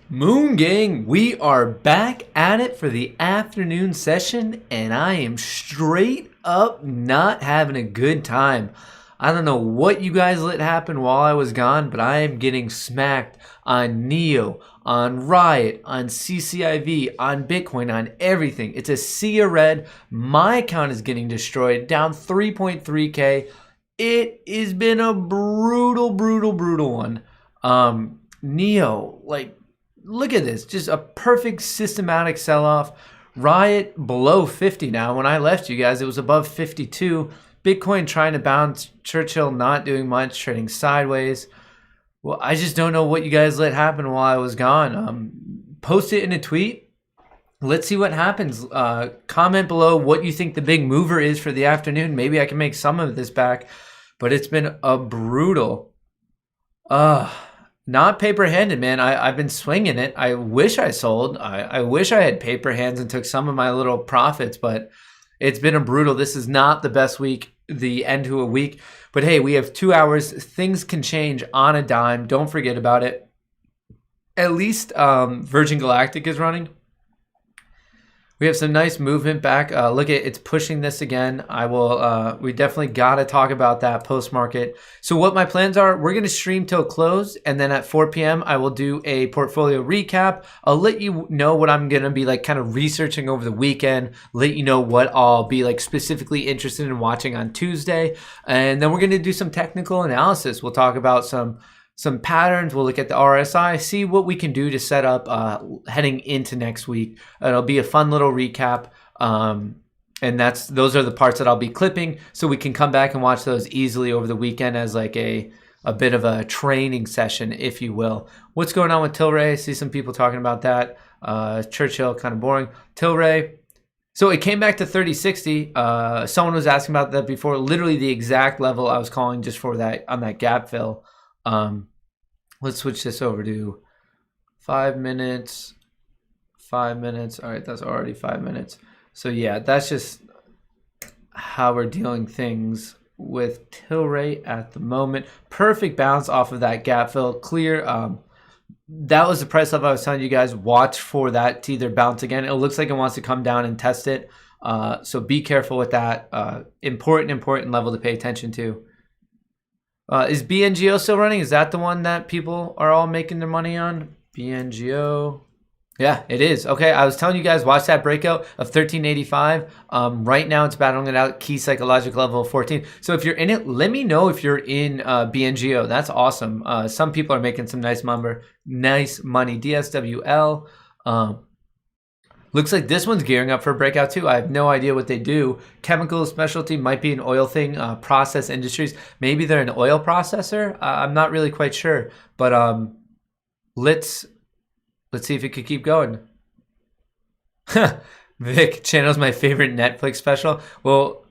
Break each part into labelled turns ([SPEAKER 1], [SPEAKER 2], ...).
[SPEAKER 1] Moon Gang, we are back at it for the afternoon session, and I am straight up not having a good time. I don't know what you guys let happen while I was gone, but I am getting smacked on NEO, on RIOT, on CCIV, on Bitcoin, on everything. It's a sea of red. My account is getting destroyed, down 3.3K. It has been a brutal one. NEO, like, look at this, just a perfect systematic sell-off. RIOT below 50 now. When I left you guys, it was above 52. Bitcoin trying to bounce. Churchill not doing much, trading sideways. Well, I just don't know what you guys let happen while I was gone. Post it in a tweet. Let's see what happens. Comment below what you think the big mover is for the afternoon. Maybe I can make some of this back. But it's been a brutal... Not paper-handed, man. I've been swinging it. I wish I sold. I wish I had paper hands and took some of my little profits, but it's been a brutal. This is not the best week, the end to a week. But hey, we have 2 hours. Things can change on a dime. Don't forget about it. At least Virgin Galactic is running. We have some nice movement back. Look at it's pushing this again. I will. We definitely got to talk about that post market. So what my plans are, we're going to stream till close, and then at 4 p.m. I will do a portfolio recap. I'll let you know what I'm going to be like, kind of researching over the weekend. Let you know what I'll be like specifically interested in watching on Tuesday, and then we're going to do some technical analysis. We'll talk about some patterns. We'll look at the RSI, see what we can do to set up heading into next week. It'll be a fun little recap. And those are the parts that I'll be clipping, so we can come back and watch those easily over the weekend as like a bit of a training session, if you will. What's going on with Tilray? I see some people talking about that. Churchill, kind of boring. Tilray. So it came back to 3060. Someone was asking about that before. Literally the exact level I was calling just for that on that gap fill. Let's switch this over to 5 minutes. 5 minutes. All right, that's already 5 minutes. So yeah, that's just how we're dealing things with Tilray at the moment. Perfect bounce off of that gap fill. Clear. That was the price level I was telling you guys. Watch for that to either bounce again. It looks like it wants to come down and test it. So be careful with that. Important level to pay attention to. Is BNGO still running? Is that the one that people are all making their money on? BNGO. Yeah, it is. Okay, I was telling you guys, watch that breakout of 1385. Right now, it's battling it out. Key psychological level of 14. So if you're in it, let me know if you're in BNGO. That's awesome. Some people are making some nice money. DSWL. Looks like this one's gearing up for a breakout too. I have no idea what they do. Chemical specialty might be an oil thing. Process industries, maybe they're an oil processor. I'm not really quite sure, but let's see if it could keep going. Vic Channel's my favorite Netflix special. Well,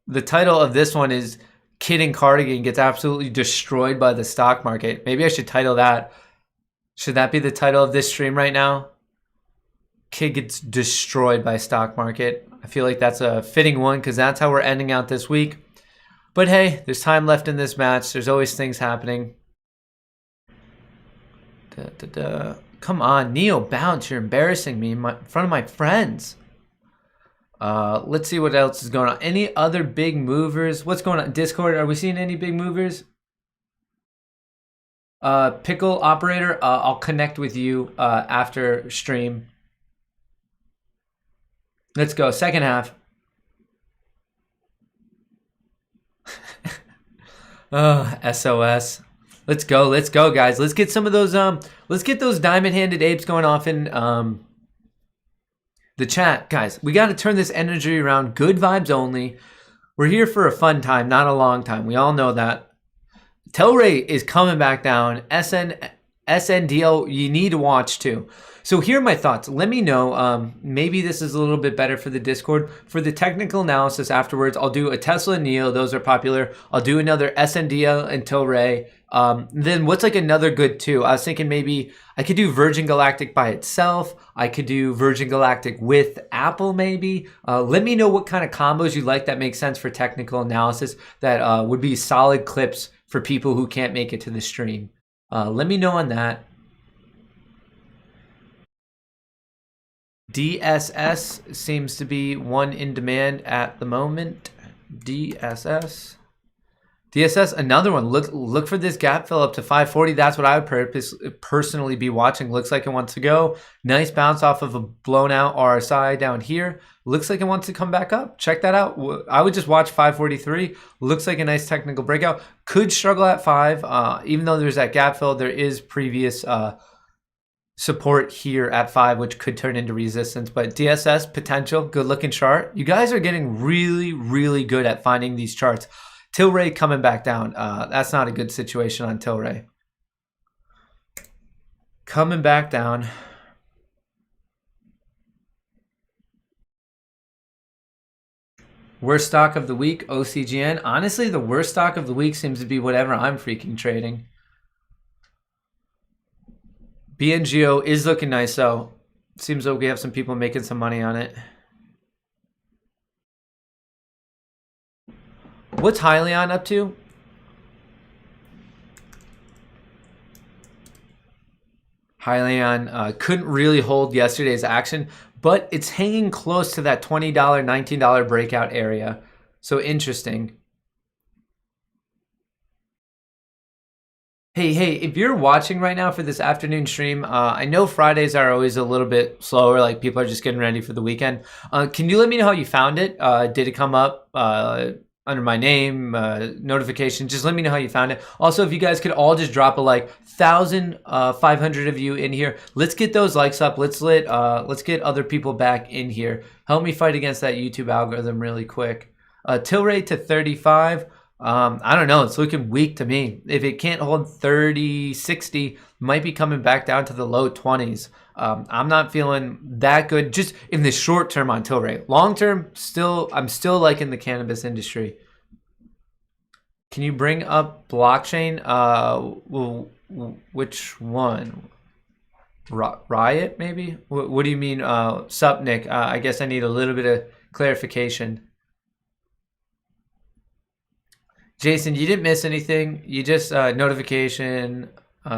[SPEAKER 1] the title of this one is "Kid in Cardigan Gets Absolutely Destroyed by the Stock Market." Maybe I should title that. Should that be the title of this stream right now? Kid gets destroyed by stock market. I feel like that's a fitting one because that's how we're ending out this week. But hey, there's time left in this match. There's always things happening. Come on, Neo, bounce. You're embarrassing me in front of my friends. Let's see what else is going on. Any other big movers? What's going on? Discord, are we seeing any big movers? Pickle operator, I'll connect with you after stream. Let's go. Second half. Oh, SOS. Let's go, guys. Let's get some of those let's get those diamond-handed apes going off in the chat. Guys, we got to turn this energy around. Good vibes only. We're here for a fun time, not a long time. We all know that. Tilray is coming back down. SNDL, you need to watch too. So here are my thoughts. Let me know. Maybe this is a little bit better for the Discord. For the technical analysis afterwards, I'll do a Tesla and Neo. Those are popular. I'll do another SNDL and Tilray. Then what's like another good too? I was thinking maybe I could do Virgin Galactic by itself. I could do Virgin Galactic with Apple maybe. Let me know what kind of combos you like that make sense for technical analysis that would be solid clips for people who can't make it to the stream. Let me know on that. DSS seems to be one in demand at the moment. DSS, another one. Look for this gap fill up to 540. That's what I would personally be watching. Looks like it wants to go. Nice bounce off of a blown out RSI down here. Looks like it wants to come back up. Check that out. I would just watch 543. Looks like a nice technical breakout. Could struggle at 5. Even though there's that gap fill, there is previous support here at 5, which could turn into resistance. But DSS, potential, good looking chart. You guys are getting really, really good at finding these charts. Tilray coming back down. That's not a good situation on Tilray. Coming back down. Worst stock of the week, OCGN. Honestly, the worst stock of the week seems to be whatever I'm freaking trading. BNGO is looking nice though. Seems like we have some people making some money on it. What's Hyliion up to? Hyliion couldn't really hold yesterday's action, but it's hanging close to that $20, $19 breakout area. So interesting. Hey, if you're watching right now for this afternoon stream, I know Fridays are always a little bit slower, like people are just getting ready for the weekend. Can you let me know how you found it? Did it come up under my name, notification? Just let me know how you found it. Also, if you guys could all just drop a like, 1,500 of you in here. Let's get those likes up. Let's get other people back in here. Help me fight against that YouTube algorithm really quick. Tilray to 35. I don't know. It's looking weak to me. If it can't hold 30, 60, might be coming back down to the low 20s. I'm not feeling that good just in the short term on Tilray. Long term, I'm still liking the cannabis industry. Can you bring up blockchain? Which one? RIOT, maybe? What do you mean? Sup, Nick? I guess I need a little bit of clarification. Jason, you didn't miss anything. You just notification,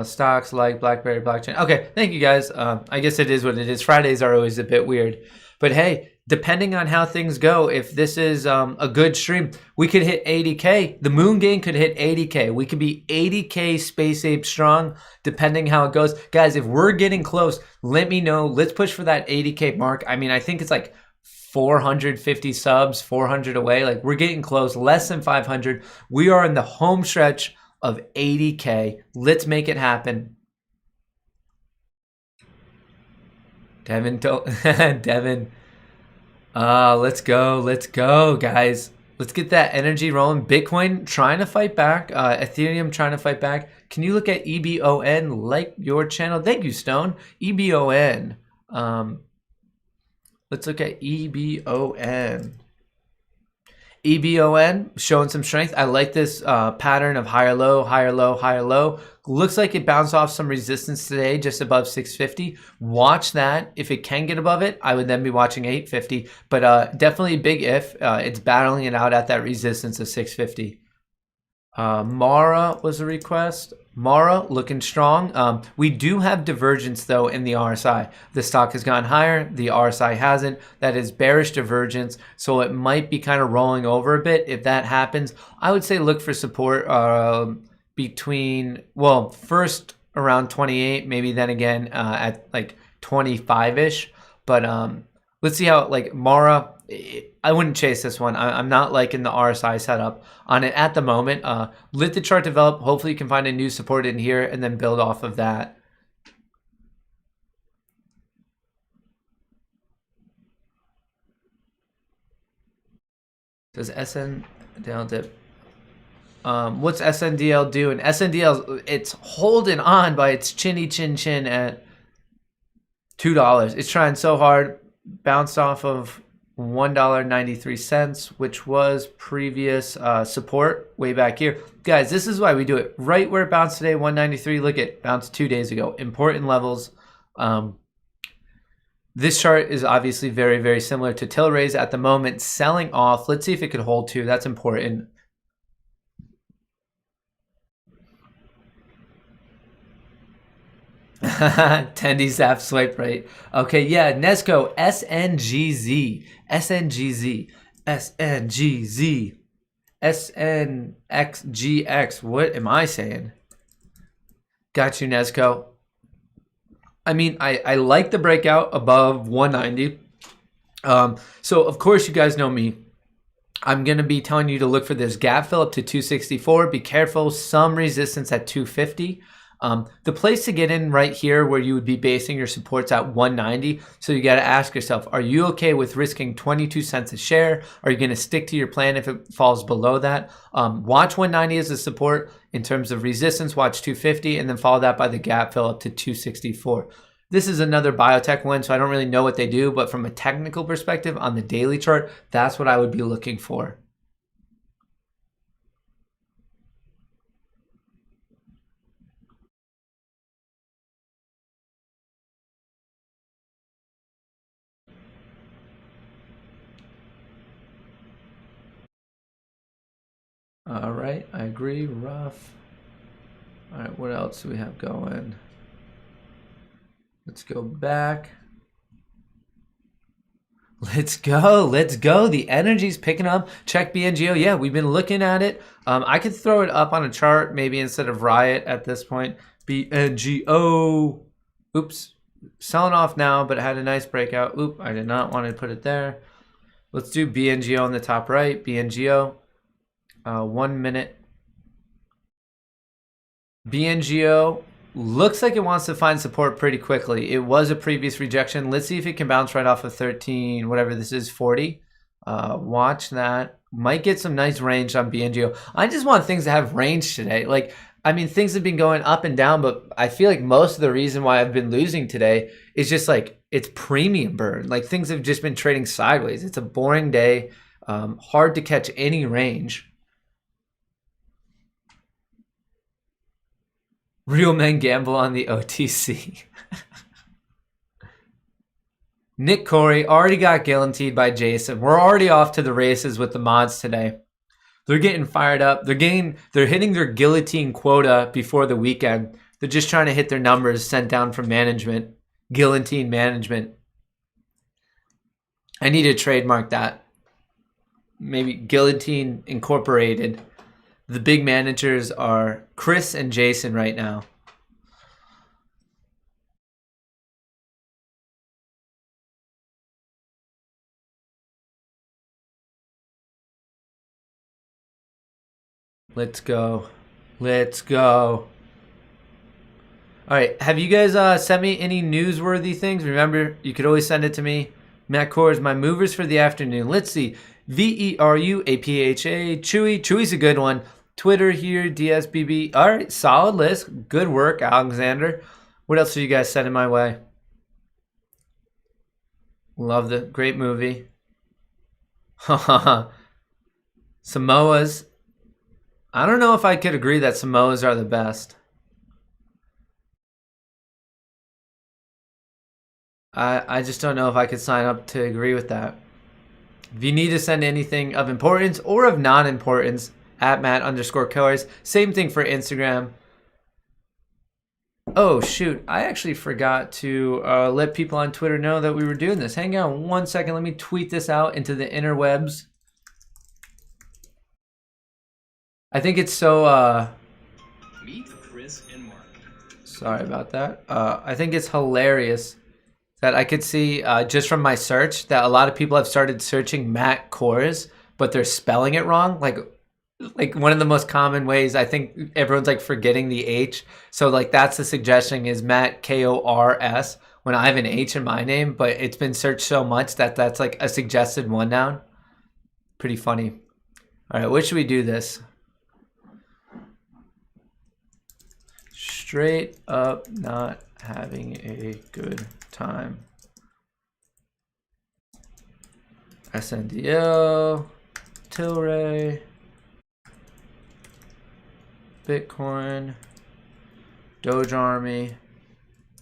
[SPEAKER 1] stocks like BlackBerry blockchain. Okay, thank you guys. I guess it is what it is. Fridays are always a bit weird. But hey, depending on how things go, if this is a good stream, we could hit 80K. The Moon Gang could hit 80K. We could be 80K Space Ape strong, depending how it goes. Guys, if we're getting close, let me know. Let's push for that 80K mark. I mean, I think it's like 450 subs, 400 away. Like we're getting close, less than 500. We are in the home stretch of 80K. Let's make it happen. Devin, Devin. Let's go, guys. Let's get that energy rolling. Bitcoin trying to fight back. Ethereum trying to fight back. Can you look at EBON, like your channel? Thank you, Stone. EBON. Let's look at EBON. EBON showing some strength. I like this pattern of higher low, higher low, higher low. Looks like it bounced off some resistance today, just above 650. Watch that. If it can get above it, I would then be watching 850. But definitely big if. It's battling it out at that resistance of 650. Mara was a request. Mara looking strong. We do have divergence though in the RSI. The stock has gone higher, the RSI hasn't. That is bearish divergence, so it might be kind of rolling over a bit. If that happens, I would say look for support between, well, first around 28, maybe then again at like 25-ish. But let's see how, like Mara, I wouldn't chase this one. I'm not liking the RSI setup on it at the moment. Let the chart develop. Hopefully you can find a new support in here and then build off of that. Does SNDL dip? What's SNDL doing? SNDL, it's holding on by its chinny chin at $2. It's trying so hard. Bounced off of $1.93, which was previous support way back here. Guys, this is why we do it. Right where it bounced today, 193. Look at bounced 2 days ago. Important levels. This chart is obviously very, very similar to Tilray's at the moment, selling off. Let's see if it could hold too. That's important. Tendy Zap swipe right. Okay, yeah, Nesco, SNGZ, SNGZ, SNGZ, SNXGX. What am I saying? Got you, Nesco. I mean, I like the breakout above 190. So, of course, you guys know me. I'm going to be telling you to look for this gap fill up to 264. Be careful. Some resistance at 250. The place to get in right here where you would be basing your supports at 190. So you got to ask yourself, are you okay with risking 22 cents a share? Are you going to stick to your plan if it falls below that? Watch 190 as a support. In terms of resistance, watch 250 and then follow that by the gap fill up to 264. This is another biotech one, so I don't really know what they do, but from a technical perspective on the daily chart, that's what I would be looking for. All right, I agree, rough. All right, what else do we have going? Let's go back. Let's go. Let's go. The energy's picking up. Check BNGO. Yeah, we've been looking at it. I could throw it up on a chart maybe instead of RIOT at this point. BNGO. Oops. Selling off now, but it had a nice breakout. Oop, I did not want to put it there. Let's do BNGO on the top right. BNGO. 1 minute. BNGO looks like it wants to find support pretty quickly. It was a previous rejection. Let's see if it can bounce right off of 13, whatever this is, 40. Watch that. Might get some nice range on BNGO. I just want things to have range today. Like, I mean, things have been going up and down, but I feel like most of the reason why I've been losing today is just like it's premium burn. Like things have just been trading sideways. It's a boring day. Hard to catch any range. Real men gamble on the OTC. Nick Corey already got guaranteed by Jason. We're already off to the races with the mods today. They're getting fired up. They're hitting their guillotine quota before the weekend. They're just trying to hit their numbers sent down from management. Guillotine management. I need to trademark that. Maybe Guillotine Incorporated. The big managers are Chris and Jason right now. Let's go. Let's go. All right. Have you guys sent me any newsworthy things? Remember, you could always send it to me. Matt Kohrs, my movers for the afternoon. Let's see. VERUAPHA. Chewy. Chewy's a good one. Twitter here. DSBB. All right. Solid list. Good work, Alexander. What else are you guys sending my way? Love the great movie. Samoas. I don't know if I could agree that Samoas are the best. I just don't know if I could sign up to agree with that. If you need to send anything of importance or of non-importance, at Matt_Kohrs. Same thing for Instagram. Oh, shoot. I actually forgot to let people on Twitter know that we were doing this. Hang on 1 second. Let me tweet this out into the interwebs. I think it's so... Meet Chris and Mark. Sorry about that. I think it's hilarious that I could see just from my search that a lot of people have started searching Matt Kohrs, but they're spelling it wrong. Like one of the most common ways, I think everyone's like forgetting the H. So like that's the suggestion is Matt Kors when I have an H in my name, but it's been searched so much that that's like a suggested one down. Pretty funny. All right, where should we do this? Straight up not having a good time. SNDL TLRY. Bitcoin. Doge Army.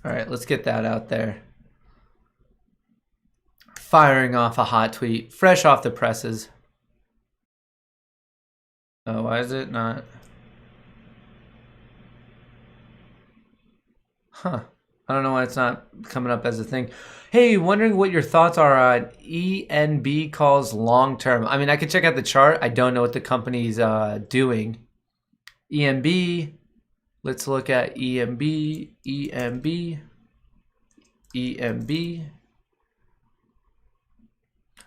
[SPEAKER 1] All right, let's get that out there. Firing off a hot tweet, fresh off the presses. Oh, why is it not? Huh. I don't know why it's not coming up as a thing. Hey, wondering what your thoughts are on ENB calls long term. I mean, I could check out the chart. I don't know what the company's doing. ENB. Let's look at ENB. ENB. ENB.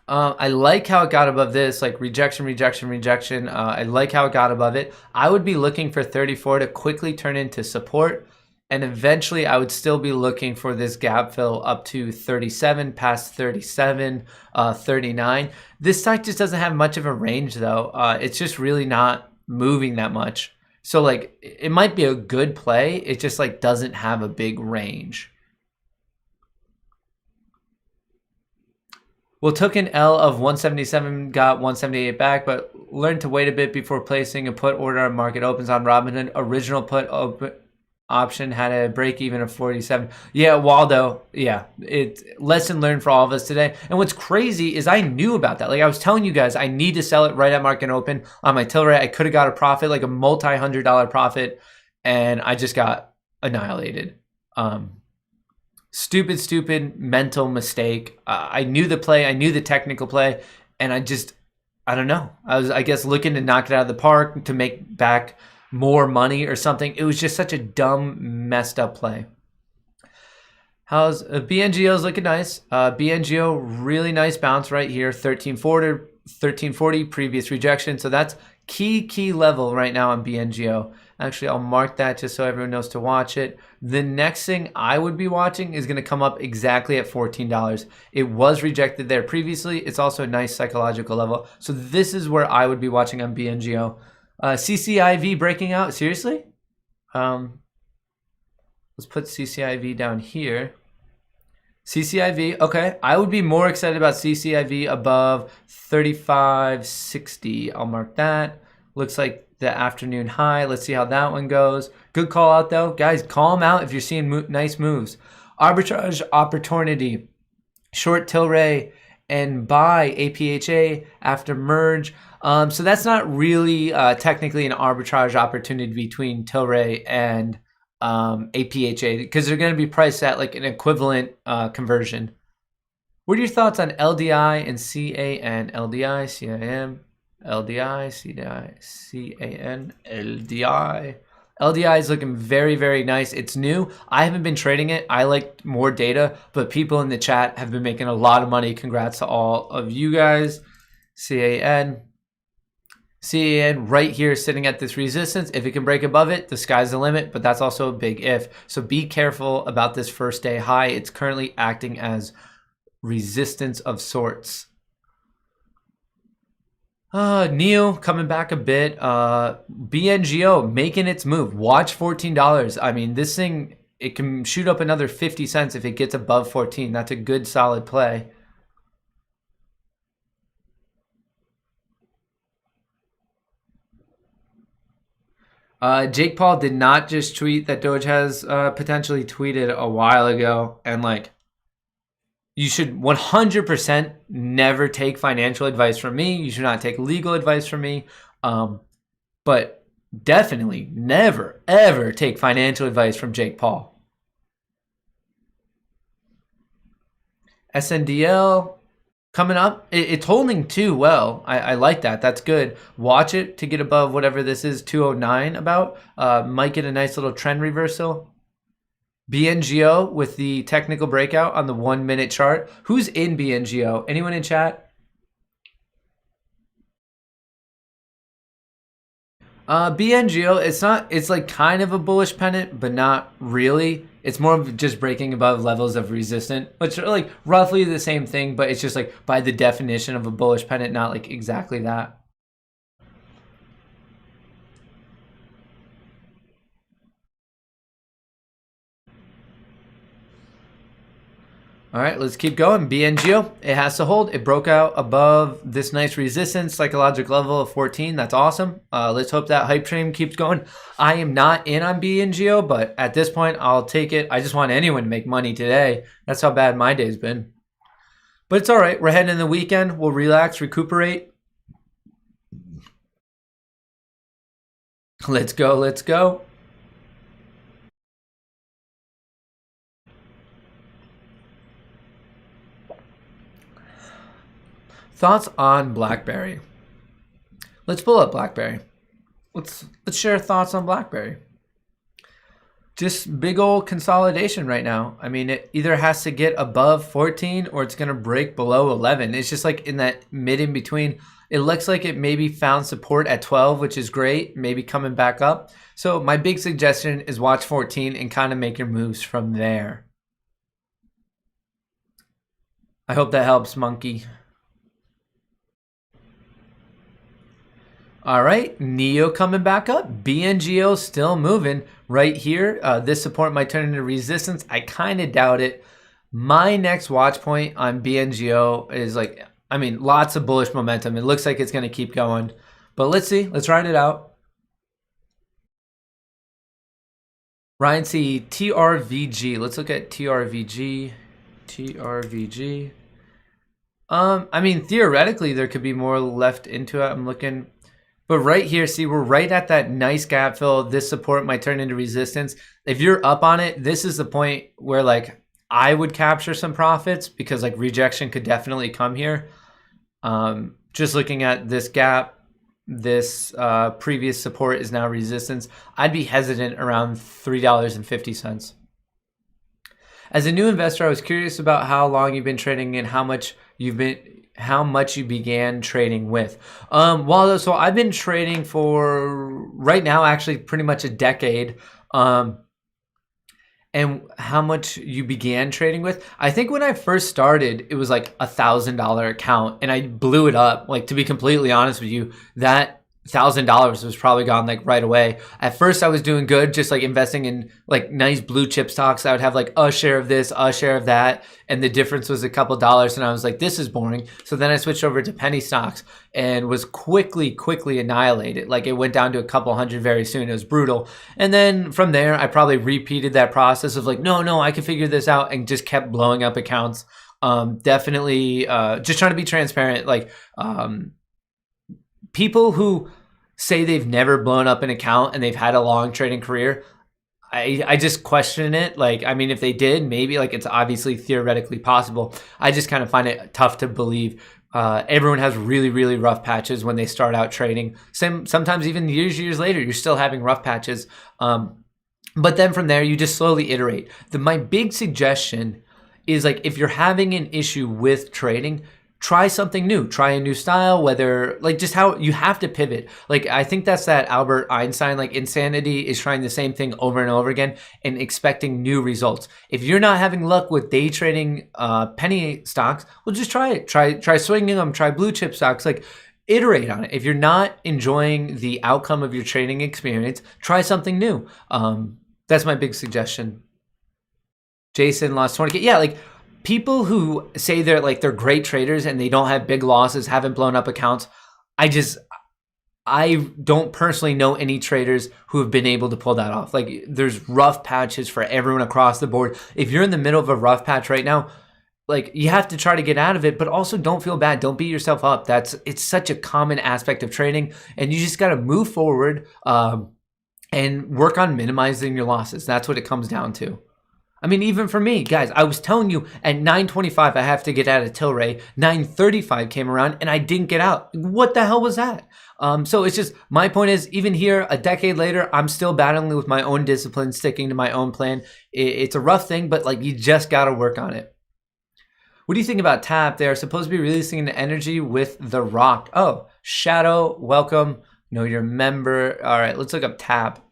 [SPEAKER 1] I like how it got above this, like rejection, rejection, rejection. I like how it got above it. I would be looking for 34 to quickly turn into support. And eventually I would still be looking for this gap fill up to 37, past 37, 39. This stock just doesn't have much of a range though. It's just really not moving that much. So like it might be a good play. It just like doesn't have a big range. Well, took an L of 177, got 178 back, but learned to wait a bit before placing a put order on market opens on Robinhood. Original put open option had a break even of 47. Yeah, Waldo. Yeah, it's lesson learned for all of us today. And what's crazy is I knew about that. Like I was telling you guys, I need to sell it right at market open on my TLRY. I could have got a profit, like a multi-$100 profit, and I just got annihilated. Stupid mental mistake. I knew the play, I knew the technical play, and I don't know. I was, I guess, looking to knock it out of the park to make back more money or something. It was just such a dumb, messed up play. How's BNGO's looking nice? BNGO, really nice bounce right here, 1340, previous rejection. So that's key level right now on BNGO. Actually, I'll mark that just so everyone knows to watch it. The next thing I would be watching is going to come up exactly at $14. It was rejected there previously. It's also a nice psychological level. So this is where I would be watching on BNGO. CCIV breaking out. Seriously? Let's put CCIV down here. CCIV, okay. I would be more excited about CCIV above 35.60. I'll mark that. Looks like the afternoon high. Let's see how that one goes. Good call out though. Guys, call them out if you're seeing nice moves. Arbitrage opportunity. Short TLRY and buy APHA after merge. So that's not really technically an arbitrage opportunity between TLRY and APHA because they're going to be priced at like an equivalent conversion. What are your thoughts on LDI and CAN? LDI, CIM, LDI, CAN, LDI. LDI is looking very nice. It's new. I haven't been trading it. I like more data, but people in the chat have been making a lot of money. Congrats to all of you guys. CAN right here sitting at this resistance. If it can break above it, the sky's the limit, but that's also a big if. So be careful about this first day high. It's currently acting as resistance of sorts. Neo coming back a bit. BNGO making its move. Watch $14. I mean, this thing, it can shoot up another 50 cents if it gets above 14. That's a good solid play. Jake Paul did not just tweet that Doge has potentially tweeted a while ago, and like, you should 100% never take financial advice from me. You should not take legal advice from me. But definitely never, ever take financial advice from Jake Paul. SNDL coming up. It's holding too well. I like that. That's good. Watch it to get above whatever this is, 209 about. Might get a nice little trend reversal. BNGO with the technical breakout on the 1 minute chart. Who's in BNGO? Anyone in chat? BNGO, it's like kind of a bullish pennant, but not really. It's more of just breaking above levels of resistance, which are like roughly the same thing, but it's just like by the definition of a bullish pennant, not like exactly that. All right, let's keep going. BNGO, it has to hold. It broke out above this nice resistance, psychological level of 14. That's awesome. Let's hope that hype train keeps going. I am not in on BNGO, but at this point, I'll take it. I just want anyone to make money today. That's how bad my day's been. But it's all right. We're heading in the weekend. We'll relax, recuperate. Let's go. Thoughts on BlackBerry? Let's pull up BlackBerry. Let's share thoughts on BlackBerry. Just big old consolidation right now. I mean, it either has to get above 14 or it's going to break below 11. It's just like in that mid in between. It looks like it maybe found support at 12, which is great, maybe coming back up. So my big suggestion is watch 14 and kind of make your moves from there. I hope that helps, Monkey. All right, NEO coming back up. BNGO still moving right here. This support might turn into resistance. I kind of doubt it. My next watch point on BNGO is like, I mean, lots of bullish momentum. It looks like it's going to keep going. But let's see. Let's ride it out. Ryan C, TRVG. Let's look at TRVG. TRVG. I mean, theoretically, there could be more left into it. I'm looking. But right here, see, we're right at that nice gap fill. This support might turn into resistance. If you're up on it, this is the point where like I would capture some profits because like rejection could definitely come here. Just looking at this gap, this previous support is now resistance. I'd be hesitant around $3.50. As a new investor, I was curious about how long you've been trading and how much you began trading with. So I've been trading for right now actually pretty much a decade. And how much you began trading with? I think when I first started, it was like $1,000 account, and I blew it up. Like, to be completely honest with you, that $1,000 was probably gone like right away. At first I was doing good, just like investing in like nice blue chip stocks. I would have like a share of this, a share of that, and the difference was a couple dollars, and I was like, this is boring. So then I switched over to penny stocks and was quickly annihilated. Like, it went down to a couple hundred very soon. It was brutal. And then from there I probably repeated that process of like, no, I can figure this out, and just kept blowing up accounts. Definitely just trying to be transparent. Like, people who say they've never blown up an account and they've had a long trading career, I just question it. Like, I mean, if they did, maybe, like, it's obviously theoretically possible. I just kind of find it tough to believe. Everyone has really rough patches when they start out trading. Sometimes even years later, you're still having rough patches. But then from there, you just slowly iterate. My big suggestion is, like, if you're having an issue with trading, try something new, try a new style, whether like just how you have to pivot. Like, I think that's that Albert Einstein, like, insanity is trying the same thing over and over again and expecting new results. If you're not having luck with day trading penny stocks, well, just try it. Try swinging them, try blue chip stocks, like iterate on it. If you're not enjoying the outcome of your trading experience, try something new. That's my big suggestion. Jason lost 20K. Yeah, like, people who say they're great traders and they don't have big losses, haven't blown up accounts, I don't personally know any traders who have been able to pull that off. Like, there's rough patches for everyone across the board. If you're in the middle of a rough patch right now, like, you have to try to get out of it, but also don't feel bad. Don't beat yourself up. It's such a common aspect of trading, and you just got to move forward and work on minimizing your losses. That's what it comes down to. I mean, even for me, guys, I was telling you at 9:25 I have to get out of Tilray. 9:35 came around and I didn't get out. What the hell was that? So it's just, my point is, even here, a decade later, I'm still battling with my own discipline, sticking to my own plan. It's a rough thing, but like, you just got to work on it. What do you think about TAP? They are supposed to be releasing an energy with the rock. Oh, Shadow, welcome. Know your member. All right, let's look up TAP.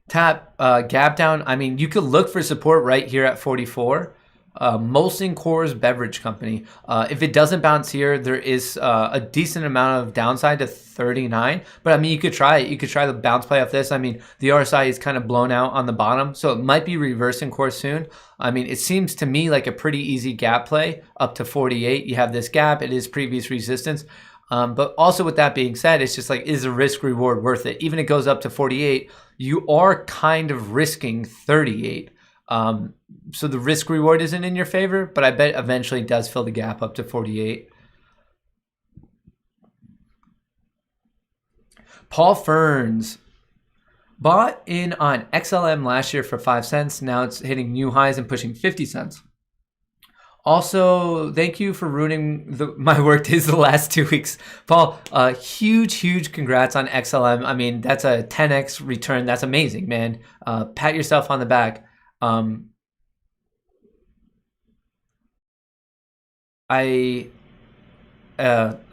[SPEAKER 1] TAP, gap down. I mean, you could look for support right here at 44. Molson Coors Beverage Company. If it doesn't bounce here, there is a decent amount of downside to 39. But I mean, you could try it. You could try the bounce play off this. I mean, the RSI is kind of blown out on the bottom, so it might be reversing course soon. I mean, it seems to me like a pretty easy gap play up to 48. You have this gap. It is previous resistance. But also, with that being said, it's just like, is the risk reward worth it? Even if it goes up to 48, you are kind of risking 38. So the risk reward isn't in your favor, but I bet eventually it does fill the gap up to 48. Paul Ferns bought in on XLM last year for 5 cents. Now it's hitting new highs and pushing 50 cents. Also, thank you for ruining my work days the last 2 weeks. Paul, huge congrats on XLM. I mean, that's a 10x return. That's amazing, man. Pat yourself on the back. I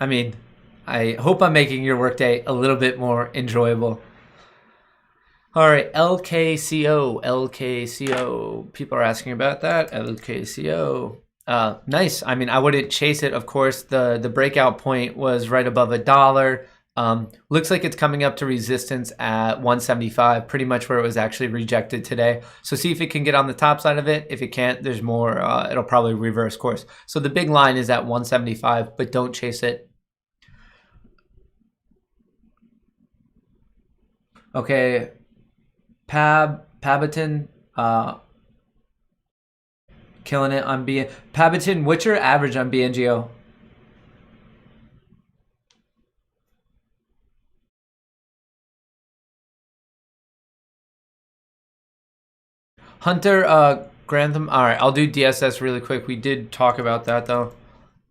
[SPEAKER 1] mean, I hope I'm making your workday a little bit more enjoyable. All right, LKCO. People are asking about that. LKCO. Nice. I mean, I wouldn't chase it. Of course, the breakout point was right above $1. Looks like it's coming up to resistance at 175, pretty much where it was actually rejected today. So see if it can get on the top side of it. If it can't, there's more. It'll probably reverse course. So the big line is at 175, but don't chase it. Okay, Pabiton, killing it on Pabiton. What's your average on BNGO? Hunter, Grantham. All right, I'll do DSS really quick. We did talk about that though.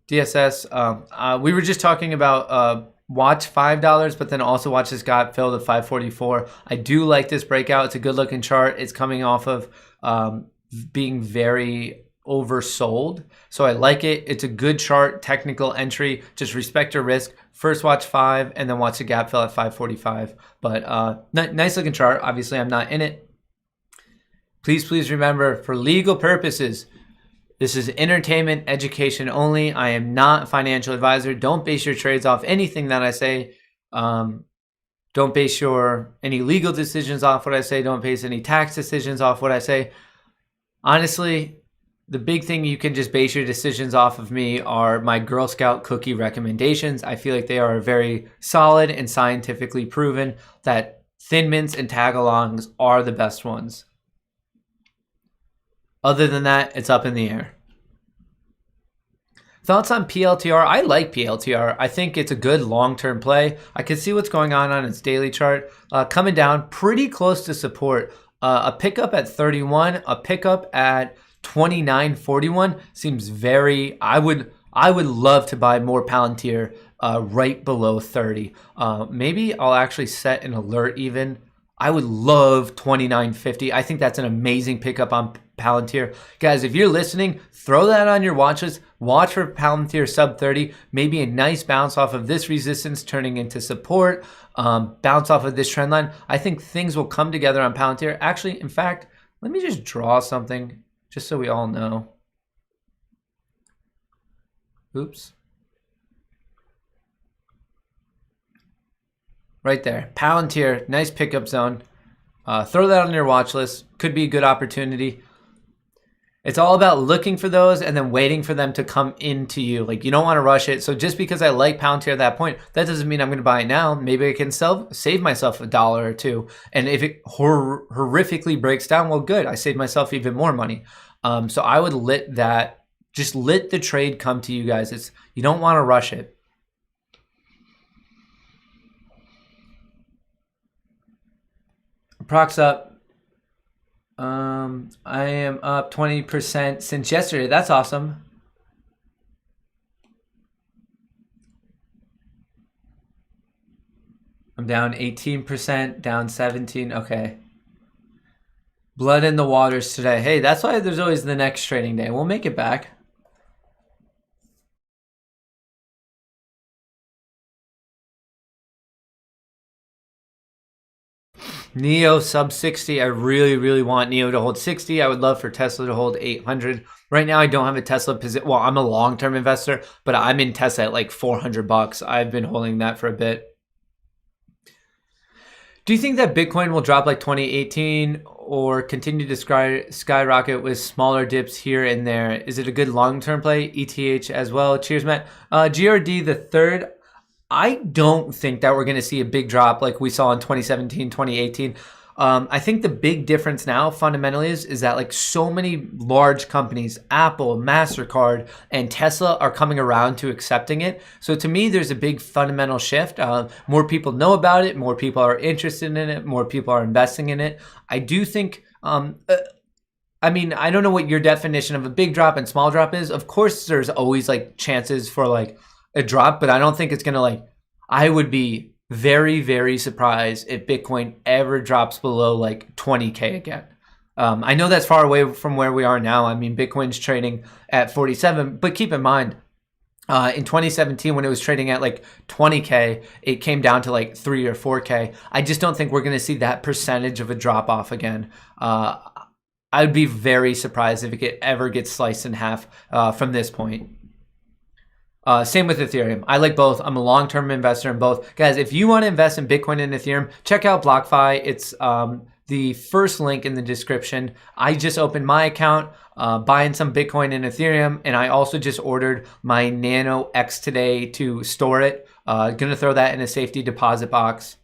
[SPEAKER 1] DSS. We were just talking about watch $5, but then also watch this got filled at 544. I do like this breakout. It's a good looking chart. It's coming off of being very oversold, so I like it. It's a good chart, technical entry. Just respect your risk. First watch 5 and then watch the gap fill at 545. But nice looking chart. Obviously I'm not in it. Please remember, for legal purposes, this is entertainment education only. I am not a financial advisor. Don't base your trades off anything that I say. Don't base any legal decisions off what I say. Don't base any tax decisions off what I say. Honestly, the big thing you can just base your decisions off of me are my Girl Scout cookie recommendations. I feel like they are very solid and scientifically proven that Thin Mints and tag-alongs are the best ones. Other than that, it's up in the air. Thoughts on PLTR? I like PLTR. I think it's a good long-term play. I can see what's going on its daily chart. Coming down pretty close to support. A pickup at 31, a pickup at 29.41 seems very. I would love to buy more Palantir right below 30. Maybe I'll actually set an alert even. I would love 29.50. I think that's an amazing pickup on Palantir. Guys, if you're listening, throw that on your watch list. Watch for Palantir sub 30. Maybe a nice bounce off of this resistance turning into support. Bounce off of this trend line. I think things will come together on Palantir. Actually, in fact, let me just draw something just so we all know. Oops. Right there. Palantir, nice pickup zone. Throw that on your watch list. Could be a good opportunity. It's all about looking for those and then waiting for them to come into you. Like, you don't want to rush it. So just because I like Palantir at that point, that doesn't mean I'm going to buy it now. Maybe I can save myself $1 or $2. And if it horrifically breaks down, well, good. I saved myself even more money. So I would just let the trade come to you guys. You don't want to rush it. Procs up. I am up 20% since yesterday. That's awesome. I'm down 18%, down 17. Okay. Blood in the waters today. Hey, that's why there's always the next trading day. We'll make it back. NEO sub 60. I really want NEO to hold 60. I would love for Tesla to hold 800. Right now, I don't have a Tesla position. Well, I'm a long-term investor, but I'm in Tesla at like $400. I've been holding that for a bit. Do you think that Bitcoin will drop like 2018 or continue to skyrocket with smaller dips here and there? Is it a good long-term play? ETH as well. Cheers, Matt. GRD the third. I don't think that we're going to see a big drop like we saw in 2017, 2018. I think the big difference now fundamentally is that like so many large companies, Apple, MasterCard, and Tesla are coming around to accepting it. So to me, there's a big fundamental shift. More people know about it. More people are interested in it. More people are investing in it. I do think I mean, I don't know what your definition of a big drop and small drop is. Of course, there's always like chances for like a drop, but I don't think it's going to like, I would be very, very surprised if Bitcoin ever drops below like 20K again. I know that's far away from where we are now. I mean, Bitcoin's trading at 47, but keep in mind, in 2017, when it was trading at like 20K, it came down to like 3 or 4K. I just don't think we're going to see that percentage of a drop off again. I would be very surprised if it ever gets sliced in half from this point. Same with Ethereum. I like both. I'm a long-term investor in both. Guys, if you want to invest in Bitcoin and Ethereum, check out BlockFi. It's the first link in the description. I just opened my account, buying some Bitcoin and Ethereum, and I also just ordered my Nano X today to store it. Gonna throw that in a safety deposit box.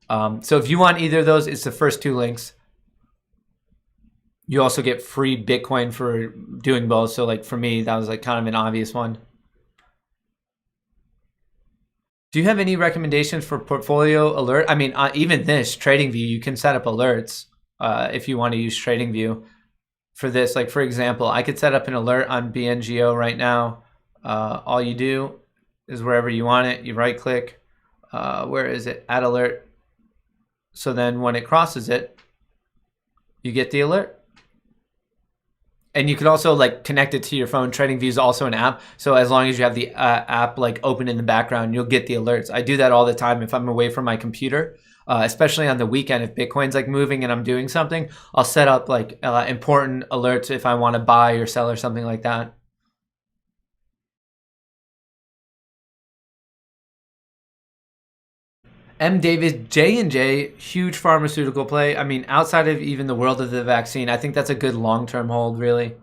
[SPEAKER 1] So if you want either of those, it's the first 2 links. You also get free Bitcoin for doing both. So like for me, that was like kind of an obvious one. Do you have any recommendations for portfolio alert? I mean, even this TradingView, you can set up alerts if you want to use TradingView for this. Like for example, I could set up an alert on BNGO right now. All you do is wherever you want it, you right click. Where is it? Add alert. So then when it crosses it, you get the alert. And you can also like connect it to your phone. TradingView is also an app. So as long as you have the app like open in the background, you'll get the alerts. I do that all the time if I'm away from my computer, especially on the weekend. If Bitcoin's like moving and I'm doing something, I'll set up like important alerts if I want to buy or sell or something like that. M. David, J&J, huge pharmaceutical play. I mean, outside of even the world of the vaccine, I think that's a good long-term hold, really.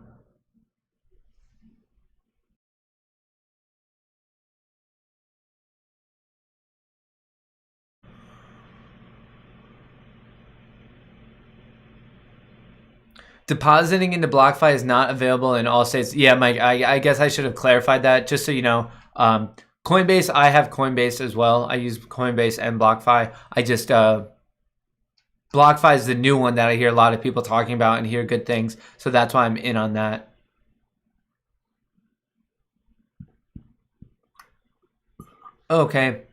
[SPEAKER 1] Depositing into BlockFi is not available in all states. Yeah, Mike, I guess I should have clarified that just so you know. Coinbase, I have Coinbase as well. I use Coinbase and BlockFi. I just, BlockFi is the new one that I hear a lot of people talking about and hear good things. So that's why I'm in on that. Okay.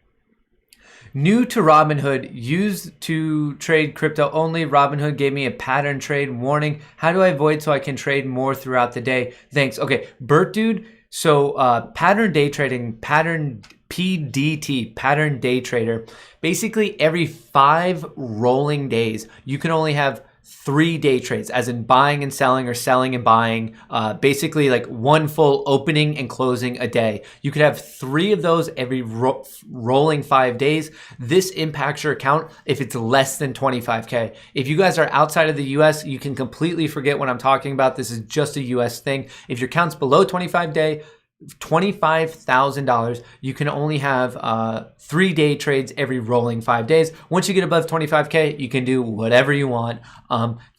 [SPEAKER 1] New to Robinhood, used to trade crypto only. Robinhood gave me a pattern trade warning. How do I avoid so I can trade more throughout the day? Thanks. Okay, Bert Dude. So pattern day trading, pattern PDT, pattern day trader. Basically every 5 rolling days, you can only have 3 day trades, as in buying and selling or selling and buying, basically like 1 full opening and closing a day. You could have 3 of those every rolling 5 days. This impacts your account if it's less than 25K. If you guys are outside of the US, you can completely forget what I'm talking about. This is just a US thing. If your account's below $25,000, you can only have 3 day trades every rolling 5 days. Once you get above 25K, you can do whatever you want.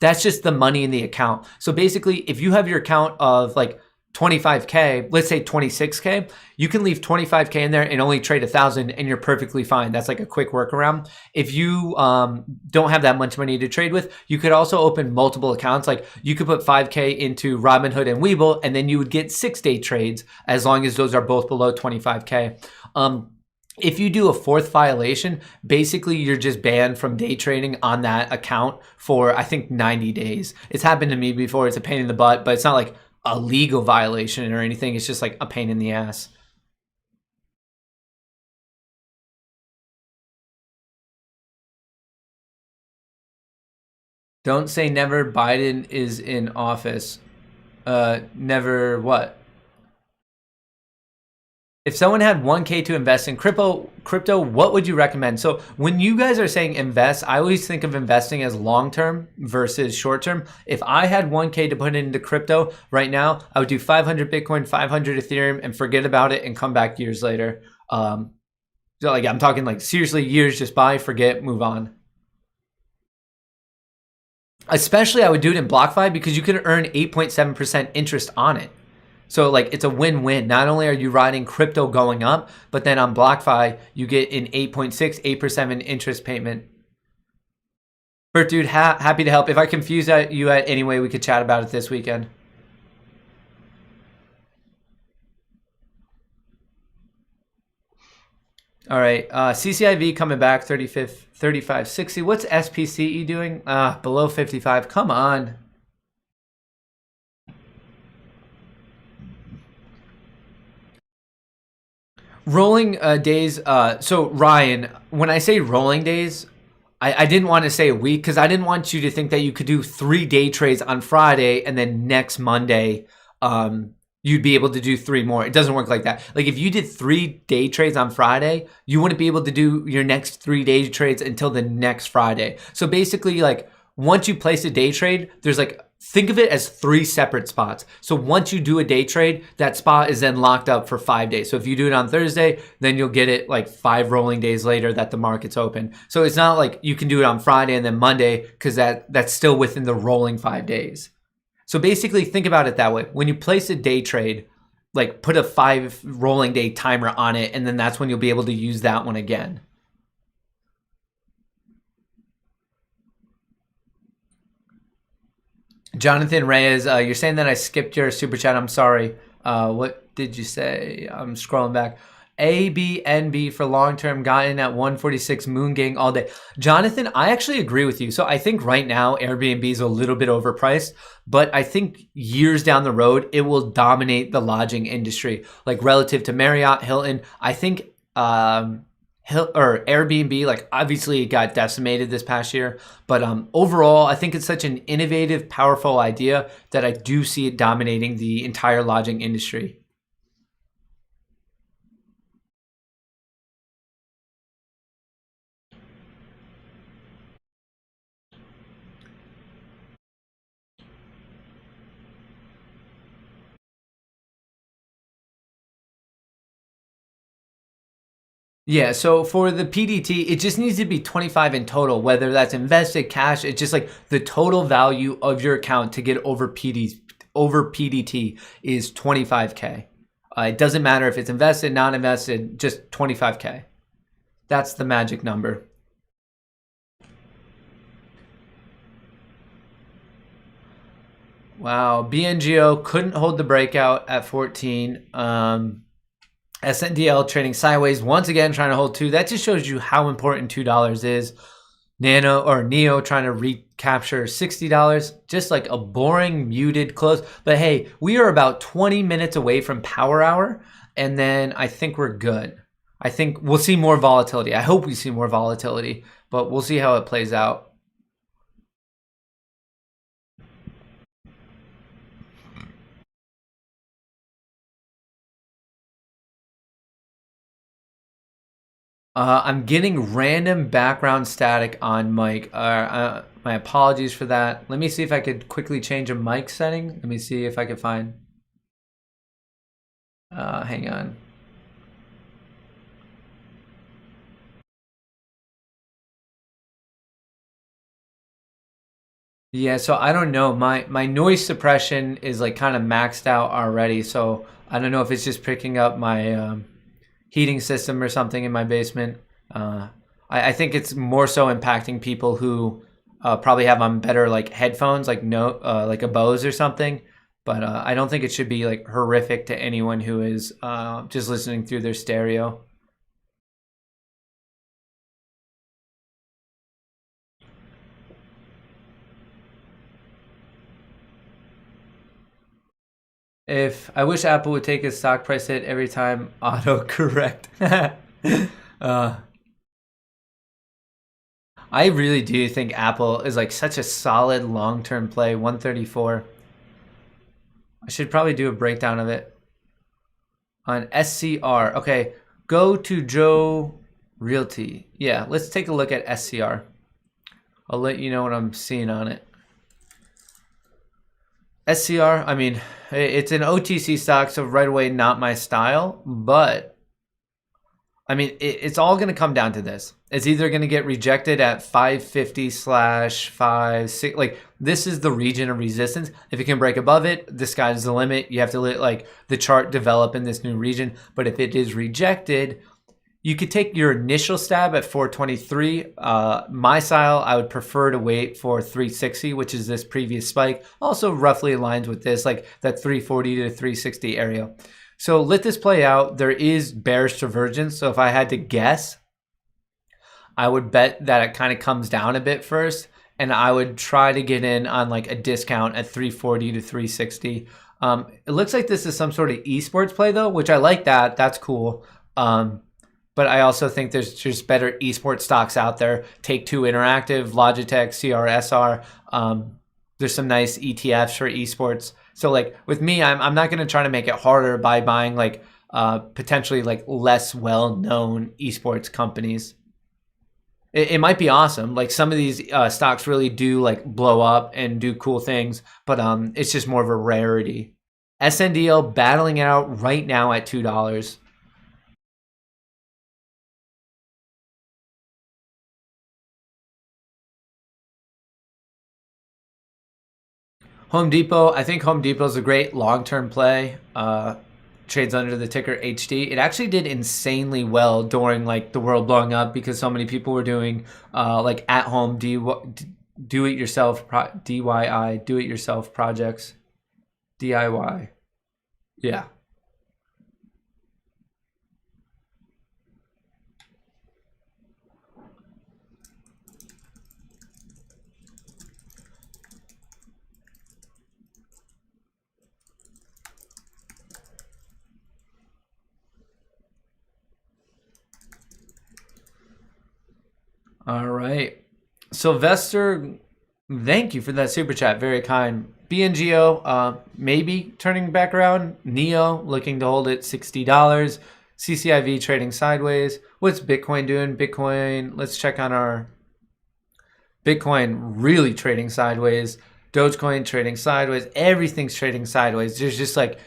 [SPEAKER 1] That's just the money in the account. So basically, if you have your account of like 25K, let's say 26K, you can leave 25K in there and only trade 1,000 and you're perfectly fine. That's like a quick workaround. If you don't have that much money to trade with, you could also open multiple accounts. Like you could put 5K into Robinhood and Webull, and then you would get 6 day trades as long as those are both below 25K. If you do a 4th violation, basically you're just banned from day trading on that account for, I think, 90 days. It's happened to me before. It's a pain in the butt, but it's not like a legal violation or anything. It's just like a pain in the ass. Don't say never. Biden is in office. Never what? If someone had 1K to invest in crypto, what would you recommend? So when you guys are saying invest, I always think of investing as long-term versus short-term. If I had 1K to put into crypto right now, I would do 500 Bitcoin, 500 Ethereum, and forget about it and come back years later. So like I'm talking like seriously years, just buy, forget, move on. Especially I would do it in BlockFi because you can earn 8.7% interest on it. So like it's a win-win. Not only are you riding crypto going up, but then on BlockFi, you get an 8.6, 8% interest payment. Bert, dude, happy to help. If I confuse you at any way, we could chat about it this weekend. All right, CCIV coming back, 35.60. What's SPCE doing? Below 55. Come on. Rolling days. So Ryan, when I say rolling days, I didn't want to say a week because I didn't want you to think that you could do 3 day trades on Friday and then next Monday you'd be able to do 3 more. It doesn't work like that. Like if you did 3 day trades on Friday, you wouldn't be able to do your next 3 day trades until the next Friday. So basically, like once you place a day trade, there's like, think of it as 3 separate spots. So once you do a day trade, that spot is then locked up for 5 days. So if you do it on Thursday, then you'll get it like 5 rolling days later that the market's open. So it's not like you can do it on Friday and then Monday because that's still within the rolling 5 days. So basically think about it that way. When you place a day trade, like put a 5 rolling day timer on it, and then that's when you'll be able to use that one again. Jonathan Reyes, you're saying that I skipped your super chat. I'm sorry. What did you say? I'm scrolling back. ABNB for long-term got in at 146 Moon Gang all day. Jonathan, I actually agree with you. So I think right now Airbnb is a little bit overpriced, but I think years down the road, it will dominate the lodging industry. Like relative to Marriott, Hilton, I think Airbnb, like obviously it got decimated this past year, but overall, I think it's such an innovative, powerful idea that I do see it dominating the entire lodging industry. Yeah, so for the PDT, it just needs to be 25 in total, whether that's invested, cash. It's just like the total value of your account to get over PDT is 25K. It doesn't matter if it's invested, not invested, just 25K. That's the magic number. Wow, BNGO couldn't hold the breakout at 14. SNDL trading sideways once again, trying to hold 2. That just shows you how important $2 is. Neo trying to recapture $60, just like a boring muted close. But hey, we are about 20 minutes away from power hour, and then I think we're good. I think we'll see more volatility. I hope we see more volatility, but we'll see how it plays out. I'm getting random background static on mic. My apologies for that. Let me see if I could quickly change a mic setting. Let me see if I could find. Hang on. Yeah, so I don't know. My noise suppression is like kind of maxed out already. So I don't know if it's just picking up my heating system or something in my basement. I think it's more so impacting people who probably have on better like headphones, like like a Bose or something. But I don't think it should be like horrific to anyone who is just listening through their stereo. If I wish Apple would take a stock price hit every time auto correct. I really do think Apple is like such a solid long-term play. 134. I should probably do a breakdown of it on SCR. Okay, go to Joe Realty. Yeah, let's take a look at SCR. I'll let you know what I'm seeing on it. SCR, I mean, it's an OTC stock, so right away, not my style, but I mean, it's all going to come down to this. It's either going to get rejected at 550/56. Like, this is the region of resistance. If it can break above it, the sky's the limit. You have to let like the chart develop in this new region. But if it is rejected, You could take your initial stab at 423. My style, I would prefer to wait for 360, which is this previous spike. Also roughly aligns with this, like that 340 to 360 area. So let this play out. There is bearish divergence. So if I had to guess, I would bet that it kind of comes down a bit first, and I would try to get in on like a discount at 340 to 360. It looks like this is some sort of esports play though, which I like that. That's cool. But I also think there's just better esports stocks out there. Take-Two Interactive, Logitech, CRSR. There's some nice ETFs for esports. So like with me, I'm not going to try to make it harder by buying like potentially like less well-known esports companies. It might be awesome. Like some of these stocks really do like blow up and do cool things, but it's just more of a rarity. SNDL battling it out right now at $2. Home Depot, I think Home Depot is a great long-term play. Trades under the ticker HD. It actually did insanely well during like the world blowing up because so many people were doing like at-home do-it-yourself DIY, do-it-yourself projects. DIY. Yeah. All right. Sylvester, thank you for that super chat. Very kind. BNGO, maybe turning back around. Neo looking to hold at $60. CCIV trading sideways. What's Bitcoin doing? Bitcoin, let's check on our Bitcoin really trading sideways. Dogecoin trading sideways. Everything's trading sideways. There's just like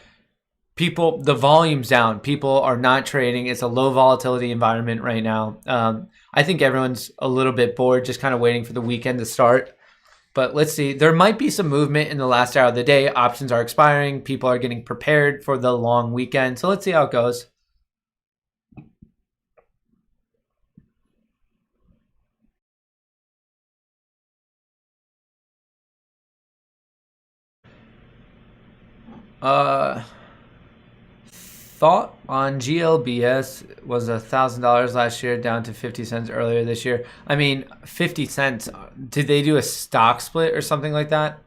[SPEAKER 1] people, the volume's down. People are not trading. It's a low volatility environment right now. I think everyone's a little bit bored, just kind of waiting for the weekend to start. But let's see. There might be some movement in the last hour of the day. Options are expiring. People are getting prepared for the long weekend. So let's see how it goes. Thought on GLBS was $1,000 last year, down to 50 cents earlier this year. I mean, 50 cents. Did they do a stock split or something like that?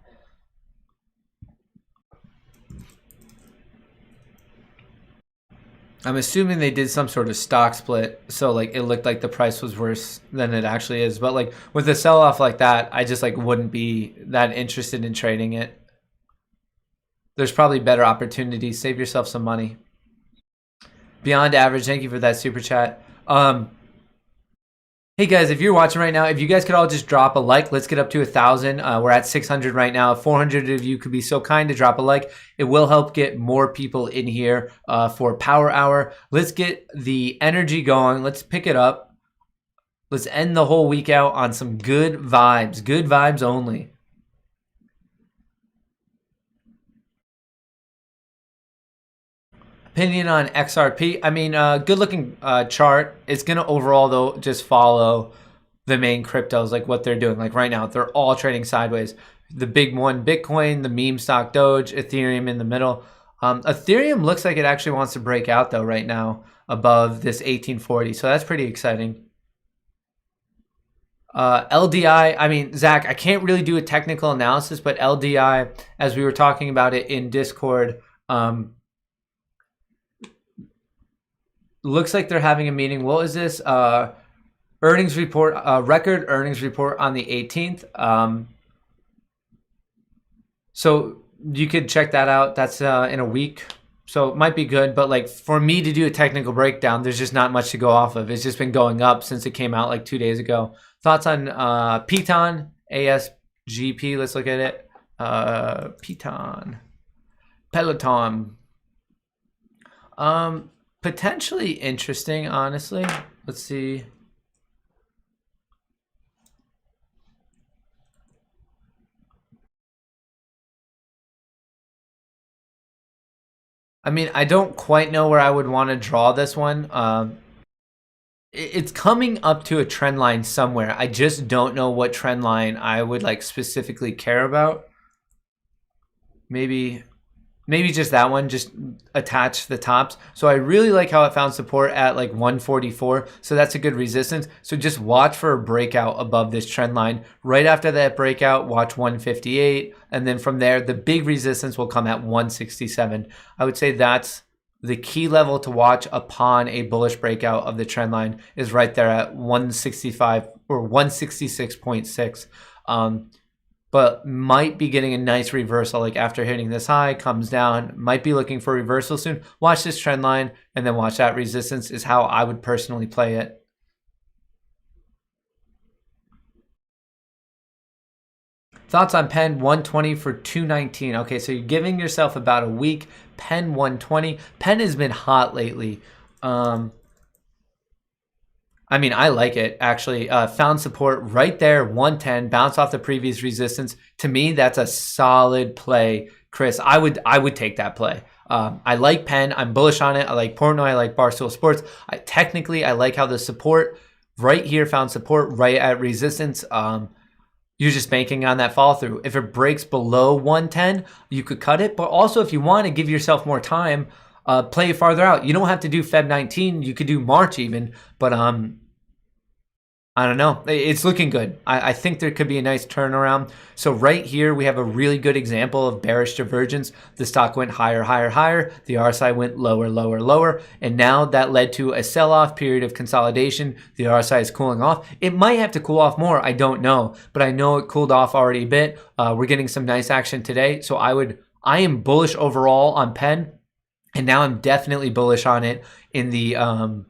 [SPEAKER 1] I'm assuming they did some sort of stock split, so like it looked like the price was worse than it actually is. But like with a sell-off like that, I just like wouldn't be that interested in trading it. There's probably better opportunities. Save yourself some money. Beyond average, thank you for that super chat. Hey guys, if you're watching right now, if you guys could all just drop a like, let's get up to 1,000. We're at 600 right now. 400 of you could be so kind to drop a like. It will help get more people in here for Power Hour. Let's get the energy going. Let's pick it up. Let's end the whole week out on some good vibes only. Opinion on XRP. I mean, good looking chart. It's going to overall, though, just follow the main cryptos, like what they're doing. Like right now, they're all trading sideways. The big one, Bitcoin, the meme stock, Doge, Ethereum in the middle. Ethereum looks like it actually wants to break out, though, right now above this 1840. So that's pretty exciting. LDI, I mean, Zach, I can't really do a technical analysis, but LDI, as we were talking about it in Discord, looks like they're having a meeting. What was this? Earnings report, record earnings report on the 18th. So you could check that out. That's in a week. So it might be good. But like for me to do a technical breakdown, there's just not much to go off of. It's just been going up since it came out like 2 days ago. Thoughts on Piton, ASGP? Let's look at it. Piton. Peloton. Potentially interesting, honestly. Let's see. I mean, I don't quite know where I would want to draw this one. it's coming up to a trend line somewhere. I just don't know what trend line I would like specifically care about. Maybe just that one, just attach the tops. So I really like how it found support at like 144. So that's a good resistance. So just watch for a breakout above this trend line. Right after that breakout, watch 158. And then from there, the big resistance will come at 167. I would say that's the key level to watch upon a bullish breakout of the trend line is right there at 165 or 166.6. But might be getting a nice reversal, like after hitting this high, comes down, might be looking for reversal soon. Watch this trend line and then watch that resistance is how I would personally play it. Thoughts on Penn 120 for 219. Okay, so you're giving yourself about a week. Penn 120. Penn has been hot lately. I mean, I like it, actually. Found support right there, 110, bounce off the previous resistance. To me, that's a solid play, Chris. I would take that play. I like Penn. I'm bullish on it. I like Portnoy. I like Barstool Sports. Technically, I like how the support right here found support right at resistance. You're just banking on that follow through. If it breaks below 110, you could cut it. But also, if you want to give yourself more time, play it farther out. You don't have to do Feb 19. You could do March even. But I don't know. It's looking good. I think there could be a nice turnaround. So right here, we have a really good example of bearish divergence. The stock went higher, higher, higher. The RSI went lower, lower, lower. And now that led to a sell-off period of consolidation. The RSI is cooling off. It might have to cool off more. I don't know. But I know it cooled off already a bit. We're getting some nice action today. So I am bullish overall on Penn. And now I'm definitely bullish on it in the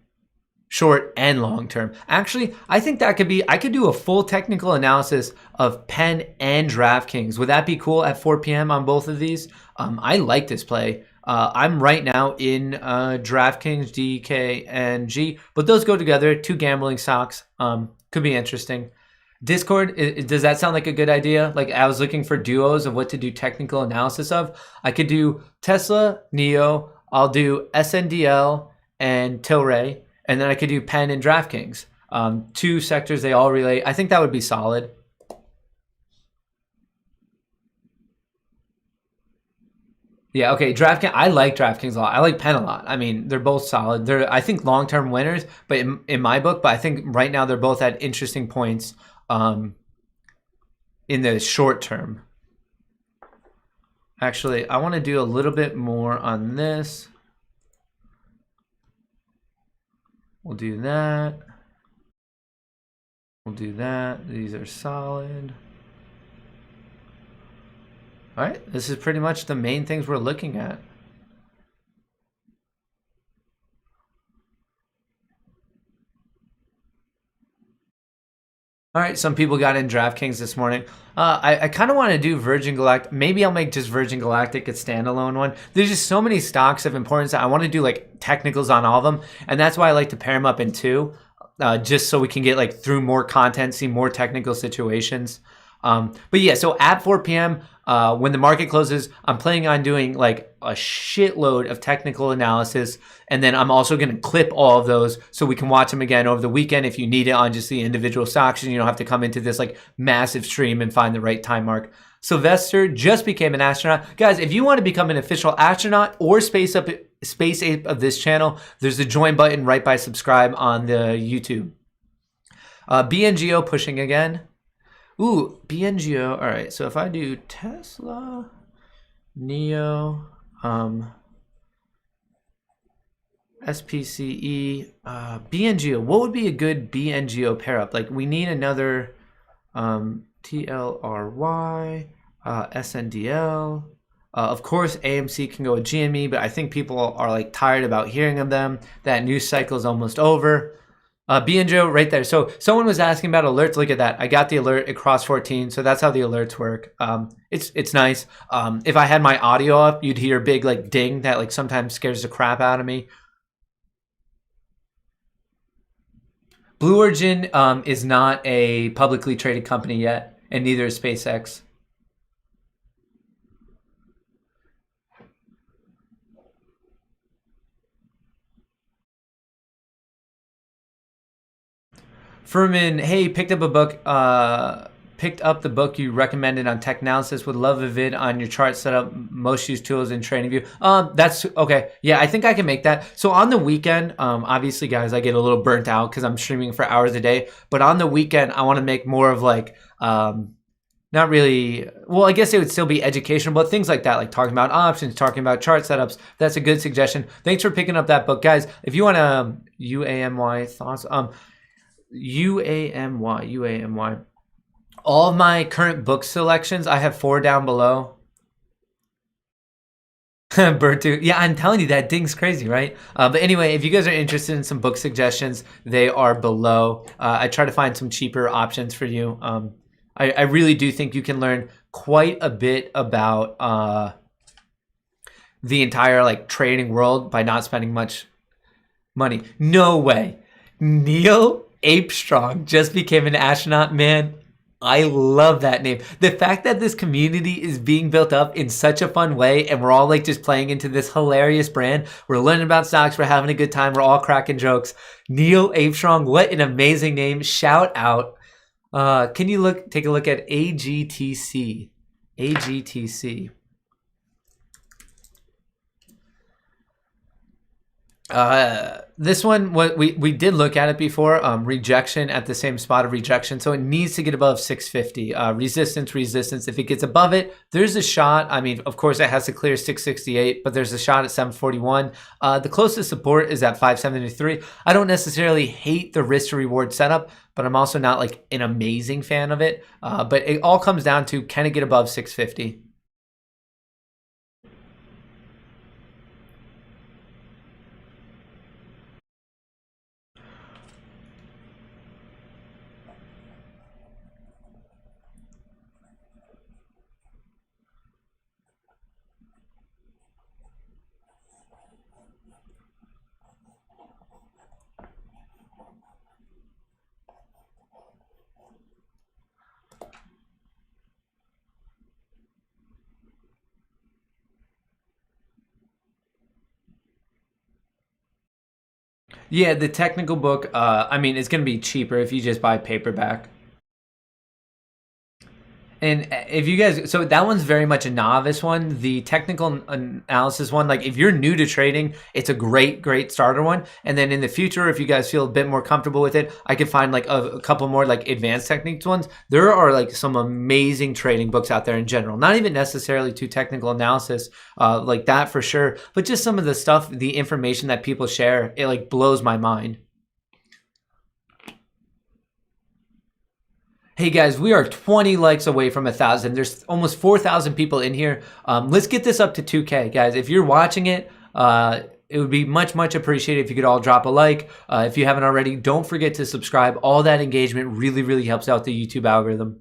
[SPEAKER 1] short and long term. Actually, I think that could be, I could do a full technical analysis of Penn and DraftKings. Would that be cool at 4 p.m. on both of these? I like this play. I'm right now in DraftKings, DKNG, but those go together, two gambling stocks. Could be interesting. Discord, does that sound like a good idea? Like I was looking for duos of what to do technical analysis of. I could do Tesla, NEO, I'll do SNDL and TLRY, and then I could do Penn and DraftKings. Two sectors, they all relate. I think that would be solid. Yeah, okay, DraftKings, I like DraftKings a lot. I like Penn a lot. I mean, they're both solid. They're, I think, long-term winners, but in my book, but I think right now they're both at interesting points in the short term. Actually, I want to do a little bit more on this. We'll do that. We'll do that. These are solid. All right, this is pretty much the main things we're looking at. All right, some people got in DraftKings this morning. I kind of want to do Virgin Galactic. Maybe I'll make just Virgin Galactic a standalone one. There's just so many stocks of importance that I want to do like technicals on all of them. And that's why I like to pair them up in two, just so we can get like through more content, see more technical situations. But yeah, so at 4 p.m., when the market closes, I'm planning on doing like a shitload of technical analysis. And then I'm also going to clip all of those so we can watch them again over the weekend if you need it on just the individual stocks and you don't have to come into this like massive stream and find the right time mark. Sylvester just became an astronaut. Guys, if you want to become an official astronaut or space ape of this channel, there's the join button right by subscribe on the YouTube. BNGO pushing again. Ooh, BNGO. All right, so if I do Tesla, NEO, SPCE, BNGO. What would be a good BNGO pair up? Like we need another TLRY, SNDL. Of course, AMC can go with GME, but I think people are like tired about hearing of them. That news cycle is almost over. BNGO right there. So someone was asking about alerts. Look at that. I got the alert across 14. So that's how the alerts work. It's nice. If I had my audio up, you'd hear a big like ding that like sometimes scares the crap out of me. Blue Origin is not a publicly traded company yet, and neither is SpaceX. Furman, hey, picked up the book you recommended on tech analysis. Would love a vid on your chart setup, most used tools in trading view. That's okay. Yeah, I think I can make that. So on the weekend, obviously guys, I get a little burnt out because I'm streaming for hours a day, but on the weekend, I want to make more of like, not really, well, I guess it would still be educational, but things like that, like talking about options, talking about chart setups. That's a good suggestion. Thanks for picking up that book. Guys, if you want to, UAMY thoughts, UAMY. All of my current book selections, I have 4 down below. Bertu, yeah, I'm telling you, that ding's crazy, right? But anyway, if you guys are interested in some book suggestions, they are below. I try to find some cheaper options for you. I really do think you can learn quite a bit about the entire like trading world by not spending much money. No way. Neil Apestrong just became an astronaut, man. I love that name. The fact that this community is being built up in such a fun way and we're all like just playing into this hilarious brand. We're learning about stocks. We're having a good time. We're all cracking jokes. Neil Apestrong, what an amazing name. Shout out. Can you take a look at AGTC? AGTC. This one, what we did look at it before, rejection at the same spot of rejection. So it needs to get above 650, resistance. If it gets above it, there's a shot. I mean, of course it has to clear 668, but there's a shot at 741. The closest support is at 573. I don't necessarily hate the risk to reward setup, but I'm also not like an amazing fan of it. But it all comes down to, can it get above 650? Yeah, the technical book, I mean, it's going to be cheaper if you just buy paperback. And if you guys, so that one's very much a novice one. The technical analysis one, like if you're new to trading, it's a great starter one. And then in the future, if you guys feel a bit more comfortable with it, I could find like a couple more like advanced techniques ones. There are like some amazing trading books out there in general, not even necessarily to technical analysis like that for sure, but just some of the stuff, the information that people share, it like blows my mind. Hey guys, we are 20 likes away from 1,000. There's almost 4,000 people in here. Let's get this up to 2K, guys. If you're watching it, it would be much appreciated if you could all drop a like. If you haven't already, don't forget to subscribe. All that engagement really helps out the YouTube algorithm.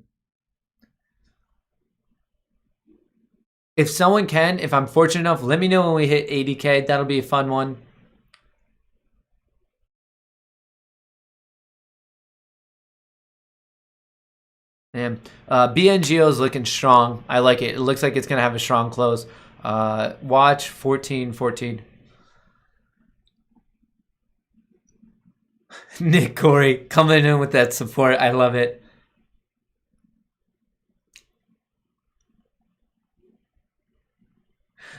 [SPEAKER 1] If someone can, if I'm fortunate enough, let me know when we hit 80K. That'll be a fun one. And BNGO is looking strong. I like it. It looks like it's going to have a strong close. Watch 14. Nick Corey coming in with that support. I love it.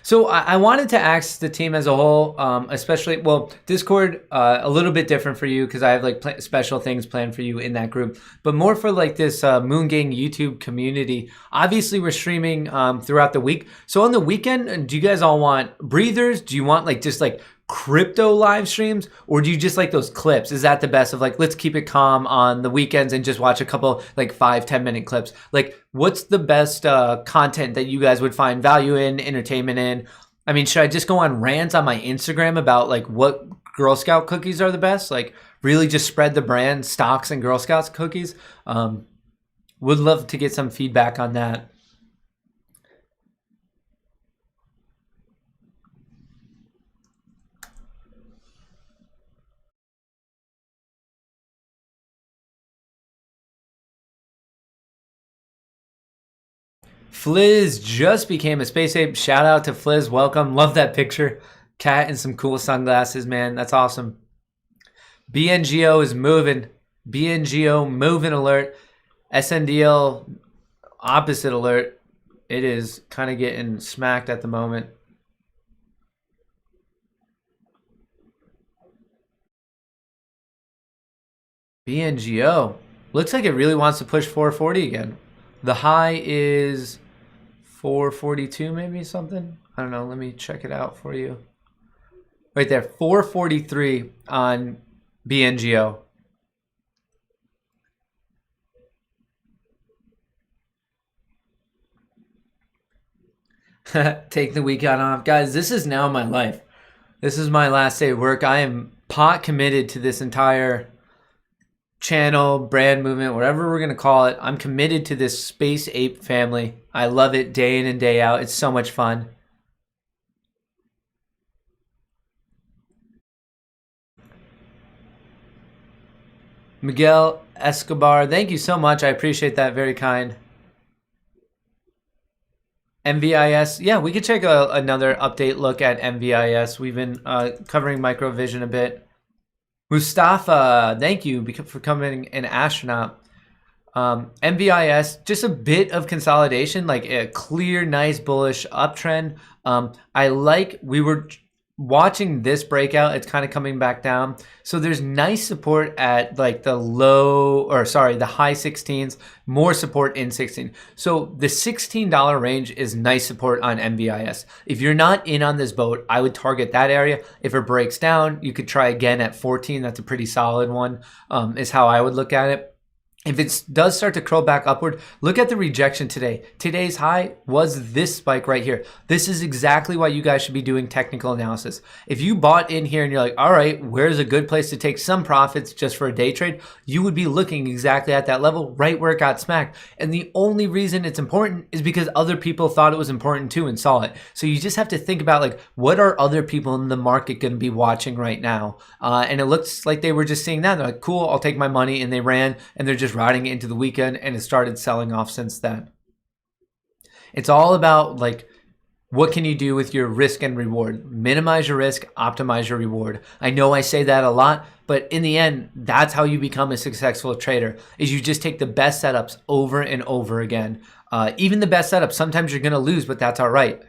[SPEAKER 1] So I wanted to ask the team as a whole, especially, well, Discord, a little bit different for you because I have like special things planned for you in that group, but more for like this Moon Gang YouTube community. Obviously, we're streaming throughout the week. So on the weekend, do you guys all want breathers? Do you want like just like crypto live streams, or do you just like those clips? Is that the best of like, let's keep it calm on the weekends and just watch a couple like 5-10 minute clips? Like, what's the best content that you guys would find value in, entertainment in? I mean, should I just go on rants on my Instagram about like what Girl Scout cookies are the best? Like really just spread the brand, stocks and Girl Scouts cookies. Would love to get some feedback on that. Fliz just became a space ape. Shout out to Fliz. Welcome. Love that picture. Cat and some cool sunglasses, man. That's awesome. BNGO is moving. BNGO moving alert. SNDL opposite alert. It is kind of getting smacked at the moment. BNGO looks like it really wants to push 440 again. The high is 442, maybe something. I don't know. Let me check it out for you. Right there, 443 on BNGO. Take the weekend off. Guys, this is now my life. This is my last day of work. I am pot committed to this entire channel, brand movement, whatever we're going to call it. I'm committed to this space ape family. I love it day in and day out. It's so much fun. Miguel Escobar, thank you so much. I appreciate that. Very kind. MVIS, yeah, we could take another update look at MVIS. We've been covering microvision a bit. Mustafa, thank you for becoming an astronaut. MVIS, just a bit of consolidation, like a clear, nice, bullish uptrend. We were watching this breakout. It's kind of coming back down. So there's nice support at like the high 16s, more support in 16. So the $16 range is nice support on MVIS. If you're not in on this boat, I would target that area. If it breaks down, you could try again at 14. That's a pretty solid one, is how I would look at it. If it does start to curl back upward, look at the rejection today. Today's high was this spike right here. This is exactly why you guys should be doing technical analysis. If you bought in here and you're like, all right, where's a good place to take some profits just for a day trade? You would be looking exactly at that level, right where it got smacked. And the only reason it's important is because other people thought it was important too and saw it. So you just have to think about like, what are other people in the market going to be watching right now? And it looks like they were just seeing that. They're like, cool, I'll take my money. And they ran and they're just riding it into the weekend, and it started selling off since then. It's all about like, what can you do with your risk and reward? Minimize your risk, optimize your reward. I know I say that a lot, but in the end, that's how you become a successful trader, is you just take the best setups over and over again. Even the best setups, sometimes you're going to lose, but that's all right.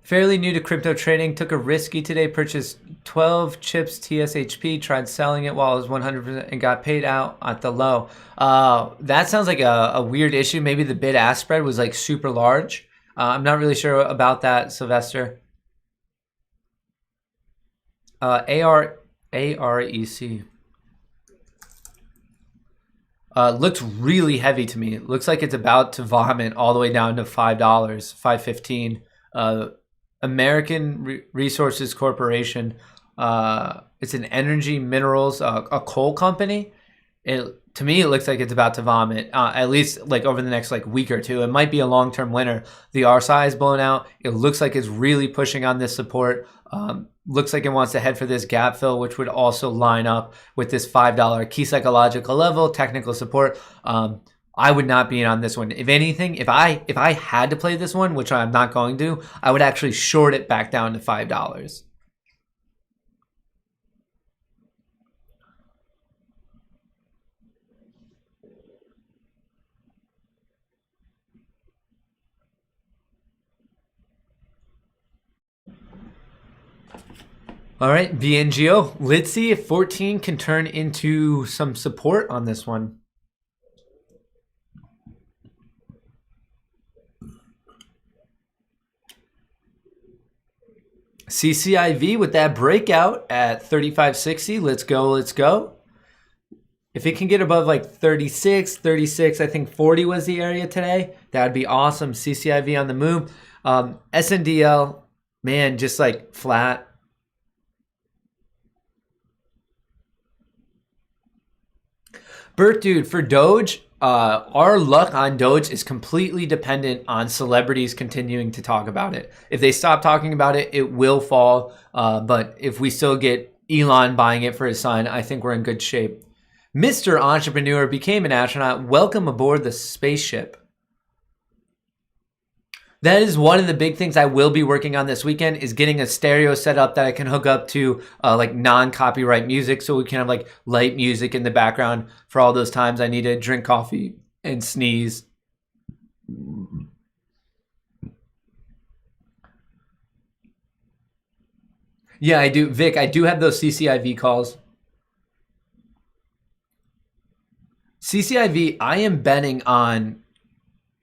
[SPEAKER 1] Fairly new to crypto trading, took a risky today, purchased 12 chips TSHP, tried selling it while it was 100% and got paid out at the low. That sounds like a weird issue. Maybe the bid-ask spread was like super large. I'm not really sure about that, Sylvester. AREC. Looks really heavy to me. It looks like it's about to vomit all the way down to $5, $5.15. American Resources Corporation. It's an energy minerals, a coal company. To me, it looks like it's about to vomit, at least like over the next like week or two. It might be a long-term winner. The RSI is blown out. It looks like it's really pushing on this support. Looks like it wants to head for this gap fill, which would also line up with this $5 key psychological level, technical support. I would not be in on this one. If anything, if I had to play this one, which I'm not going to, I would actually short it back down to $5. All right, BNGO. Let's see if 14 can turn into some support on this one. CCIV with that breakout at 35.60. Let's go, let's go. If it can get above like 36, I think 40 was the area today. That would be awesome. CCIV on the move. SNDL, man, just like flat. Bert, dude, for Doge, our luck on Doge is completely dependent on celebrities continuing to talk about it. If they stop talking about it, it will fall. But if we still get Elon buying it for his son, I think we're in good shape. Mr. Entrepreneur became an astronaut. Welcome aboard the spaceship. That is one of the big things I will be working on this weekend, is getting a stereo set up that I can hook up to like non-copyright music, so we can have like light music in the background for all those times I need to drink coffee and sneeze. Yeah, I do. Vic, I do have those CCIV calls. CCIV, I am betting on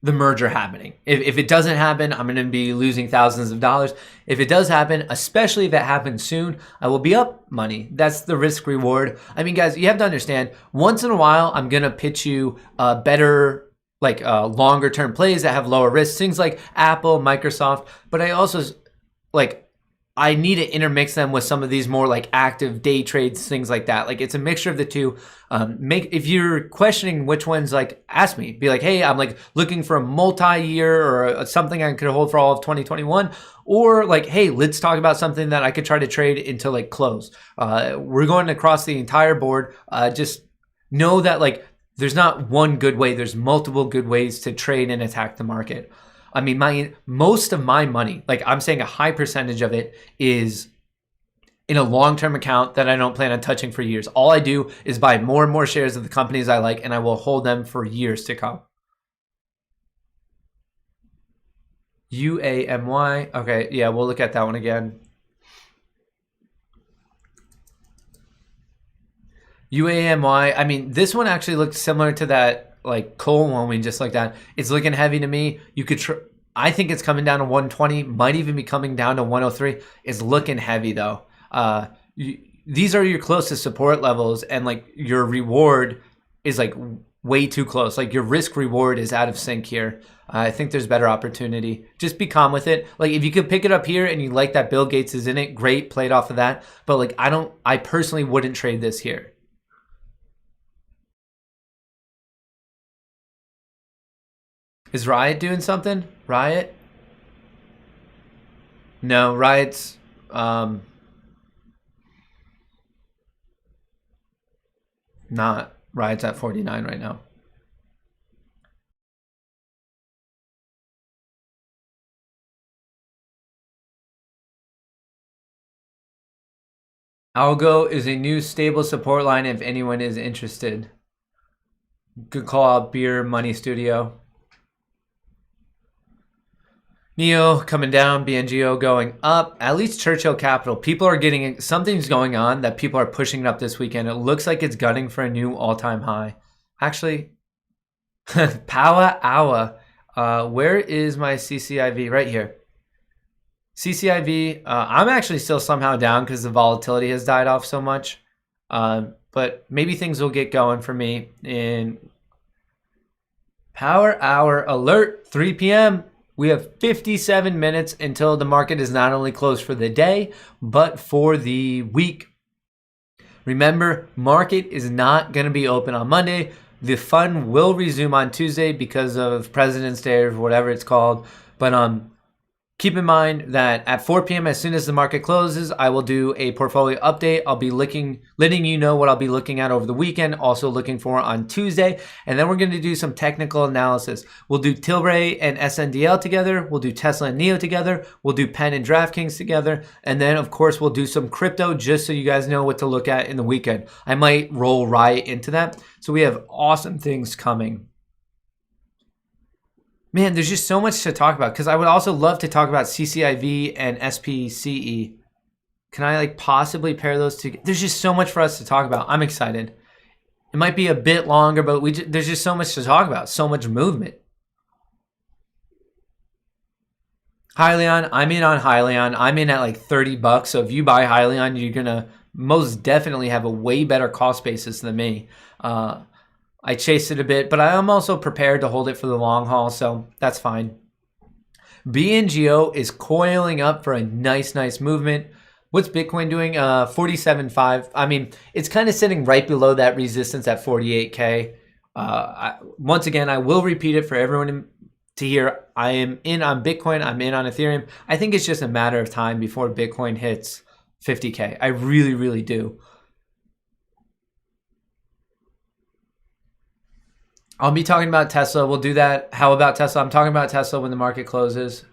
[SPEAKER 1] the merger happening. If it doesn't happen, I'm going to be losing thousands of dollars. If it does happen, especially if it happens soon, I will be up money. That's the risk reward. I mean, guys, you have to understand, once in a while, I'm going to pitch you better, like longer term plays that have lower risks, things like Apple, Microsoft. But I also, like, I need to intermix them with some of these more like active day trades, things like that. Like, it's a mixture of the two. If you're questioning which ones, like, ask me. Be like, hey, I'm like looking for a multi-year or something I could hold for all of 2021. Or like, hey, let's talk about something that I could try to trade until like close. We're going across the entire board. Just know that like there's not one good way. There's multiple good ways to trade and attack the market. I mean, most of my money, like I'm saying a high percentage of it, is in a long-term account that I don't plan on touching for years. All I do is buy more and more shares of the companies I like, and I will hold them for years to come. UAMY. Okay, yeah, we'll look at that one again. UAMY. I mean, this one actually looks similar to that like coal one we just looked at. It's looking heavy to me. You could I think it's coming down to 120, might even be coming down to 103. It's looking heavy though. These are your closest support levels, and like your reward is like way too close. Like your risk reward is out of sync here. I think there's better opportunity. Just be calm with it. Like if you could pick it up here and you like that Bill Gates is in it, great, played off of that. But like I personally wouldn't trade this here. Is Riot doing something? Riot? No, Riot's not. Riot's at 49 right now. Algo is a new stable support line if anyone is interested. Good call out, Beer Money Studio. NEO coming down, BNGO going up. At least Churchill Capital. People are getting, something's going on that people are pushing it up this weekend. It looks like it's gunning for a new all-time high. Actually, Power Hour. Where is my CCIV? Right here. CCIV, I'm actually still somehow down because the volatility has died off so much. But maybe things will get going for me in Power Hour alert, 3 p.m. We have 57 minutes until the market is not only closed for the day, but for the week. Remember, market is not going to be open on Monday. The fun will resume on Tuesday because of President's Day or whatever it's called. But keep in mind that at 4 p.m., as soon as the market closes, I will do a portfolio update. I'll be letting you know what I'll be looking at over the weekend, also looking for on Tuesday. And then we're going to do some technical analysis. We'll do Tilray and SNDL together. We'll do Tesla and NEO together. We'll do Penn and DraftKings together. And then, of course, we'll do some crypto just so you guys know what to look at in the weekend. I might roll Riot into that. So we have awesome things coming. Man, there's just so much to talk about because I would also love to talk about CCIV and SPCE. Can I like possibly pair those two? There's just so much for us to talk about. I'm excited. It might be a bit longer, but there's just so much to talk about. So much movement. Hyliion, I'm in on Hyliion. I'm in at like 30 bucks. So if you buy Hyliion, you're going to most definitely have a way better cost basis than me. I chased it a bit, but I am also prepared to hold it for the long haul, so that's fine. BNGO is coiling up for a nice movement. What's Bitcoin doing? 47.5. I mean, it's kind of sitting right below that resistance at 48K. Once again, I will repeat it for everyone to hear. I am in on Bitcoin. I'm in on Ethereum. I think it's just a matter of time before Bitcoin hits 50K. I really do. I'll be talking about Tesla. We'll do that. How about Tesla? I'm talking about Tesla when the market closes.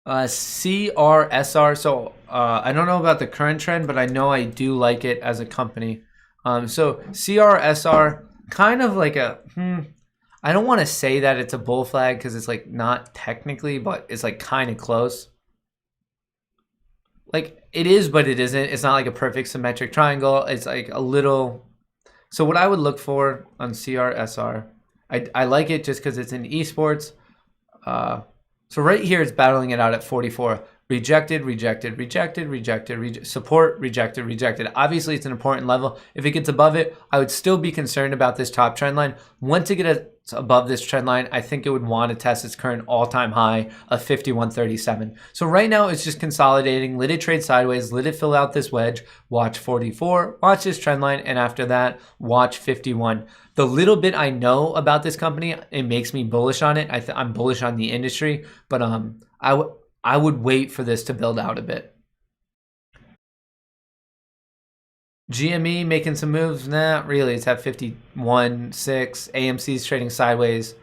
[SPEAKER 1] CRSR. So I don't know about the current trend, but I know I do like it as a company. So CRSR, kind of like a, I don't want to say that it's a bull flag because it's like not technically, but it's like kind of close. Like it is, but it isn't. It's not like a perfect symmetric triangle. It's like a little. So what I would look for on CRSR, I like it just because it's in esports. So right here, it's battling it out at 44. Rejected, rejected, rejected, rejected, support, rejected, rejected. Obviously, it's an important level. If it gets above it, I would still be concerned about this top trend line. Once it gets above this trend line, I think it would want to test its current all-time high of 51.37. So right now, it's just consolidating. Let it trade sideways. Let it fill out this wedge. Watch 44. Watch this trend line. And after that, watch 51. The little bit I know about this company, it makes me bullish on it. I'm bullish on the industry, but I would wait for this to build out a bit. GME making some moves? Not really. It's at 51.6. AMC's trading sideways.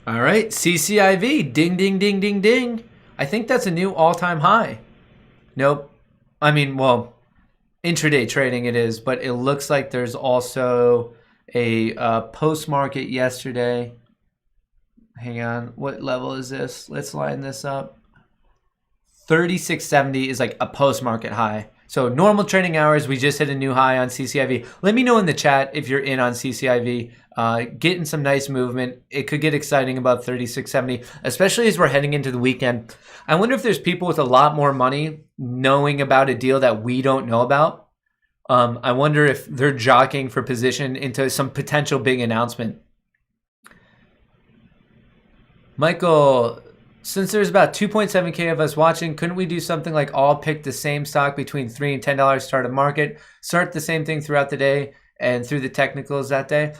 [SPEAKER 1] All right, CCIV, ding, ding, ding, ding, ding. I think that's a new all-time high. Nope. I mean, well, intraday trading it is, but it looks like there's also a post-market yesterday. Hang on, what level is this? Let's line this up. 36.70 is like a post-market high. So normal trading hours, we just hit a new high on CCIV. Let me know in the chat if you're in on CCIV. Getting some nice movement. It could get exciting above 36.70, especially as we're heading into the weekend. I wonder if there's people with a lot more money knowing about a deal that we don't know about. I wonder if they're jockeying for position into some potential big announcement. Michael, since there's about 2.7K of us watching, couldn't we do something like all pick the same stock between $3 and $10 start a market, start the same thing throughout the day and through the technicals that day?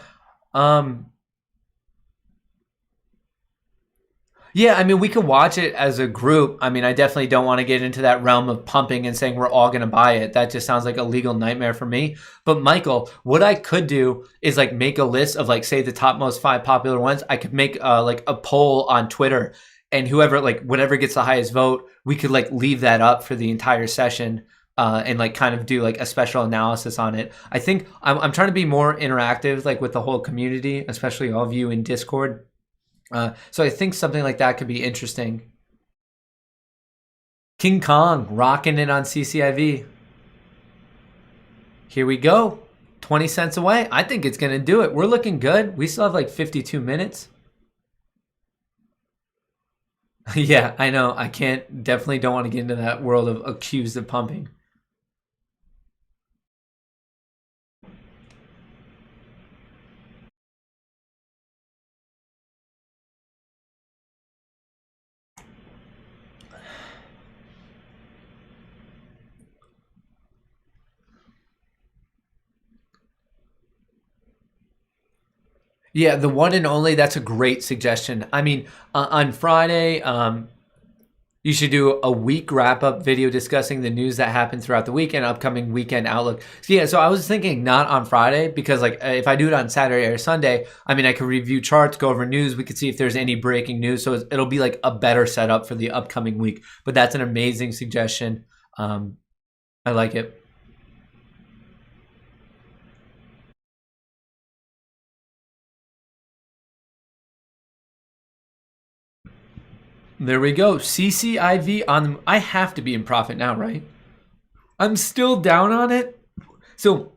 [SPEAKER 1] Yeah, I mean, we could watch it as a group. I mean, I definitely don't want to get into that realm of pumping and saying we're all going to buy it. That just sounds like a legal nightmare for me. But Michael, what I could do is like make a list of like, say the top most 5 popular ones. I could make like a poll on Twitter, and whoever, like whatever gets the highest vote, we could like leave that up for the entire session. And like kind of do like a special analysis on it. I think I'm trying to be more interactive, like with the whole community, especially all of you in Discord. So I think something like that could be interesting. King Kong rocking it on CCIV. Here we go. 20 cents away. I think it's going to do it. We're looking good. We still have like 52 minutes. Yeah, I know. I definitely don't want to get into that world of accused of pumping. Yeah, the one and only, that's a great suggestion. I mean, on Friday, you should do a week wrap-up video discussing the news that happened throughout the week and upcoming weekend outlook. So yeah, so I was thinking not on Friday because like if I do it on Saturday or Sunday, I mean, I could review charts, go over news. We could see if there's any breaking news. So it'll be like a better setup for the upcoming week. But that's an amazing suggestion. I like it. There we go. CCIV on. I have to be in profit now, right? I'm still down on it. So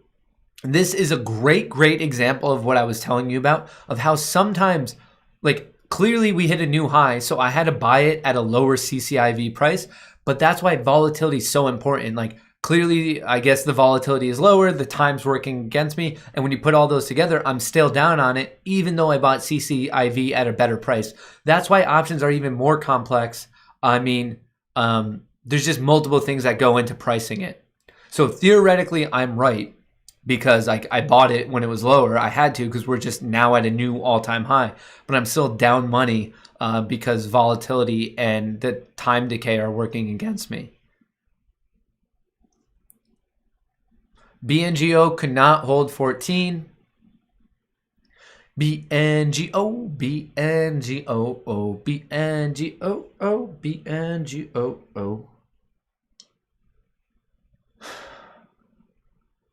[SPEAKER 1] this is a great example of what I was telling you about, of how sometimes, like clearly we hit a new high, so I had to buy it at a lower CCIV price, but that's why volatility is so important. Like clearly, I guess the volatility is lower, the time's working against me, and when you put all those together, I'm still down on it, even though I bought CCIV at a better price. That's why options are even more complex. I mean, There's just multiple things that go into pricing it. So theoretically, I'm right because I bought it when it was lower. I had to because we're just now at a new all-time high. But I'm still down money because volatility and the time decay are working against me. BNGO could not hold 14. BNGO, BNGO, BNGO, BNGO.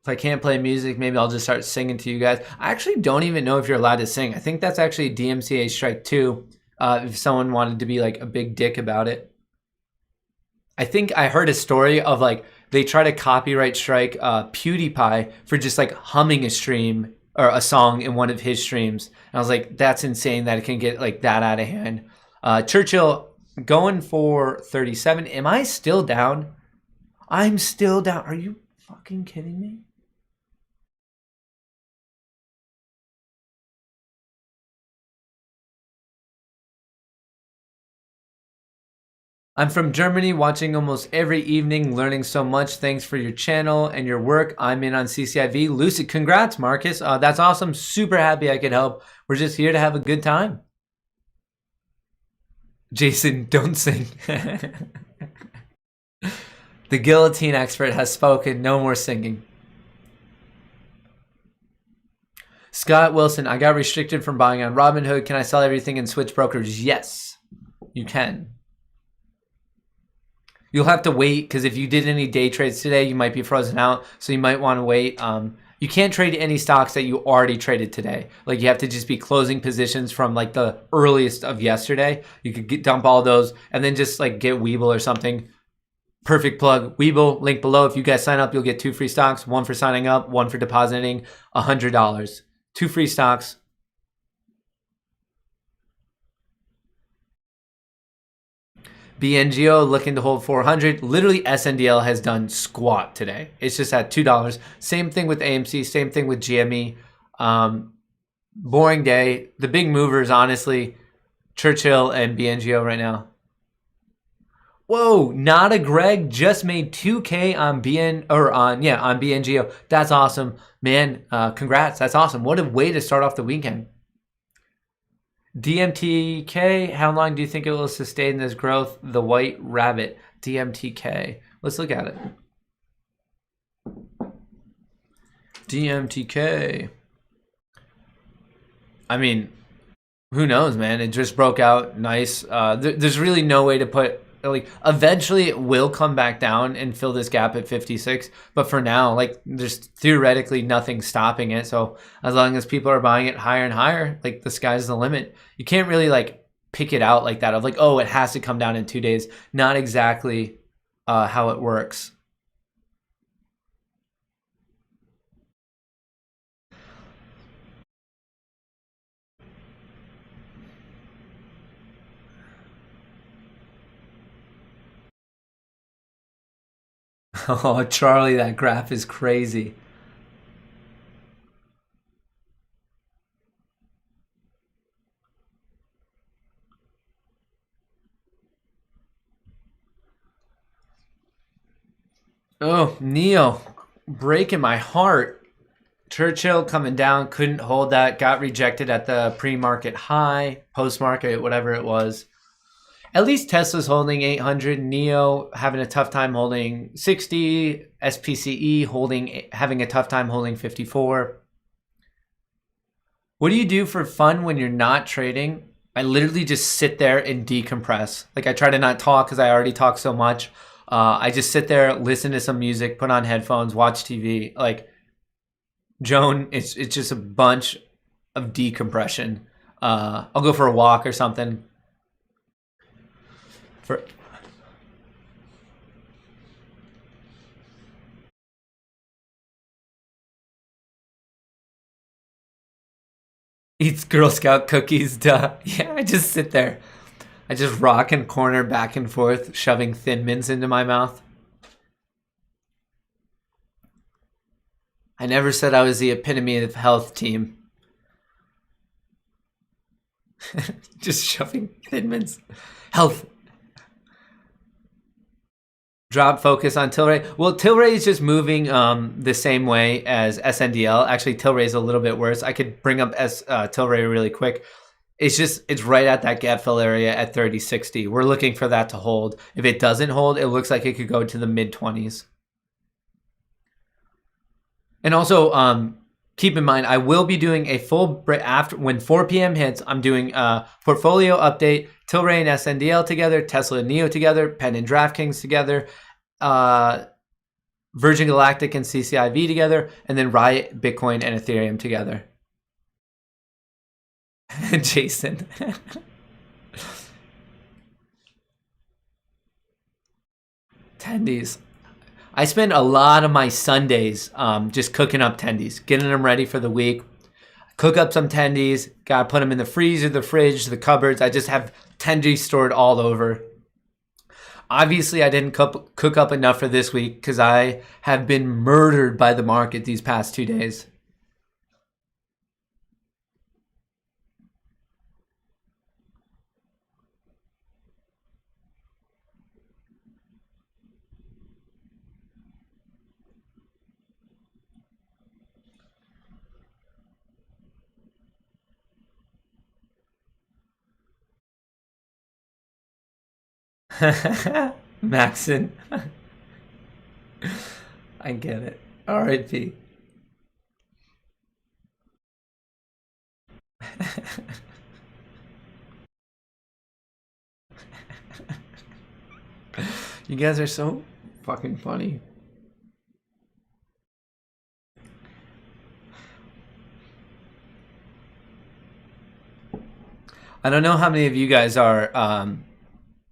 [SPEAKER 1] If I can't play music, maybe I'll just start singing to you guys. I actually don't even know if you're allowed to sing. I think that's actually DMCA strike 2. If someone wanted to be like a big dick about it. I think I heard a story of like they try to copyright strike PewDiePie for just like humming a stream or a song in one of his streams. And I was like, that's insane that it can get like that out of hand. Churchill going for 37. Am I still down? I'm still down. Are you fucking kidding me? I'm from Germany, watching almost every evening, learning so much. Thanks for your channel and your work. I'm in on CCIV. Lucid, congrats, Marcus. That's awesome. Super happy I could help. We're just here to have a good time. Jason, don't sing. The guillotine expert has spoken. No more singing. Scott Wilson, I got restricted from buying on Robinhood. Can I sell everything and switch brokers? Yes, you can. You'll have to wait because if you did any day trades today, you might be frozen out. So you might want to wait. You can't trade any stocks that you already traded today. Like you have to just be closing positions from like the earliest of yesterday. You could dump all those and then just like get Webull or something. Perfect plug. Webull, link below. If you guys sign up, you'll get 2 free stocks. 1 for signing up, 1 for depositing $100. 2 free stocks. BNGO looking to hold 400. Literally SNDL has done squat today. It's just at $2. Same thing with AMC. Same thing with GME. Boring day. The big movers, honestly, Churchill and BNGO right now. Whoa, not a Greg just made 2K on BNGO. That's awesome, man. Congrats. That's awesome. What a way to start off the weekend. DMTK, how long do you think it will sustain this growth? The White Rabbit, DMTK. Let's look at it. DMTK. I mean, who knows, man? It just broke out nice. There's really no way to put, like, eventually it will come back down and fill this gap at 56. But for now, like, there's theoretically nothing stopping it. So as long as people are buying it higher and higher, like, the sky's the limit. You can't really, like, pick it out like that of like, oh, it has to come down in 2 days. Not exactly how it works. Oh, Charlie, that graph is crazy. Oh, Neo, breaking my heart. Churchill coming down, couldn't hold that, got rejected at the pre-market high, post-market, whatever it was. At least Tesla's holding 800, Neo having a tough time holding 60, SPCE having a tough time holding 54. What do you do for fun when you're not trading? I literally just sit there and decompress. Like I try to not talk because I already talk so much. I just sit there, listen to some music, put on headphones, watch TV. Like Joan, it's just a bunch of decompression. I'll go for a walk or something. Eats Girl Scout cookies, duh. Yeah, I just sit there. I just rock and corner back and forth, shoving Thin Mints into my mouth. I never said I was the epitome of health, team. Just shoving Thin Mints. Health. Drop focus on Tilray. Well, Tilray is just moving the same way as SNDL. Actually, Tilray is a little bit worse. I could bring up Tilray really quick. It's right at that gap fill area at 30.60. We're looking for that to hold. If it doesn't hold, it looks like it could go to the mid 20s. And also, keep in mind, I will be doing a full after when 4 p.m. hits. I'm doing a portfolio update, Tilray and SNDL together, Tesla and Neo together, Penn and DraftKings together, Virgin Galactic and CCIV together, and then RIOT, Bitcoin, and Ethereum together. Jason. Tendies. I spend a lot of my Sundays just cooking up tendies, getting them ready for the week. Cook up some tendies, gotta put them in the freezer, the fridge, the cupboards. I just have tendies stored all over. Obviously, I didn't cook up enough for this week because I have been murdered by the market these past 2 days. Maxon. I get it. R.I.P. You guys are so fucking funny. I don't know how many of you guys are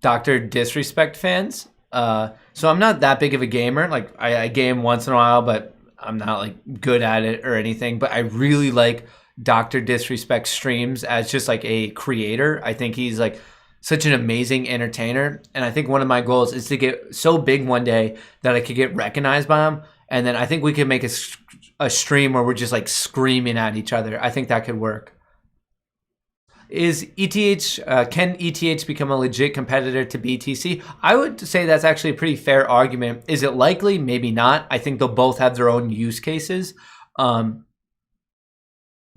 [SPEAKER 1] Dr. Disrespect fans. So I'm not that big of a gamer. Like I game once in a while, but I'm not like good at it or anything. But I really like Dr. Disrespect streams as just like a creator. I think he's like such an amazing entertainer. And I think one of my goals is to get so big one day that I could get recognized by him. And then I think we could make a stream where we're just like screaming at each other. I think that could work. Is ETH, can ETH become a legit competitor to BTC? I would say that's actually a pretty fair argument. Is it likely? Maybe not. I think they'll both have their own use cases. But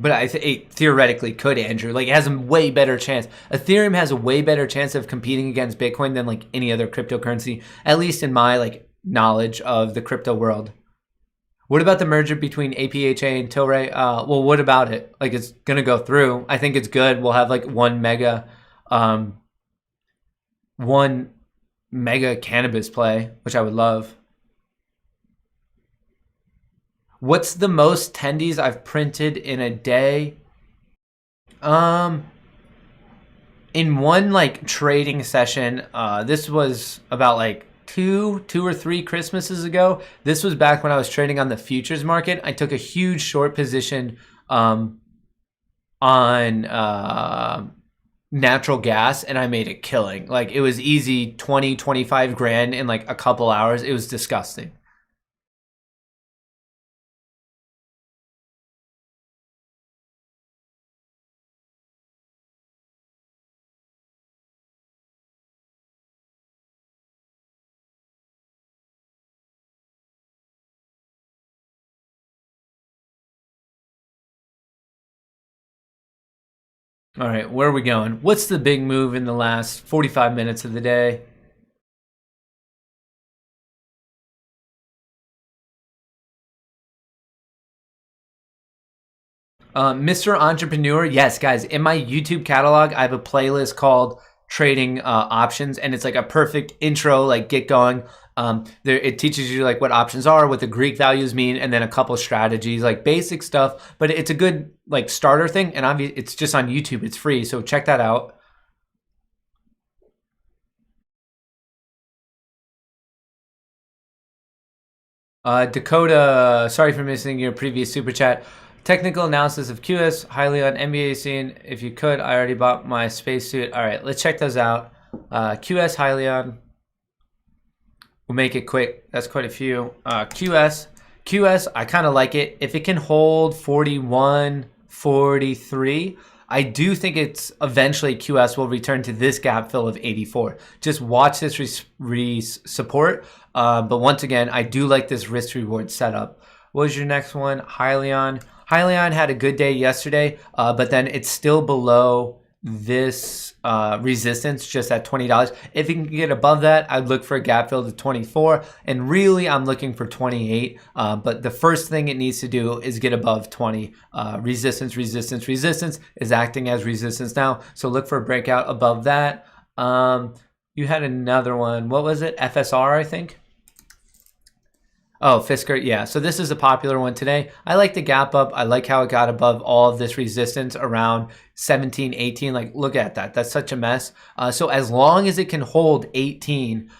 [SPEAKER 1] it theoretically could, Andrew. Like, it has a way better chance. Ethereum has a way better chance of competing against Bitcoin than like any other cryptocurrency, at least in my like knowledge of the crypto world. What about the merger between APHA and Tilray? Well, what about it? Like, it's going to go through. I think it's good. We'll have like one mega cannabis play, which I would love. What's the most tendies I've printed in a day? In one like trading session, this was about like two or three Christmases ago. This was back when I was trading on the futures market. I took a huge short position on natural gas, and I made a killing. Like, it was easy 20-25 grand in like a couple hours. It was disgusting. All right, where are we going? What's the big move in the last 45 minutes of the day? Mr. Entrepreneur, yes, guys, in my YouTube catalog, I have a playlist called Trading Options, and it's like a perfect intro, like get going. It teaches you like what options are, what the Greek values mean, and then a couple strategies, like basic stuff. But it's a good like starter thing, and obviously it's just on YouTube. It's free, so check that out. Dakota, sorry for missing your previous super chat. Technical analysis of QS, highly on NBA scene. If you could, I already bought my spacesuit. All right, let's check those out. QS, highly on. We'll make it quick. That's quite a few. QS, I kind of like it. If it can hold 41, 43, I do think it's eventually QS will return to this gap fill of 84. Just watch this support. But once again, I do like this risk reward setup. What was your next one? Hyliion. Hyliion had a good day yesterday, but then it's still below this resistance, just at $20. If you can get above that, I'd look for a gap fill to 24, and really I'm looking for 28. But the first thing it needs to do is get above 20. Resistance is acting as resistance now, so look for a breakout above that. You had another one. What was it? FSR, I think. Oh, Fisker, yeah. So this is a popular one today. I like the gap up. I like how it got above all of this resistance around 17, 18. Like, look at that. That's such a mess. So as long as it can hold 18,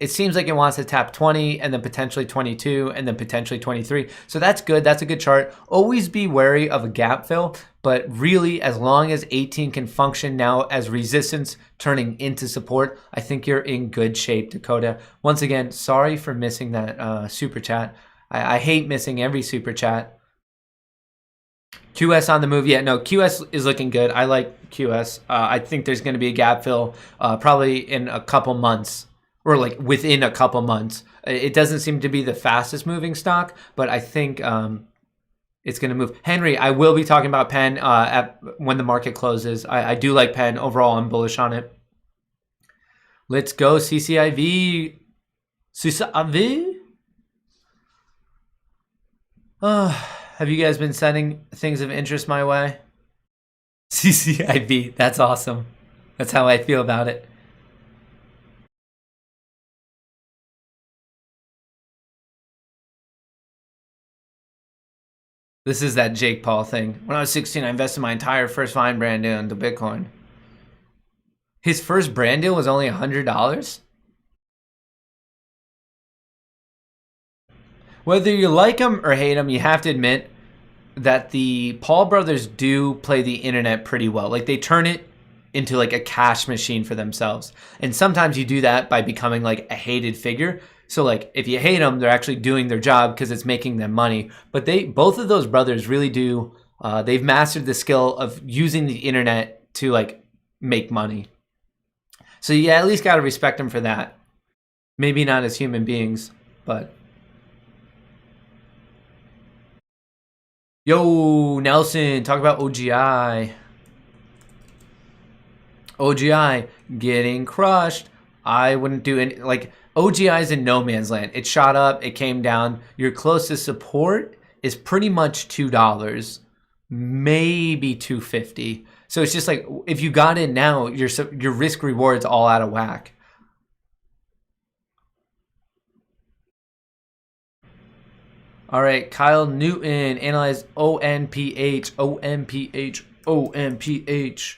[SPEAKER 1] it seems like it wants to tap 20 and then potentially 22 and then potentially 23. So that's good. That's a good chart. Always be wary of a gap fill, but really as long as 18 can function now as resistance turning into support, I think you're in good shape, Dakota. Once again, sorry for missing that super chat. I hate missing every super chat. QS on the move. Yeah, no, QS is looking good. I like QS. I think there's going to be a gap fill probably in a couple months. Or like within a couple months. It doesn't seem to be the fastest moving stock, but I think it's going to move. Henry, I will be talking about Penn when the market closes. I do like Penn. Overall, I'm bullish on it. Let's go CCIV. CCIV? Have you guys been sending things of interest my way? CCIV, that's awesome. That's how I feel about it. This is that Jake Paul thing. When I was 16, I invested my entire first Vine brand deal into Bitcoin. His first brand deal was only $100? Whether you like him or hate him, you have to admit that the Paul brothers do play the internet pretty well. Like, they turn it into like a cash machine for themselves. And sometimes you do that by becoming like a hated figure. So like if you hate them, they're actually doing their job because it's making them money. But both of those brothers really do. They've mastered the skill of using the internet to like make money. So you at least got to respect them for that. Maybe not as human beings, but. Yo, Nelson, talk about OGI. OGI getting crushed. I wouldn't do any, like, OGI is in no man's land. It shot up, it came down. Your closest support is pretty much $2, maybe $2.50. So it's just like, if you got in now, your risk reward's all out of whack. All right, Kyle Newton, analyze ONPH, ONPH, ONPH.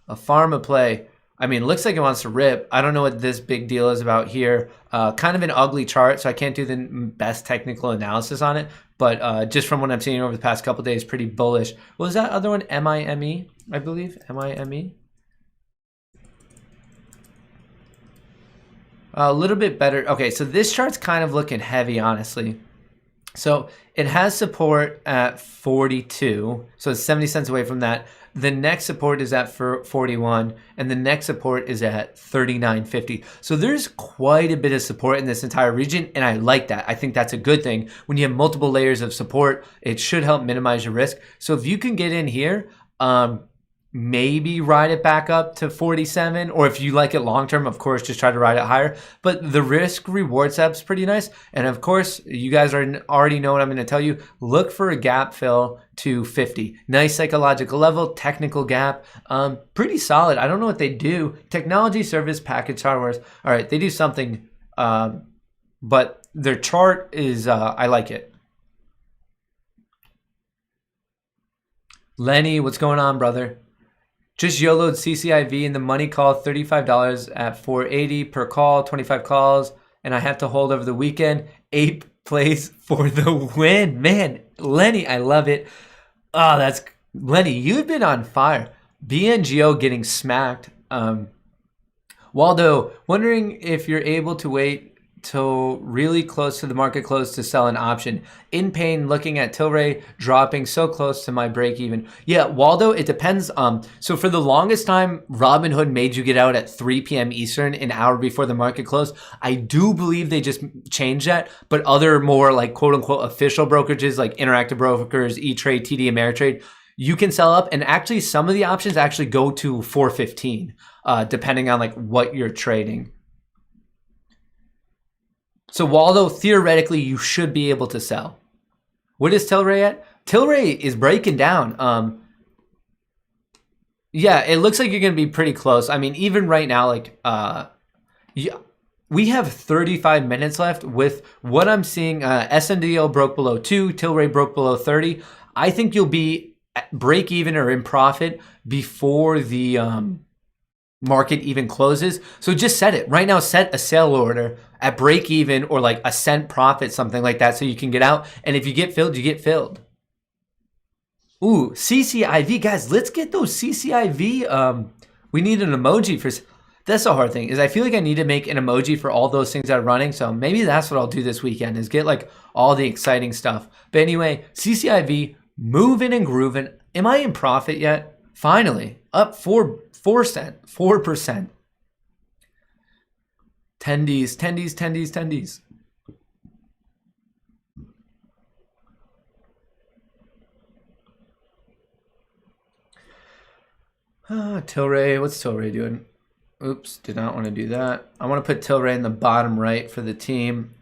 [SPEAKER 1] A pharma play. I mean, it looks like it wants to rip. I don't know what this big deal is about here. Kind of an ugly chart, so I can't do the best technical analysis on it. But just from what I'm seeing over the past couple days, pretty bullish. What was that other one? MIME, I believe. MIME. A little bit better. Okay, so this chart's kind of looking heavy, honestly. So it has support at 42, so it's 70 cents away from that. The next support is at 41, and the next support is at 39.50. So there's quite a bit of support in this entire region, and I like that. I think that's a good thing. When you have multiple layers of support, it should help minimize your risk. So if you can get in here, maybe ride it back up to 47, or if you like it long term, of course, just try to ride it higher. But the risk reward setup's pretty nice. And of course, you guys already know what I'm going to tell you. Look for a gap fill to 50. Nice psychological level, technical gap, pretty solid. I don't know what they do. Technology, service, package, hardware. All right, they do something, but their chart is, I like it. Lenny, what's going on, brother? Just YOLO'd CCIV in the money call, $35 at 480 per call, 25 calls, and I have to hold over the weekend. Ape plays for the win. Man, Lenny, I love it. Oh, that's Lenny, you've been on fire. BNGO getting smacked. Waldo, wondering if you're able to wait till really close to the market close to sell an option. In pain, looking at Tilray dropping so close to my break even. Yeah, Waldo, it depends. So for the longest time, Robinhood made you get out at 3 p.m. Eastern, an hour before the market closed. I do believe they just changed that, but other more like quote unquote official brokerages like Interactive Brokers, E-Trade, TD Ameritrade, you can sell up, and actually some of the options actually go to 415, depending on like what you're trading. So Waldo, theoretically, you should be able to sell. What is Tilray at? Tilray is breaking down. Yeah, it looks like you're going to be pretty close. I mean, even right now, like, we have 35 minutes left with what I'm seeing. SNDL broke below 2, Tilray broke below 30. I think you'll be at break even or in profit before the market even closes. So just set it right now. Set a sell order at break even or like a cent profit, something like that, so you can get out. And if you get filled, you get filled. Ooh, CCIV, guys, let's get those CCIV. We need an emoji for. That's the hard thing, is I feel like I need to make an emoji for all those things that are running. So maybe that's what I'll do this weekend, is get like all the exciting stuff. But anyway, CCIV moving and grooving. Am I in profit yet? Finally, up 4%. Tendies. Tilray, what's Tilray doing? Oops, did not want to do that. I want to put Tilray in the bottom right for the team.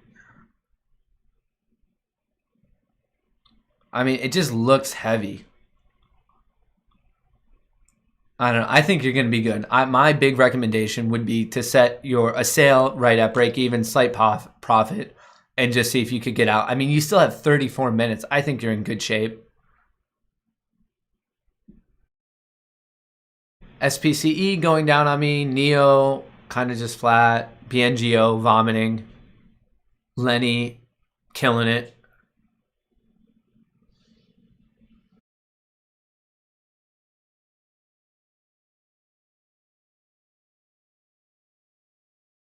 [SPEAKER 1] I mean, it just looks heavy. I don't know. I think you're going to be good. My big recommendation would be to set a sale right at break even, slight profit, and just see if you could get out. I mean, you still have 34 minutes. I think you're in good shape. SPCE going down on me. Neo kind of just flat. BNGO vomiting. Lenny killing it.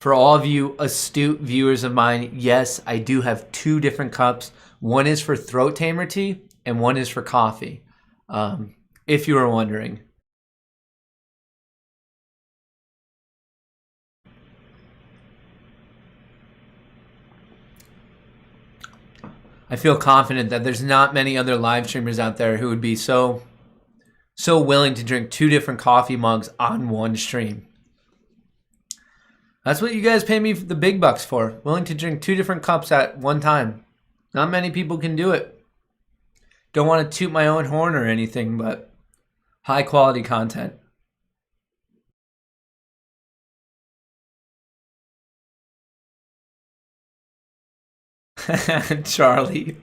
[SPEAKER 1] For all of you astute viewers of mine, yes, I do have 2 different cups. One is for throat tamer tea and one is for coffee, if you were wondering. I feel confident that there's not many other live streamers out there who would be so willing to drink 2 different coffee mugs on one stream. That's what you guys pay me the big bucks for. Willing to drink 2 different cups at one time. Not many people can do it. Don't want to toot my own horn or anything, but high quality content. Charlie.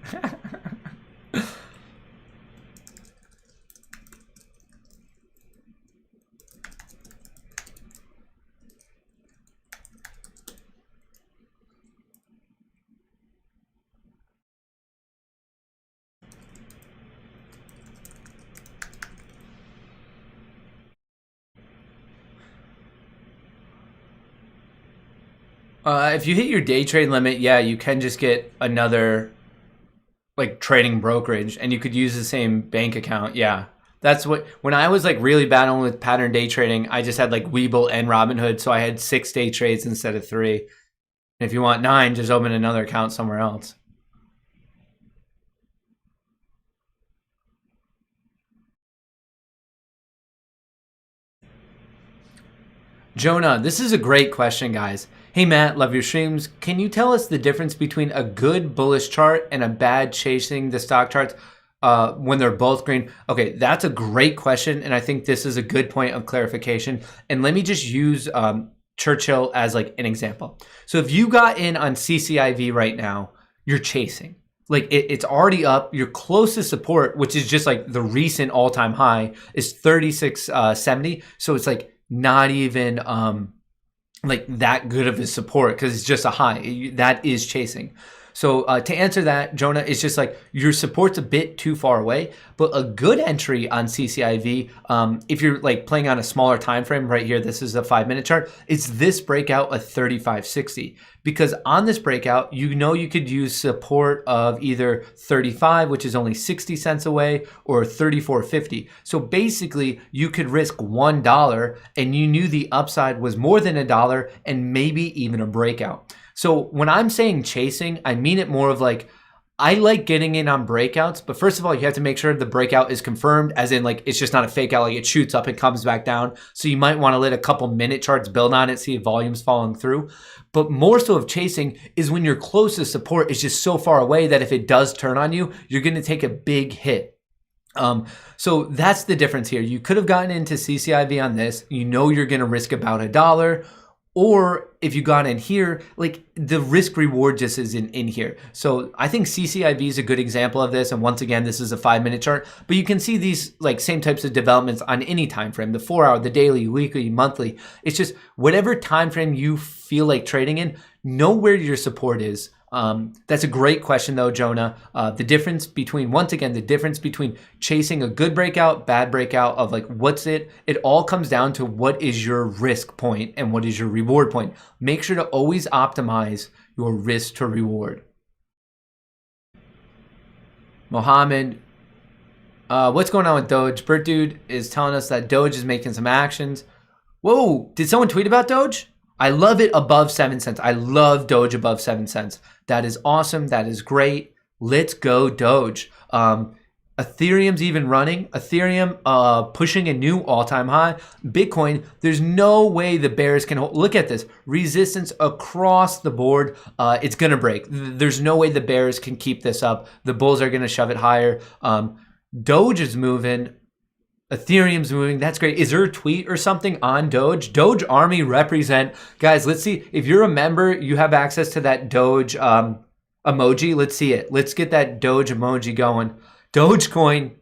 [SPEAKER 1] If you hit your day trade limit, yeah, you can just get another like trading brokerage, and you could use the same bank account. Yeah, that's what, when I was like really battling with pattern day trading, I just had like Webull and Robinhood, so I had 6 day trades instead of 3. And if you want 9, just open another account somewhere else. Jonah, this is a great question, guys. Hey Matt, love your streams. Can you tell us the difference between a good bullish chart and a bad chasing the stock charts when they're both green? Okay, that's a great question, and I think this is a good point of clarification. And let me just use Churchill as like an example. So if you got in on CCIV right now, you're chasing. Like it's already up. Your closest support, which is just like the recent all-time high, is 36.70. So it's like not even like that good of a support because it's just a high. That is chasing. So to answer that, Jonah, it's just like your support's a bit too far away, but a good entry on CCIV, if you're like playing on a smaller time frame right here, this is a 5-minute chart, it's this breakout of 35.60. Because on this breakout, you know you could use support of either 35, which is only 60 cents away, or 34.50. So basically, you could risk $1 and you knew the upside was more than $1 and maybe even a breakout. So when I'm saying chasing, I mean it more of like, I like getting in on breakouts, but first of all, you have to make sure the breakout is confirmed, as in like, it's just not a fake out, like it shoots up and comes back down. So you might want to let a couple minute charts build on it, see if volume's falling through. But more so of chasing is when your closest support is just so far away that if it does turn on you, you're going to take a big hit. So that's the difference here. You could have gotten into CCIV on this. You know you're going to risk about $1. Or if you got in here, like the risk reward just isn't in here. So I think CCIV is a good example of this. And once again, this is a 5-minute chart, but you can see these like same types of developments on any time frame, the 4-hour, the daily, weekly, monthly. It's just whatever time frame you feel like trading in, know where your support is. That's a great question though, Jonah. The difference between, once again, the difference between chasing a good breakout, bad breakout of like, what's it? It all comes down to what is your risk point and what is your reward point. Make sure to always optimize your risk to reward. Mohammed, what's going on with Doge? Bert Dude is telling us that Doge is making some actions. Whoa, did someone tweet about Doge? I love it above 7 cents. I love Doge above 7 cents. That is awesome. That is great. Let's go Doge. Ethereum's even running. Ethereum pushing a new all-time high. Bitcoin, there's no way the bears can hold. Look at this. Resistance across the board. It's going to break. There's no way the bears can keep this up. The bulls are going to shove it higher. Doge is moving. Ethereum's moving. That's great. Is there a tweet or something on Doge? Doge Army represent. Guys, let's see. If you're a member, you have access to that Doge emoji. Let's see it. Let's get that Doge emoji going. Dogecoin.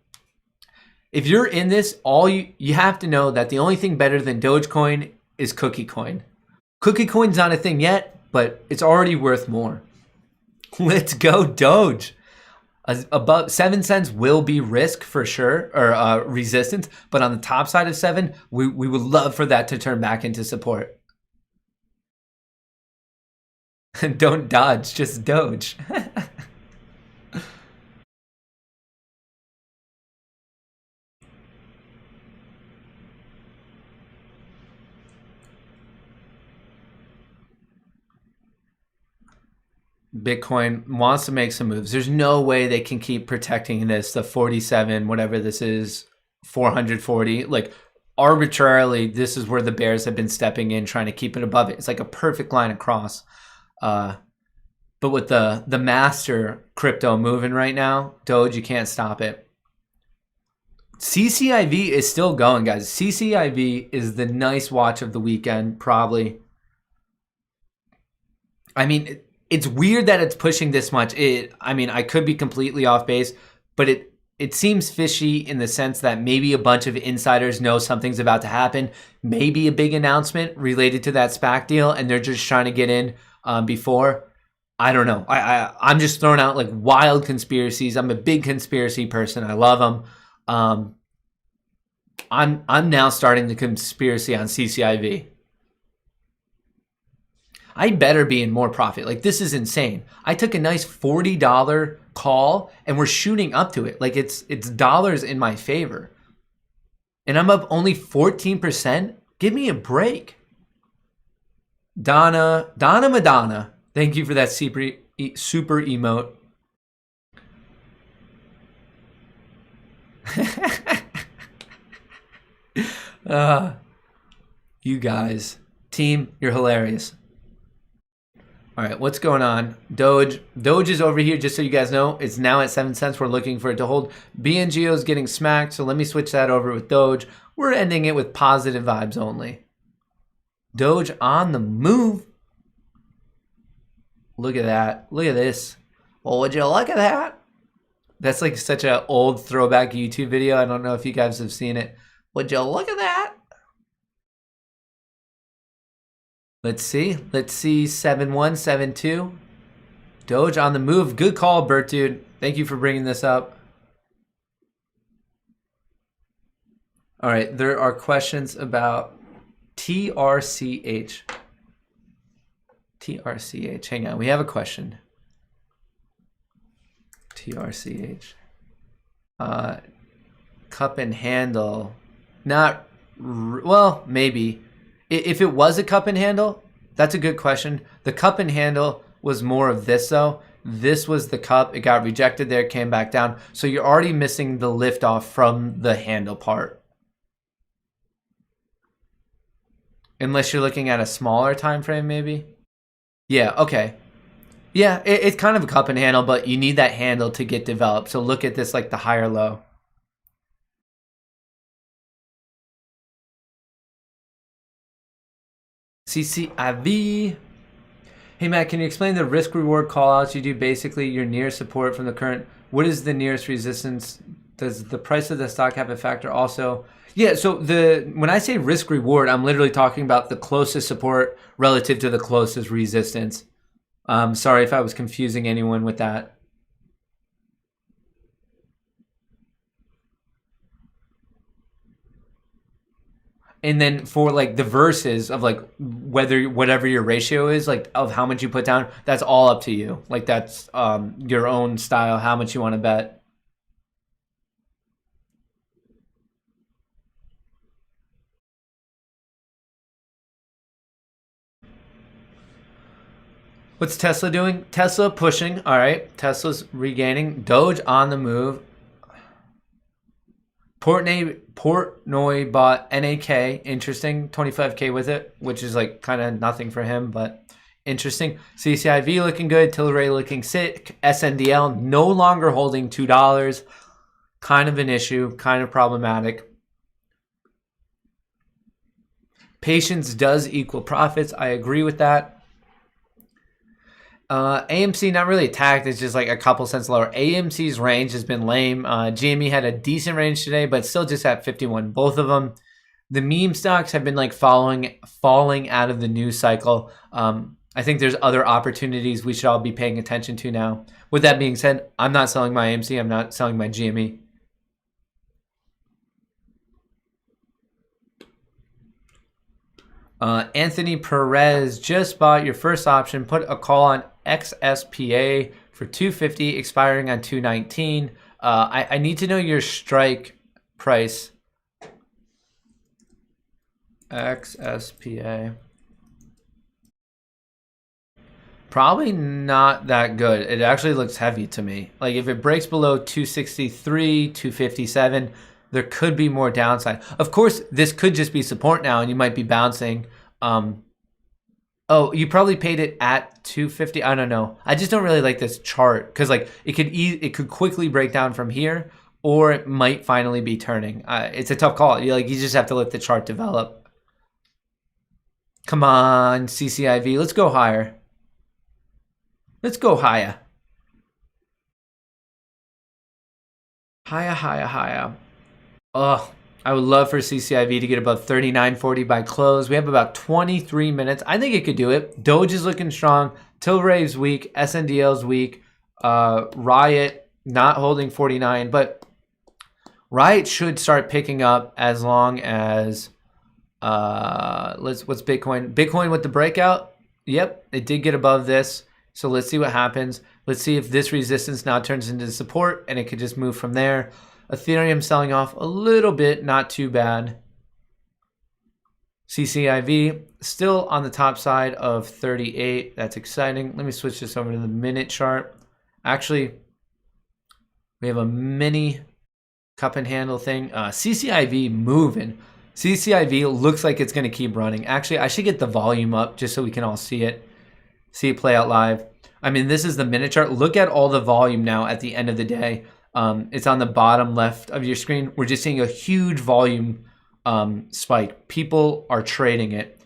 [SPEAKER 1] If you're in this, all you have to know that the only thing better than Dogecoin is Cookie Coin. Cookie Coin's not a thing yet, but it's already worth more. Let's go Doge. Above 7 cents will be risk for sure, or resistance, but on the top side of 7, we would love for that to turn back into support. Don't dodge, just Doge. Bitcoin wants to make some moves. There's no way they can keep protecting this, the 47, whatever this is, 440. Like arbitrarily, this is where the bears have been stepping in, trying to keep it above it. It's like a perfect line across. But with the master crypto moving right now, Doge, you can't stop it. CCIV is still going, guys. CCIV is the nice watch of the weekend, probably. I mean, it's weird that it's pushing this much. I mean, I could be completely off base, but it seems fishy in the sense that maybe a bunch of insiders know something's about to happen. Maybe a big announcement related to that SPAC deal, and they're just trying to get in before. I don't know. I'm just throwing out like wild conspiracies. I'm a big conspiracy person. I love them. I'm now starting the conspiracy on CCIV. I better be in more profit. Like, this is insane. I took a nice $40 call and we're shooting up to it. Like, it's dollars in my favor. And I'm up only 14%. Give me a break. Donna Madonna. Thank you for that super emote. You guys. Team, you're hilarious. All right, what's going on? Doge is over here, just so you guys know. It's now at 7 cents. We're looking for it to hold. BNGO is getting smacked, so let me switch that over with Doge. We're ending it with positive vibes only. Doge on the move. Look at that. Look at this. Well, would you look at that? That's like such an old throwback YouTube video. I don't know if you guys have seen it. Would you look at that? Let's see. 7-1, 7-2. Doge on the move. Good call, Bert, dude. Thank you for bringing this up. All right, there are questions about TRCH. TRCH. Hang on, we have a question. TRCH. Cup and handle. Not, well, maybe. If it was a cup and handle, that's a good question. The cup and handle was more of this, though. This was the cup. It got rejected there, came back down. So you're already missing the lift off from the handle part. Unless you're looking at a smaller time frame, maybe. Yeah, okay. Yeah, it's kind of a cup and handle, but you need that handle to get developed. So look at this like the higher low. CCIV. Hey, Matt, can you explain the risk reward call outs you do? Basically, your nearest support from the current. What is the nearest resistance? Does the price of the stock have a factor also? Yeah, so when I say risk reward, I'm literally talking about the closest support relative to the closest resistance. Sorry if I was confusing anyone with that. And then for like the verses of like whatever your ratio is, like of how much you put down, that's all up to you. Like that's your own style, how much you want to bet. What's Tesla doing? Tesla pushing. All right. Tesla's regaining. Doge on the move. Portnoy bought NAK. Interesting. 25K with it, which is like kind of nothing for him, but interesting. CCIV looking good. TLRY looking sick. SNDL no longer holding $2. Kind of an issue. Kind of problematic. Patience does equal profits. I agree with that. AMC not really attacked. It's just like a couple cents lower. AMC's range has been lame. GME had a decent range today, but still just at 51. Both of them. The meme stocks have been like falling out of the news cycle. I think there's other opportunities we should all be paying attention to now. With that being said, I'm not selling my AMC. I'm not selling my GME. Anthony Perez just bought your first option. Put a call on XSPA for 250, expiring on 219. I need to know your strike price. XSPA. Probably not that good. It actually looks heavy to me. Like if it breaks below 263, 257, there could be more downside. Of course, this could just be support now, and you might be bouncing. Oh, you probably paid it at 250. I don't know. I just don't really like this chart because like it could quickly break down from here, or it might finally be turning. It's a tough call. You just have to let the chart develop. Come on, CCIV. Let's go higher. Let's go higher. Higher. Oh, I would love for CCIV to get above 39.40 by close. We have about 23 minutes. I think it could do it. Doge is looking strong. TLRY is weak. SNDL is weak. RIOT not holding 49, but RIOT should start picking up as long as what's Bitcoin? Bitcoin with the breakout. Yep, it did get above this. So let's see what happens. Let's see if this resistance now turns into support and it could just move from there. Ethereum selling off a little bit, not too bad. CCIV still on the top side of 38. That's exciting. Let me switch this over to the minute chart. Actually, we have a mini cup and handle thing. CCIV moving. CCIV looks like it's going to keep running. Actually, I should get the volume up just so we can all see it. See it play out live. I mean, this is the minute chart. Look at all the volume now at the end of the day. It's on the bottom left of your screen. We're just seeing a huge volume spike. People are trading it.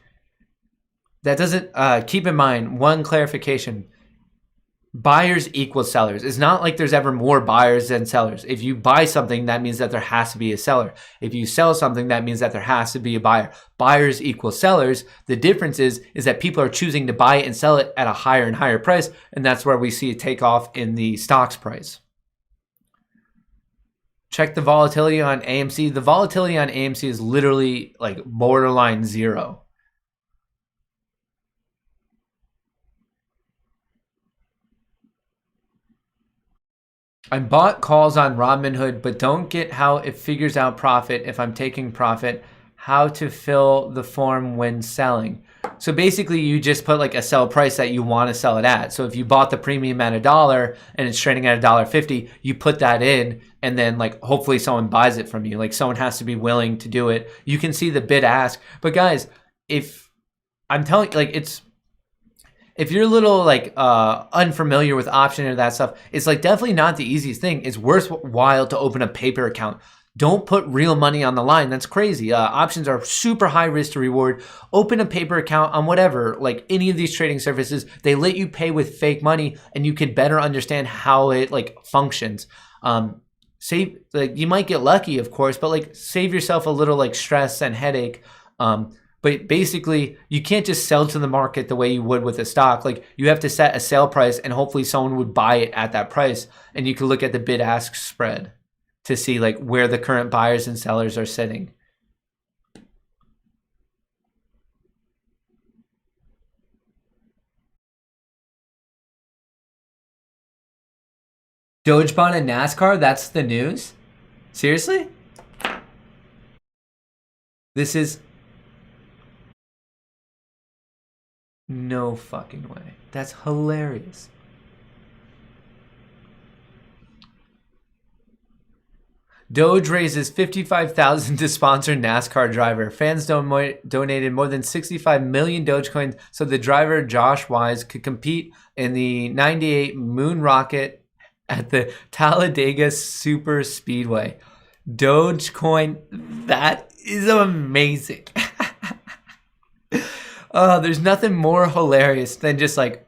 [SPEAKER 1] That doesn't, keep in mind, one clarification. buyers equal sellers. It's not like there's ever more buyers than sellers. If you buy something, that means that there has to be a seller. If you sell something, that means that there has to be a buyer. Buyers equal sellers. The difference is that people are choosing to buy it and sell it at a higher and higher price, and that's where we see a takeoff in the stock's price. Check the volatility on AMC. The volatility on AMC is literally like borderline zero. I bought calls on Robinhood, but don't get how it figures out profit if I'm taking profit, how to fill the form when selling. So basically you just put like a sell price that you want to sell it at. So if you bought the premium at $1 and it's trading at $1.50, you put that in and then like hopefully someone buys it from you. Like someone has to be willing to do it. You can see the bid ask. But guys, if I'm telling like if you're a little like unfamiliar with option or that stuff, it's like definitely not the easiest thing. It's worthwhile to open a paper account. Don't put real money on the line. That's crazy. Options are super high risk to reward. Open a paper account on whatever, like any of these trading services. They let you pay with fake money, and you can better understand how it like functions. Save like you might get lucky, of course, but like save yourself a little like stress and headache. But basically, you can't just sell to the market the way you would with a stock. Like you have to set a sale price, and hopefully someone would buy it at that price. And you can look at the bid-ask spread to see like where the current buyers and sellers are sitting. Doge bought a NASCAR? That's the news? Seriously? This is... No fucking way. That's hilarious. Doge raises $55,000 to sponsor NASCAR driver. Fans donated more than 65 million Dogecoin so the driver Josh Wise could compete in the '98 Moon Rocket at the Talladega Super Speedway. Dogecoin, that is amazing. There's nothing more hilarious than just like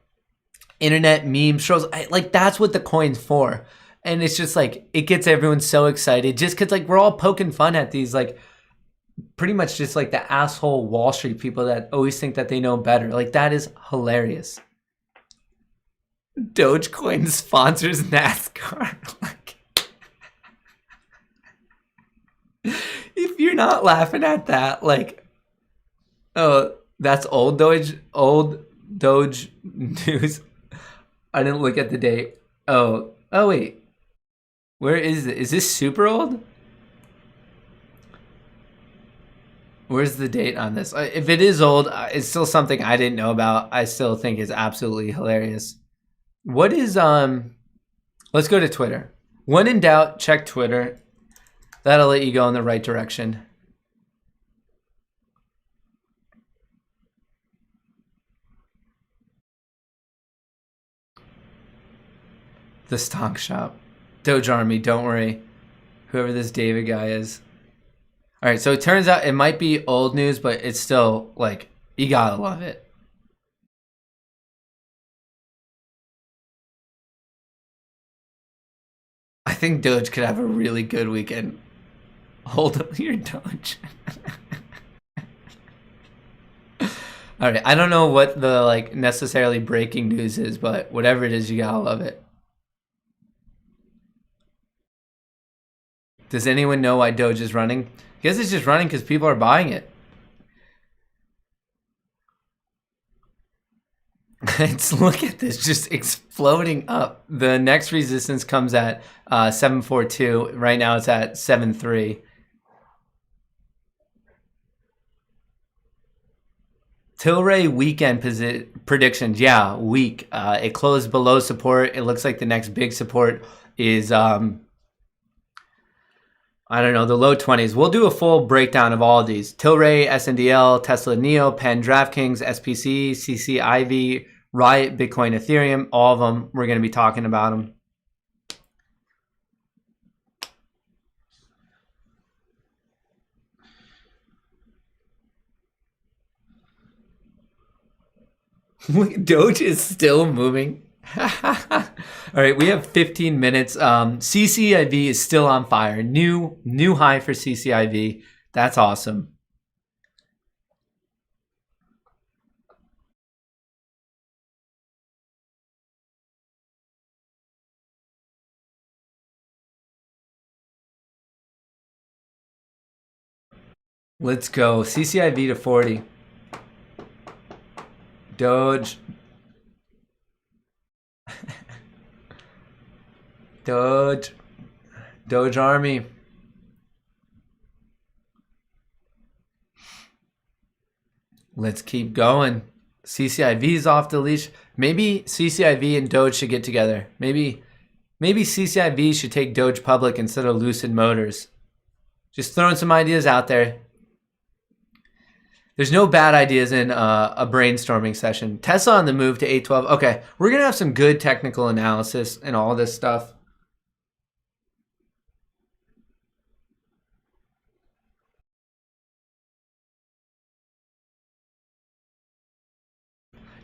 [SPEAKER 1] internet meme shows. Like that's what the coin's for. And it's just like, it gets everyone so excited just because like we're all poking fun at these like pretty much just like the asshole Wall Street people that always think that they know better. Like that is hilarious. Dogecoin sponsors NASCAR. Like, if you're not laughing at that, like, oh, that's old Doge news. I didn't look at the date. Oh wait. Where is it? Is this super old? Where's the date on this? If it is old, it's still something I didn't know about. I still think is absolutely hilarious. What is, let's go to Twitter. When in doubt, check Twitter. That'll let you go in the right direction. The stock shop. Doge Army, don't worry. Whoever this David guy is. All right, so it turns out it might be old news, but it's still like, you gotta love it. I think Doge could have a really good weekend. Hold up your Doge. All right, I don't know what the like necessarily breaking news is, but whatever it is, you gotta love it. Does anyone know why Doge is running? I guess it's just running because people are buying it. Look at this, just exploding up. The next resistance comes at 742. Right now it's at 73. Tilray weekend predictions. Yeah, weak. It closed below support. It looks like the next big support is I don't know, the low 20s. We'll do a full breakdown of all of these. Tilray, SNDL, Tesla Neo, Penn, DraftKings, SPC, CCIV, RIOT, Bitcoin, Ethereum, all of them. We're going to be talking about them. Doge is still moving. All right, we have 15 minutes. CCIV is still on fire. New high for CCIV. That's awesome. Let's go. CCIV to 40. Doge. Doge Army. Let's keep going. CCIV is off the leash. Maybe CCIV and Doge should get together. Maybe CCIV should take Doge public instead of Lucid Motors. Just throwing some ideas out there. There's no bad ideas in a brainstorming session. Tesla on the move to 812. Okay, we're going to have some good technical analysis and all this stuff.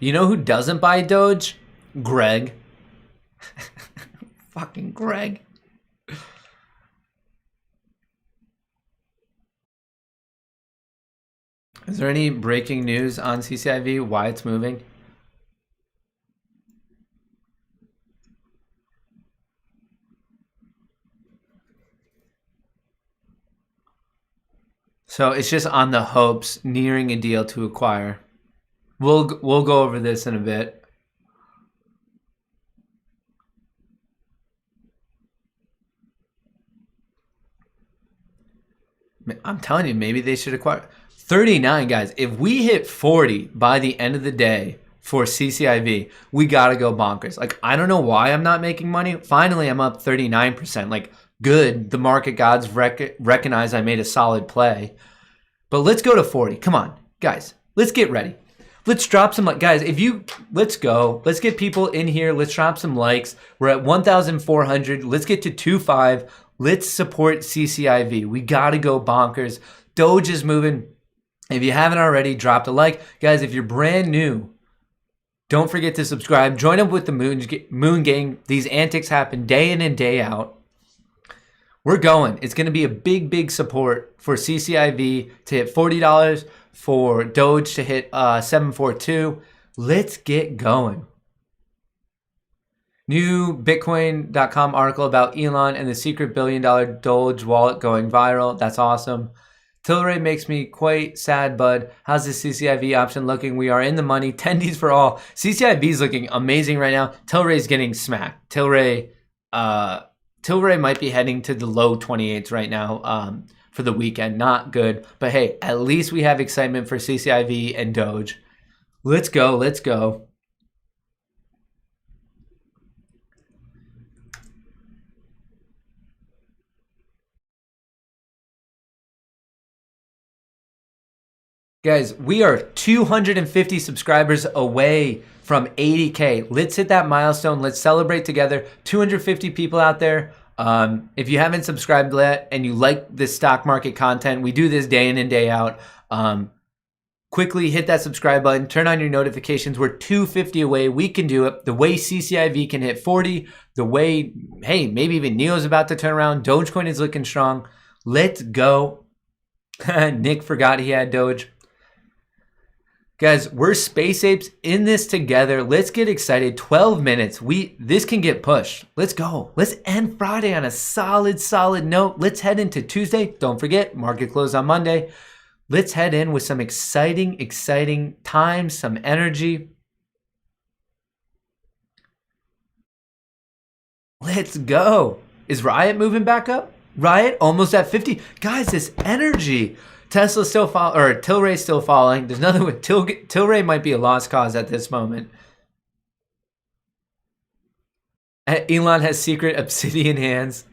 [SPEAKER 1] You know who doesn't buy Doge? Greg. Fucking Greg. Is there any breaking news on CCIV? Why it's moving? So it's just on the hopes, nearing a deal to acquire. We'll go over this in a bit. I'm telling you, maybe they should acquire 39, guys. If we hit 40 by the end of the day for CCIV, we gotta go bonkers. Like, I don't know why I'm not making money. Finally, I'm up 39%. Like, good. The market gods recognize I made a solid play. But let's go to 40. Come on, guys. Let's get ready. Let's drop some, guys, let's go. Let's get people in here. Let's drop some likes. We're at 1,400. Let's get to 2.5. Let's support CCIV. We got to go bonkers. Doge is moving. If you haven't already, drop a like. Guys, if you're brand new, don't forget to subscribe. Join up with the Moon Gang. These antics happen day in and day out. We're going. It's going to be a big support for CCIV to hit $40, for Doge to hit 742. Let's get going. New Bitcoin.com article about Elon and the secret $1 billion Doge wallet going viral. That's awesome. Tilray makes me quite sad, bud. How's the CCIV option looking? We are in the money. 10Ds for all. CCIV is looking amazing right now. Tilray's getting smacked. Tilray might be heading to the low 28s right now for the weekend. Not good. But hey, at least we have excitement for CCIV and Doge. Let's go. Let's go. Guys, we are 250 subscribers away from 80K. Let's hit that milestone. Let's celebrate together. 250 people out there. If you haven't subscribed yet and you like this stock market content, we do this day in and day out. Quickly hit that subscribe button. Turn on your notifications. We're 250 away. We can do it. The way CCIV can hit 40. The way, hey, maybe even Neo's about to turn around. Dogecoin is looking strong. Let's go. Nick forgot he had Doge. Guys, we're Space Apes in this together. Let's get excited. 12 minutes. This can get pushed. Let's go. Let's end Friday on a solid note. Let's head into Tuesday. Don't forget, market close on Monday. Let's head in with some exciting times, some energy. Let's go. Is RIOT moving back up? RIOT almost at 50. Guys, this energy. Tesla's still falling, or Tilray's still falling. There's nothing with Tilray might be a lost cause at this moment. Elon has secret obsidian hands.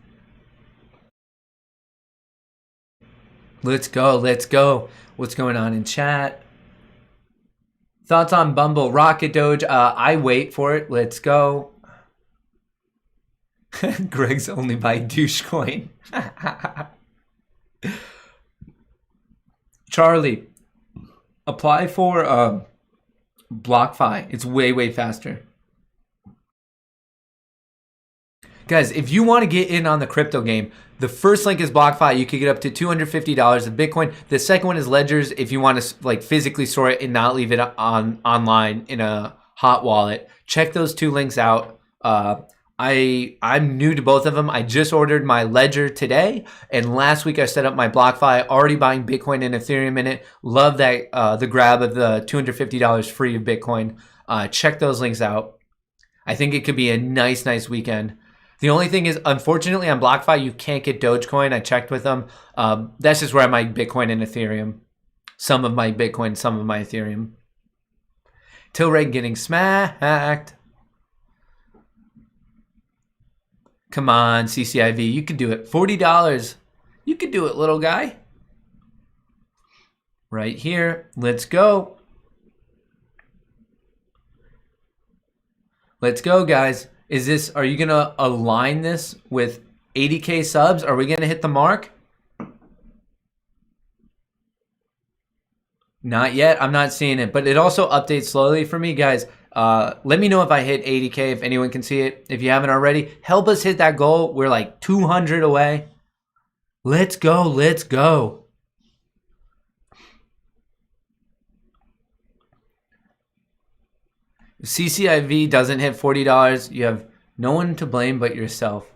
[SPEAKER 1] Let's go. Let's go. What's going on in chat? Thoughts on Bumble, Rocket, Doge? I wait for it. Let's go. Greg's only buy Dogecoin. Charlie, apply for BlockFi. It's way faster. Guys, if you want to get in on the crypto game, the first link is BlockFi. You could get up to $250 of Bitcoin. The second one is Ledgers if you want to like physically store it and not leave it online in a hot wallet. Check those two links out. I'm new to both of them. I just ordered my Ledger today, and last week I set up my BlockFi, already buying Bitcoin and Ethereum in it. Love that the grab of the $250 free of Bitcoin. Check those links out. I think it could be a nice weekend. The only thing is, unfortunately, on BlockFi, you can't get Dogecoin. I checked with them. That's just where I might Bitcoin and Ethereum. Some of my Bitcoin, some of my Ethereum. Tilray getting smacked. Come on, CCIV. You could do it. $40. You could do it, little guy. Right here. Let's go. Let's go, guys. Are you going to align this with 80K subs? Are we going to hit the mark? Not yet. I'm not seeing it, but it also updates slowly for me, guys. Let me know if I hit 80K, if anyone can see it. If you haven't already, help us hit that goal. We're like 200 away. Let's go. Let's go. If CCIV doesn't hit $40, you have no one to blame but yourself.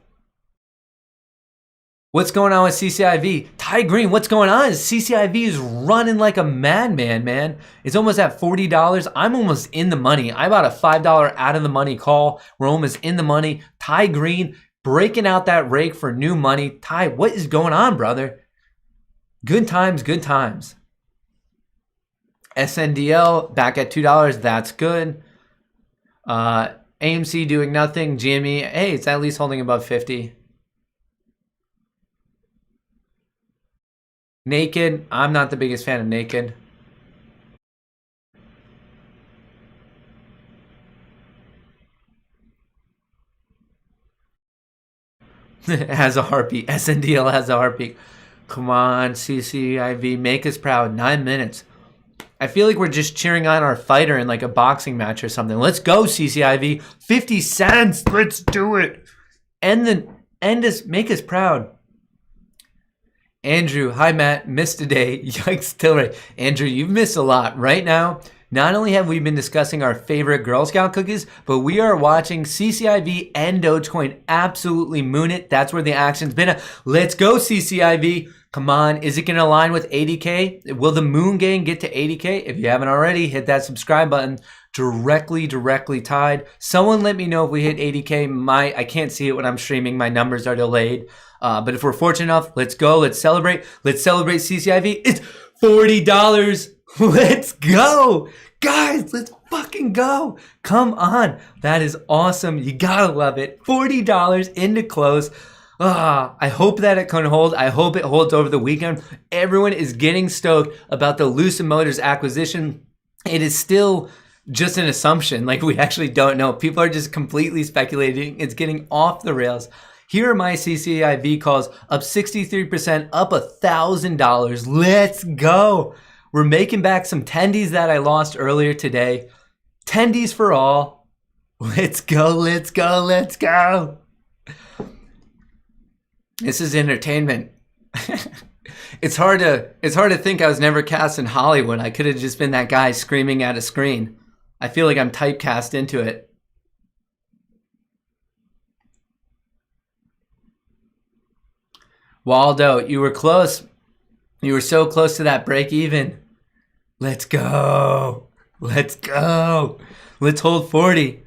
[SPEAKER 1] What's going on with CCIV? Ty Green, what's going on? CCIV is running like a madman, man. It's almost at $40. I'm almost in the money. I bought a $5 out of the money call. We're almost in the money. Ty Green breaking out that rake for new money. Ty, what is going on, brother? Good times, good times. SNDL back at $2. That's good. AMC doing nothing. GME, hey, it's at least holding above 50. Naked, I'm not the biggest fan of Naked. It has a heartbeat. SNDL has a heartbeat. Come on, CCIV, make us proud. 9 minutes. I feel like we're just cheering on our fighter in like a boxing match or something. Let's go, CCIV. 50 cents. Let's do it. End us, make us proud. Andrew, hi Matt, missed a day. Yikes, Tilray. Andrew, you've missed a lot. Right now, not only have we been discussing our favorite Girl Scout cookies, but we are watching CCIV and Dogecoin absolutely moon it. That's where the action's been. Let's go, CCIV. Come on, is it going to align with 80K? Will the Moon Gang get to 80K? If you haven't already, hit that subscribe button. Directly tied. Someone let me know if we hit 80K. I can't see it when I'm streaming. My numbers are delayed. But if we're fortunate enough, let's go. Let's celebrate. Let's celebrate CCIV. It's $40. Let's go. Guys, let's fucking go. Come on. That is awesome. You gotta love it. $40 into close. I hope that it can hold. I hope it holds over the weekend. Everyone is getting stoked about the Lucid Motors acquisition. It is still just an assumption. Like, we actually don't know. People are just completely speculating. It's getting off the rails. Here are my CCIV calls, up 63%, up $1,000. Let's go. We're making back some tendies that I lost earlier today. Tendies for all. Let's go, let's go, let's go. This is entertainment. It's hard to think I was never cast in Hollywood. I could have just been that guy screaming at a screen. I feel like I'm typecast into it. Waldo, you were close. You were so close to that break even. Let's go. Let's go. Let's hold 40.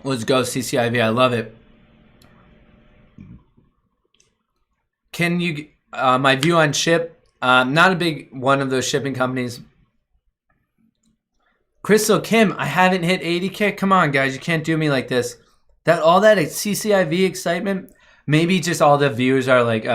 [SPEAKER 1] Let's go, CCIV. I love it. Can you, my view on ship, not a big one of those shipping companies. Crystal Kim, I haven't hit 80K. Come on, guys. You can't do me like this. All that CCIV excitement, maybe just all the viewers are like,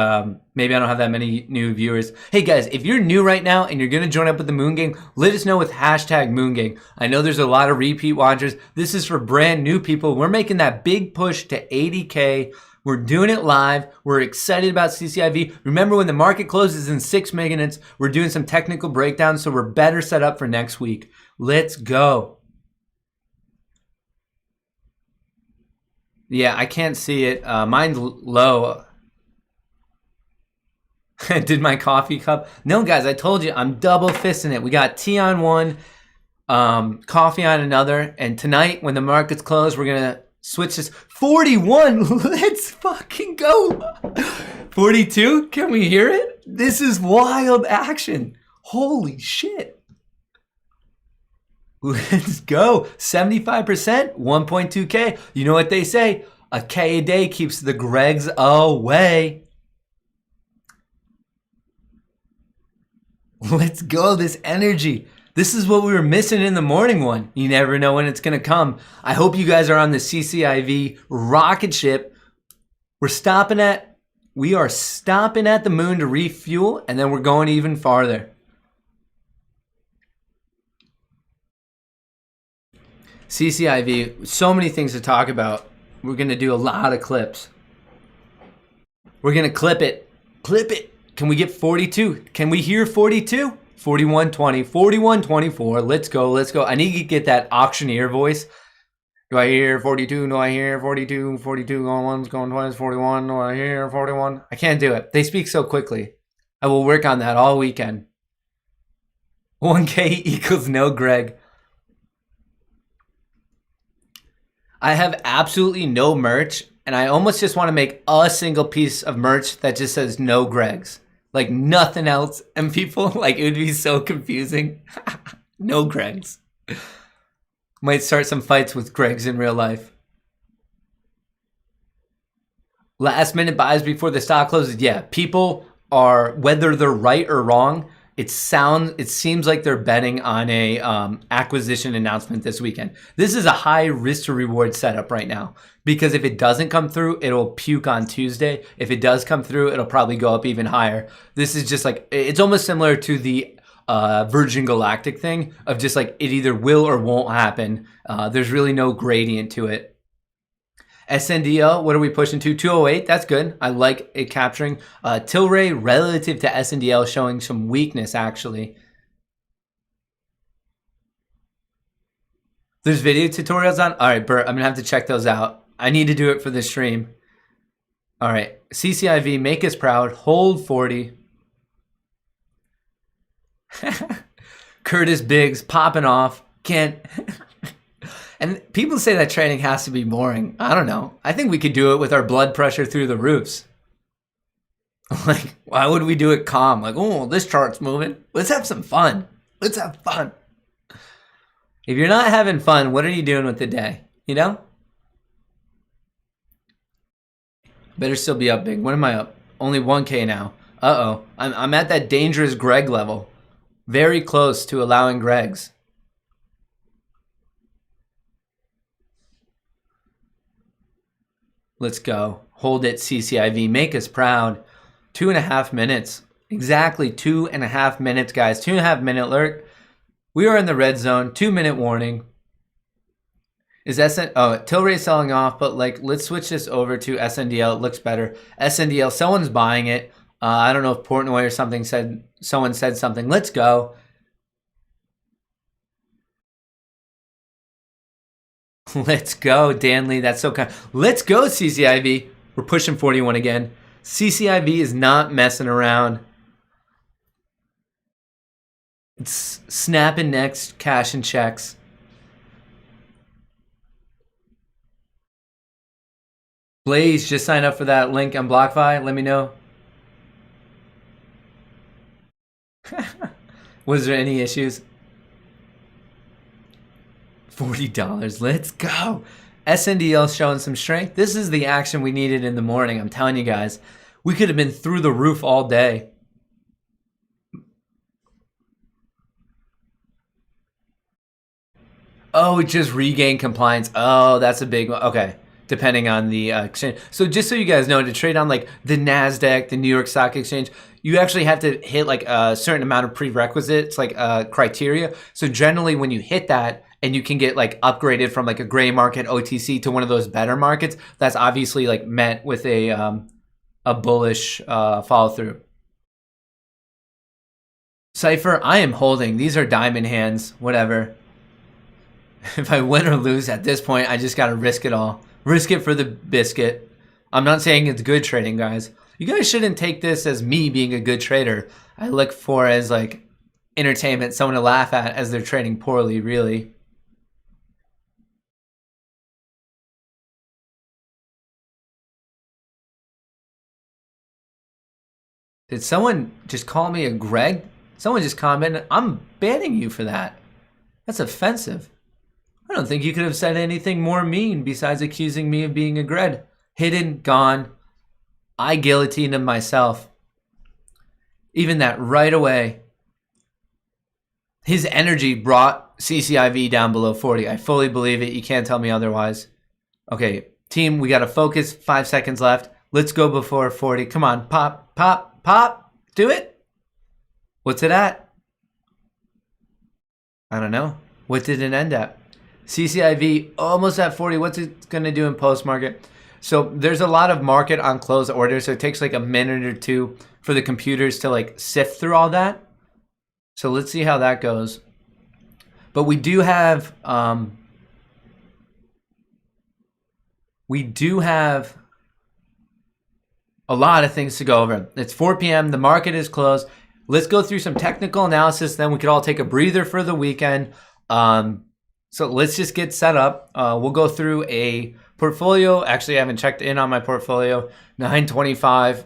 [SPEAKER 1] maybe I don't have that many new viewers. Hey, guys, if you're new right now and you're going to join up with the Moon Gang, let us know with hashtag Moon Gang. I know there's a lot of repeat watchers. This is for brand new people. We're making that big push to 80K. We're doing it live. We're excited about CCIV. Remember, when the market closes in 6 minutes, we're doing some technical breakdowns, so we're better set up for next week. Let's go. Yeah, I can't see it. Mine's low. Did my coffee cup? No, guys, I told you I'm double fisting it. We got tea on one, coffee on another, and tonight when the markets close, we're gonna switch this. 41. Let's fucking go. 42. Can we hear it? This is wild action. Holy shit. Let's go. 75%, 1.2K. You know what they say? A K a day keeps the Gregs away. Let's go, this energy. This is what we were missing in the morning one. You never know when it's going to come. I hope you guys are on the CCIV rocket ship. We are stopping at the moon to refuel, and then we're going even farther. CCIV, so many things to talk about. We're going to do a lot of clips. We're going to clip it. Clip it. Can we get 42? Can we hear 42? 41.20, 41.24. Let's go. Let's go. I need to get that auctioneer voice. Do I hear 42? Do I hear 42? 42 going once, going twice, 41. Do I hear 41? I can't do it. They speak so quickly. I will work on that all weekend. 1K equals no Greg. I have absolutely no merch, and I almost just want to make a single piece of merch that just says no Gregs. Like nothing else. And people, like, it would be so confusing. No Gregs. Might start some fights with Gregs in real life. Last minute buys before the stock closes. Yeah, people are, whether they're right or wrong, it seems like they're betting on a acquisition announcement this weekend. This is a high risk to reward setup right now, because if it doesn't come through, it'll puke on Tuesday. If it does come through, it'll probably go up even higher. This is just like, it's almost similar to the Virgin Galactic thing of just like, it either will or won't happen. There's really no gradient to it. SNDL, what are we pushing to? 208, that's good. I like it capturing. TLRY relative to SNDL showing some weakness, actually. There's video tutorials on? All right, Bert, I'm going to have to check those out. I need to do it for the stream. All right, CCIV, make us proud. Hold 40. Curtis Biggs popping off. Can't... And people say that trading has to be boring. I don't know. I think we could do it with our blood pressure through the roofs. Like, why would we do it calm? Like, oh, this chart's moving. Let's have some fun. Let's have fun. If you're not having fun, what are you doing with the day? You know? Better still be up big. What am I up? Only 1K now. Uh-oh. I'm at that dangerous Greg level. Very close to allowing Gregs. Let's go. Hold it, CCIV. Make us proud. 2.5 minutes. Exactly 2.5 minutes, guys. 2.5 minute alert. We are in the red zone. 2-minute warning. Is TLRY selling off, but like, let's switch this over to SNDL. It looks better. SNDL, someone's buying it. I don't know if Portnoy or something someone said something. Let's go. Let's go, Danley. That's so kind. Let's go, CCIV. We're pushing 41 again. CCIV is not messing around. It's snapping next, cash and checks. Blaze, just sign up for that link on BlockFi. Let me know. Was there any issues? $40. Let's go. SNDL showing some strength. This is the action we needed in the morning. I'm telling you guys, we could have been through the roof all day. Oh, it just regained compliance. Oh, that's a big one. Okay. Depending on the exchange. So just so you guys know, to trade on like the NASDAQ, the New York Stock Exchange, you actually have to hit like a certain amount of prerequisites, like criteria. So generally when you hit that and you can get like upgraded from like a gray market OTC to one of those better markets, that's obviously like met with a bullish follow through. Cypher, I am holding. These are diamond hands, whatever. If I win or lose at this point, I just got to risk it all. Risk it for the biscuit. I'm not saying it's good trading, guys. You guys shouldn't take this as me being a good trader. I look for as like entertainment, someone to laugh at as they're trading poorly, really. Did someone just call me a Greg? Someone just commented, I'm banning you for that. That's offensive. I don't think you could have said anything more mean besides accusing me of being a Greg. Hidden, gone. I guillotined him myself. Even that right away. His energy brought CCIV down below 40. I fully believe it. You can't tell me otherwise. Okay, team, we got to focus. 5 seconds left. Let's go before 40. Come on, pop, pop, pop. Do it. What's it at? I don't know. What did it end at? CCIV almost at 40. What's it going to do in post-market? So there's a lot of market on close orders. So it takes like a minute or two for the computers to like sift through all that. So let's see how that goes. But we do have a lot of things to go over. It's 4 p.m. The market is closed. Let's go through some technical analysis. Then we could all take a breather for the weekend. So let's just get set up. We'll go through a portfolio. Actually, I haven't checked in on my portfolio. 925.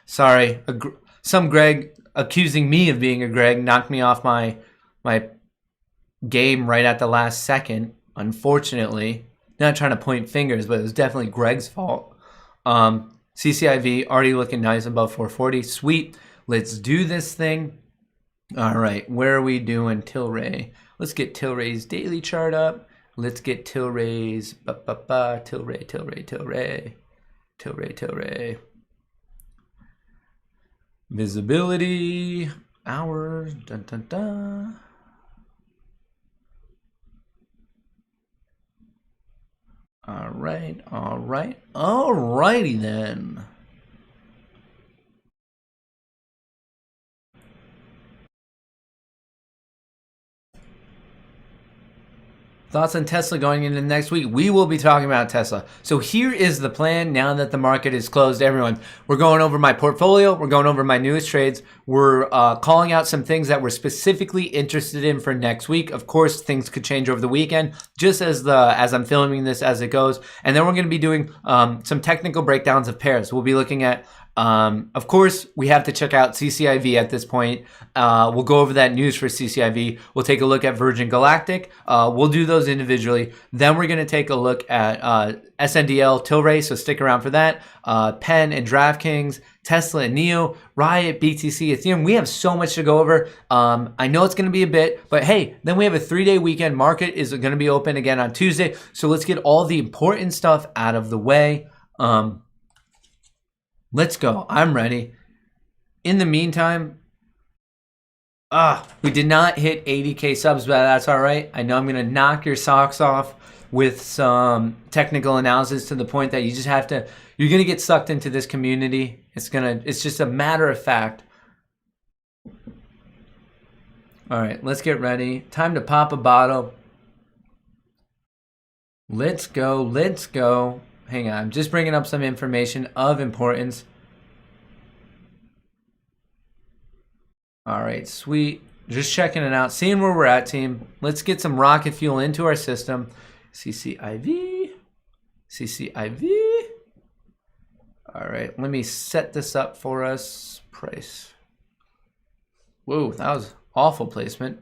[SPEAKER 1] Sorry. Some Greg accusing me of being a Greg knocked me off my game right at the last second. Unfortunately, not trying to point fingers, but it was definitely Greg's fault. CCIV already looking nice above 440. Sweet. Let's do this thing. All right, where are we doing Tilray? Let's get Tilray's daily chart up. Let's get Tilray's Tilray. Visibility, hours, dun dun dun. Alrighty then. Thoughts on Tesla going into next week? We will be talking about Tesla. So here is the plan now that the market is closed, everyone. We're going over my portfolio. We're going over my newest trades. We're calling out some things that we're specifically interested in for next week. Of course, things could change over the weekend, just as I'm filming this as it goes. And then we're going to be doing some technical breakdowns of pairs. We'll be looking at of course, we have to check out CCIV at this point. We'll go over that news for CCIV. We'll take a look at Virgin Galactic. We'll do those individually. Then we're going to take a look at SNDL TLRY, so stick around for that. Penn and DraftKings, Tesla and NEO, RIOT, BTC, Ethereum. We have so much to go over. I know it's going to be a bit, but hey, then we have a 3-day weekend. Market is going to be open again on Tuesday. So let's get all the important stuff out of the way. Let's go. I'm ready. In the meantime, we did not hit 80K subs, but that's all right. I know I'm going to knock your socks off with some technical analysis to the point that you just have to, you're going to get sucked into this community. It's just a matter of fact. All right, let's get ready. Time to pop a bottle. Let's go. Hang on, I'm just bringing up some information of importance. All right, sweet. Just checking it out, seeing where we're at, team. Let's get some rocket fuel into our system. CCIV. All right, let me set this up for us. Price. Whoa, that was awful placement.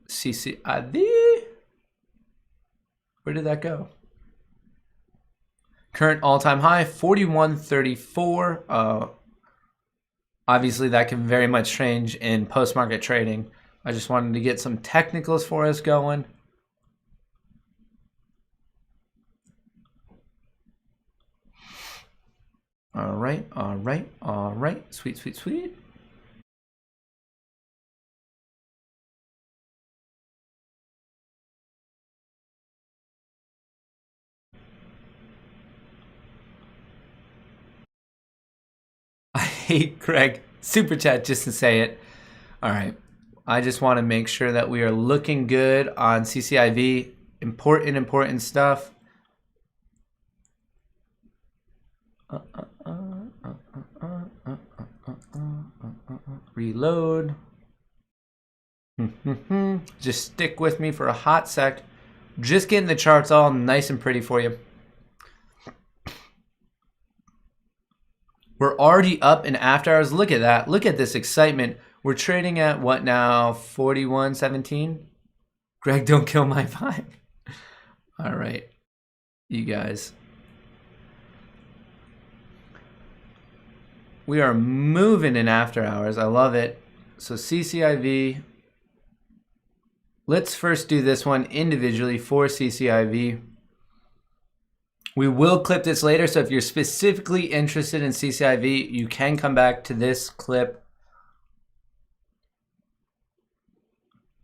[SPEAKER 1] CCIV. Where did that go? Current all-time high, 41.34. Obviously, that can very much change in post-market trading. I just wanted to get some technicals for us going. All right. Sweet. I hate Craig. Super chat just to say it. All right. I just want to make sure that we are looking good on CCIV. Important stuff. Reload. Just stick with me for a hot sec. Just getting the charts all nice and pretty for you. We're already up in after hours. Look at that. Look at this excitement. We're trading at what now? 41.17. Greg, don't kill my vibe. All right, you guys. We are moving in after hours. I love it. So CCIV. Let's first do this one individually for CCIV. We will clip this later, so if you're specifically interested in CCIV, you can come back to this clip.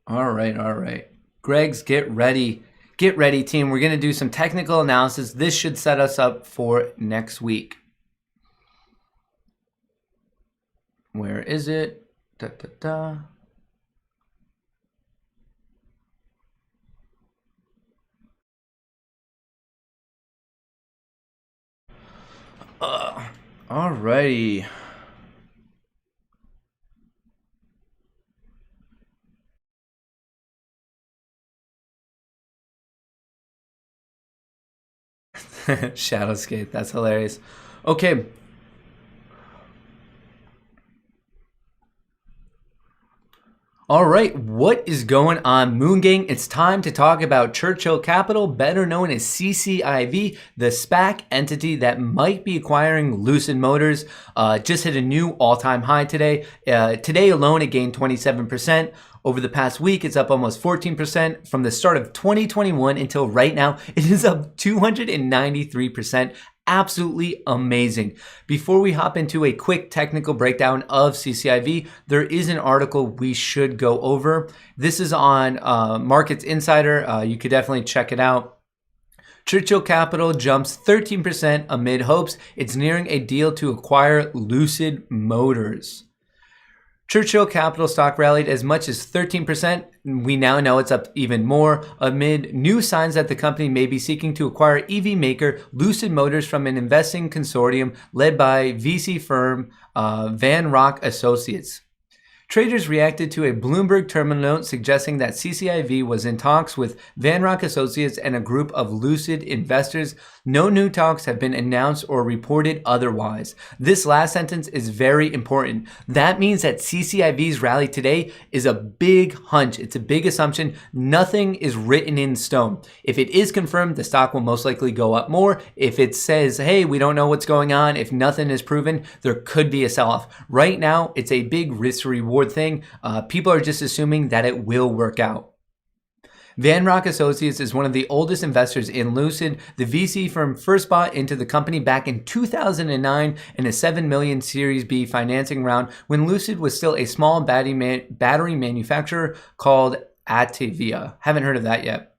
[SPEAKER 1] All right. Greg's, get ready. Get ready, team. We're going to do some technical analysis. This should set us up for next week. Where is it? Alrighty. Shadowscape, that's hilarious. Okay. All right, what is going on, Moon Gang? It's time to talk about Churchill Capital, better known as CCIV, the SPAC entity that might be acquiring Lucid Motors. Just hit a new all-time high today. Today alone, it gained 27%. Over the past week, it's up almost 14%. From the start of 2021 until right now, it is up 293%. Absolutely amazing. Before we hop into a quick technical breakdown of CCIV, there is an article we should go over. This is on Markets Insider. You could definitely check it out. Churchill Capital jumps 13% amid hopes it's nearing a deal to acquire Lucid Motors. Churchill Capital stock rallied as much as 13%. We now know it's up even more amid new signs that the company may be seeking to acquire EV maker Lucid Motors from an investing consortium led by VC firm Van Rock Associates. Traders reacted to a Bloomberg terminal note suggesting that CCIV was in talks with Van Rock Associates and a group of Lucid investors. No new talks have been announced or reported otherwise. This last sentence is very important. That means that CCIV's rally today is a big hunch. It's a big assumption. Nothing is written in stone. If it is confirmed, the stock will most likely go up more. If it says, hey, we don't know what's going on, if nothing is proven, there could be a sell-off. Right now, it's a big risk-reward thing. People are just assuming that it will work out. Van Rock Associates is one of the oldest investors in Lucid. The VC firm first bought into the company back in 2009 in a $7 million Series B financing round when Lucid was still a small battery manufacturer called Atevia. Haven't heard of that yet.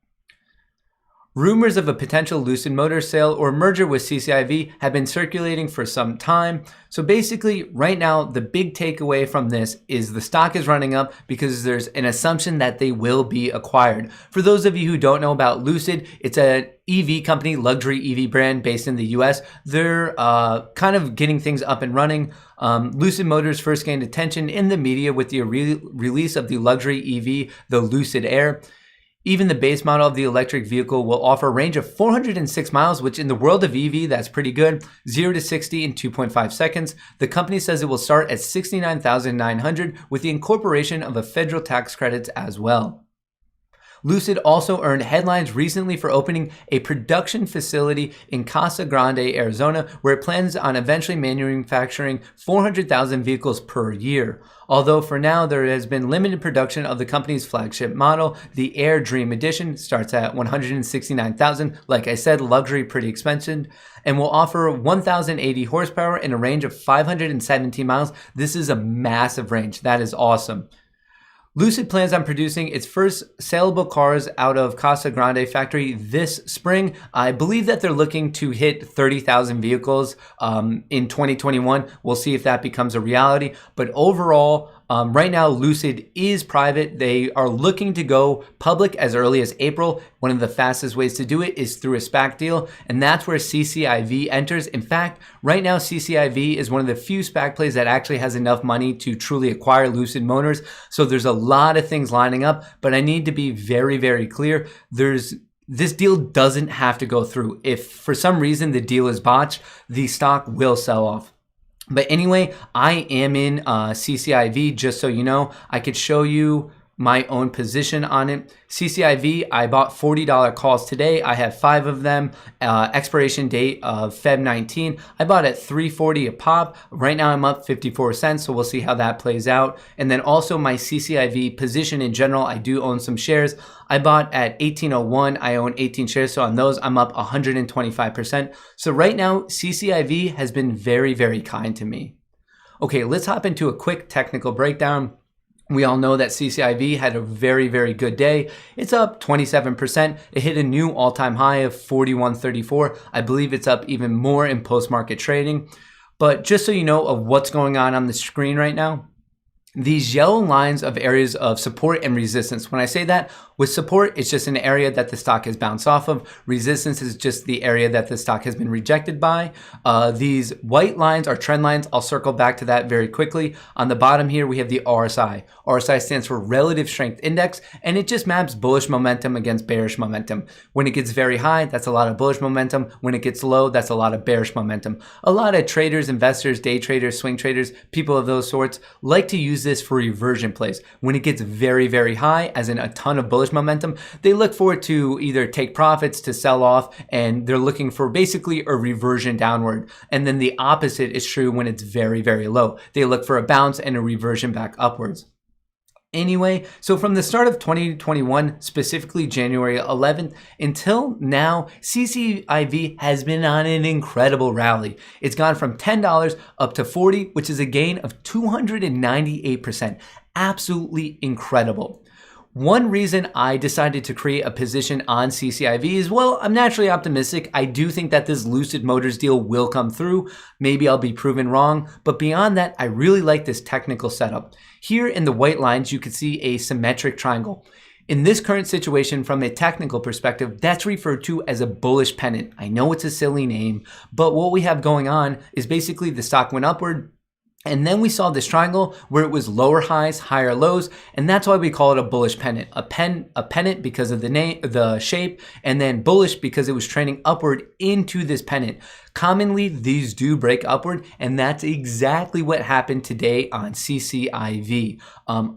[SPEAKER 1] Rumors of a potential Lucid Motors sale or merger with CCIV have been circulating for some time. So basically, right now, the big takeaway from this is the stock is running up because there's an assumption that they will be acquired. For those of you who don't know about Lucid, it's an EV company, luxury EV brand based in the US. They're kind of getting things up and running. Lucid Motors first gained attention in the media with the release of the luxury EV, the Lucid Air. Even the base model of the electric vehicle will offer a range of 406 miles, which in the world of EV, that's pretty good. 0 to 60 in 2.5 seconds. The company says it will start at $69,900 with the incorporation of a federal tax credits as well. Lucid also earned headlines recently for opening a production facility in Casa Grande, Arizona, where it plans on eventually manufacturing 400,000 vehicles per year. Although for now there has been limited production of the company's flagship model, the Air Dream Edition starts at $169,000. Like I said, luxury, pretty expensive, and will offer 1,080 horsepower and a range of 517 miles. This is a massive range. That is awesome. Lucid plans on producing its first saleable cars out of Casa Grande factory this spring. I believe that they're looking to hit 30,000 vehicles in 2021. We'll see if that becomes a reality. But overall, Right now, Lucid is private. They are looking to go public as early as April. One of the fastest ways to do it is through a SPAC deal, and that's where CCIV enters. In fact, right now, CCIV is one of the few SPAC plays that actually has enough money to truly acquire Lucid Motors. So there's a lot of things lining up, but I need to be very, very clear. This deal doesn't have to go through. If for some reason the deal is botched, the stock will sell off. But anyway, I am in CCIV, just so you know. I could show you my own position on it. CCIV, I bought $40 calls today. I have 5 of them. Expiration date of Feb 19. I bought at $3.40 a pop. Right now I'm up 54 cents, so we'll see how that plays out. And then also my CCIV position in general, I do own some shares. I bought at 1801. I own 18 shares, so on those I'm up 125%. So right now CCIV has been very, very kind to me. Okay, let's hop into a quick technical breakdown. We all know that CCIV had a very, very good day. It's up 27%. It hit a new all-time high of 41.34. I believe it's up even more in post-market trading. But just so you know of what's going on the screen right now, these yellow lines of areas of support and resistance. When I say that, with support, it's just an area that the stock has bounced off of. Resistance is just the area that the stock has been rejected by. These white lines are trend lines. I'll circle back to that very quickly. On the bottom here, we have the RSI. RSI stands for Relative Strength Index, and it just maps bullish momentum against bearish momentum. When it gets very high, that's a lot of bullish momentum. When it gets low, that's a lot of bearish momentum. A lot of traders, investors, day traders, swing traders, people of those sorts like to use this for reversion plays. When it gets very, very high, as in a ton of bullish momentum, they look for it to either take profits, to sell off, and they're looking for basically a reversion downward. And then the opposite is true when it's very, very low. They look for a bounce and a reversion back upwards. Anyway, so from the start of 2021, specifically January 11th, until now, CCIV has been on an incredible rally. It's gone from $10 up to $40, which is a gain of 298%. Absolutely incredible. One reason I decided to create a position on CCIV is, well, I'm naturally optimistic. I do think that this Lucid Motors deal will come through. Maybe I'll be proven wrong. But beyond that, I really like this technical setup. Here in the white lines, you can see a symmetric triangle. In this current situation, from a technical perspective, that's referred to as a bullish pennant. I know it's a silly name, but what we have going on is basically the stock went upward, and then we saw this triangle where it was lower highs, higher lows, and that's why we call it a bullish pennant. A pennant because of the name, the shape, and then bullish because it was trending upward into this pennant. Commonly, these do break upward, and that's exactly what happened today on CCIV.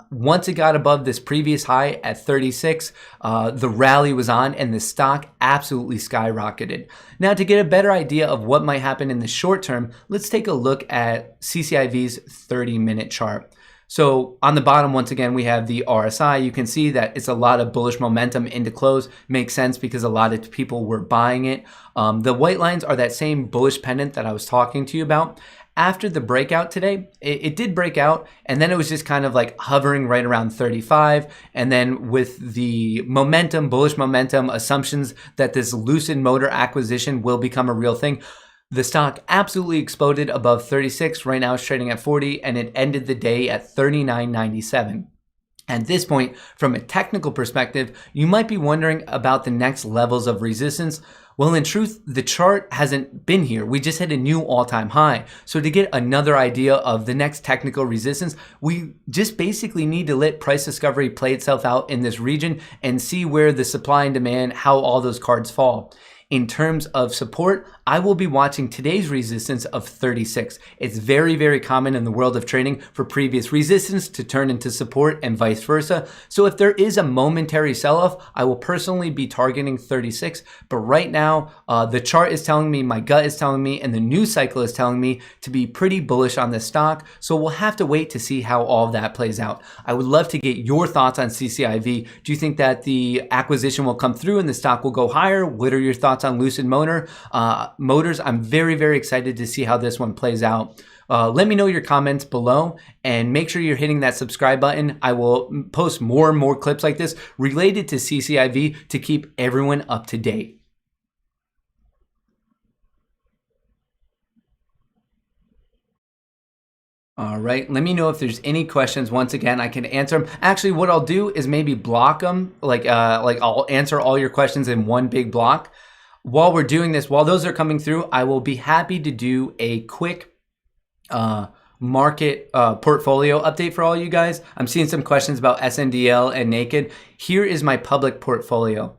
[SPEAKER 1] Once it got above this previous high at 36, the rally was on, and the stock absolutely skyrocketed. Now, to get a better idea of what might happen in the short term, let's take a look at CCIV's 30-minute chart. So on the bottom, once again, we have the RSI. You can see that it's a lot of bullish momentum into close. Makes sense because a lot of people were buying it. The white lines are that same bullish pennant that I was talking to you about. After the breakout today, it did break out, and then it was just kind of like hovering right around 35. And then with the momentum, bullish momentum, assumptions that this Lucid Motor acquisition will become a real thing, the stock absolutely exploded above 36. Right now it's trading at 40, and it ended the day at 39.97. At this point, from a technical perspective, you might be wondering about the next levels of resistance. Well, in truth, the chart hasn't been here. We just hit a new all-time high. So to get another idea of the next technical resistance, we just basically need to let price discovery play itself out in this region and see where the supply and demand, how all those cards fall. In terms of support, I will be watching today's resistance of 36. It's very, very common in the world of trading for previous resistance to turn into support and vice versa. So if there is a momentary sell-off, I will personally be targeting 36. But right now, the chart is telling me, my gut is telling me, and the news cycle is telling me to be pretty bullish on this stock. So we'll have to wait to see how all of that plays out. I would love to get your thoughts on CCIV. Do you think that the acquisition will come through and the stock will go higher? What are your thoughts on Lucid Motors? I'm very, very excited to see how this one plays out. Let me know your comments below, and make sure you're hitting that subscribe button. I will post more and more clips like this related to CCIV to keep everyone up to date. All right, let me know if there's any questions. Once again, I can answer them. Actually, what I'll do is maybe block them, like I'll answer all your questions in one big block. While we're doing this, while those are coming through, I will be happy to do a quick market portfolio update for all you guys. I'm seeing some questions about SNDL and Naked. Here is my public portfolio.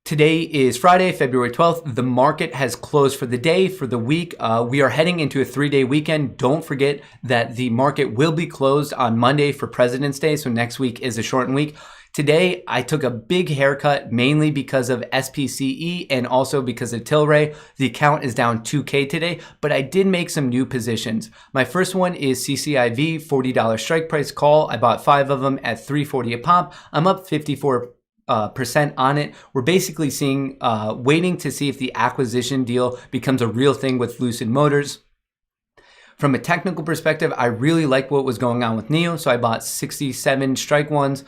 [SPEAKER 1] Today is Friday, February 12th. The market has closed for the day, for the week. We are heading into a 3-day weekend. Don't forget that the market will be closed on Monday for President's Day, so next week is a shortened week. Today, I took a big haircut, mainly because of SPCE and also because of TLRY. The account is down 2K today, but I did make some new positions. My first one is CCIV, $40 strike price call. I bought 5 of them at $3.40 a pop. I'm up 54% on it. We're basically seeing, waiting to see if the acquisition deal becomes a real thing with Lucid Motors. From a technical perspective, I really like what was going on with NEO, so I bought 67 strike ones.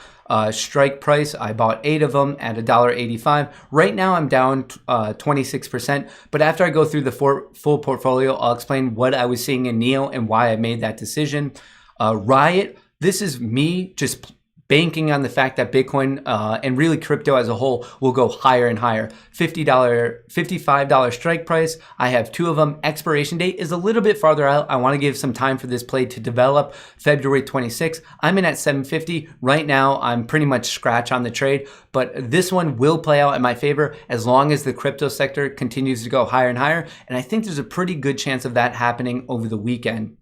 [SPEAKER 1] Strike price, I bought 8 of them at $1.85. Right now, I'm down 26%, but after I go through the full portfolio, I'll explain what I was seeing in NEO and why I made that decision. RIOT, this is me just banking on the fact that Bitcoin and really crypto as a whole will go higher and higher. $55 strike price. I have 2 of them. Expiration date is a little bit farther out. I want to give some time for this play to develop. February 26th. I'm in at 750. Right now, I'm pretty much scratch on the trade, but this one will play out in my favor as long as the crypto sector continues to go higher and higher. And I think there's a pretty good chance of that happening over the weekend.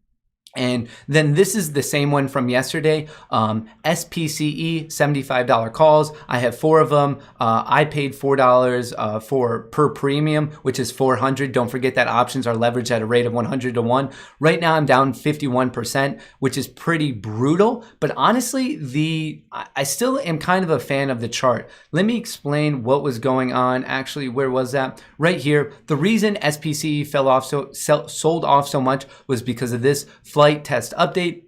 [SPEAKER 1] And then this is the same one from yesterday, SPCE, $75 calls. I have 4 of them. I paid $4 for per premium, which is 400. Don't forget that options are leveraged at a rate of 100 to 1. Right now I'm down 51%, which is pretty brutal. But honestly, I still am kind of a fan of the chart. Let me explain what was going on. Actually, where was that? Right here. The reason SPCE sold off so much was because of this flight test update.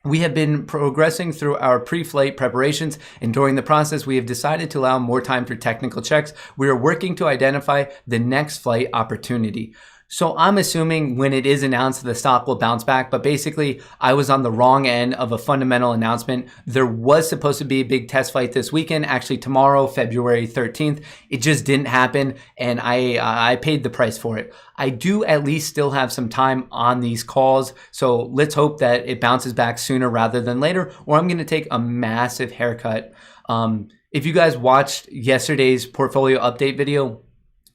[SPEAKER 1] We have been progressing through our pre-flight preparations, and during the process, we have decided to allow more time for technical checks. We are working to identify the next flight opportunity. So I'm assuming when it is announced, the stock will bounce back. But basically, I was on the wrong end of a fundamental announcement. There was supposed to be a big test flight this weekend, actually tomorrow, February 13th. It just didn't happen, and I paid the price for it. I do at least still have some time on these calls, so let's hope that it bounces back sooner rather than later, or I'm going to take a massive haircut. If you guys watched yesterday's portfolio update video,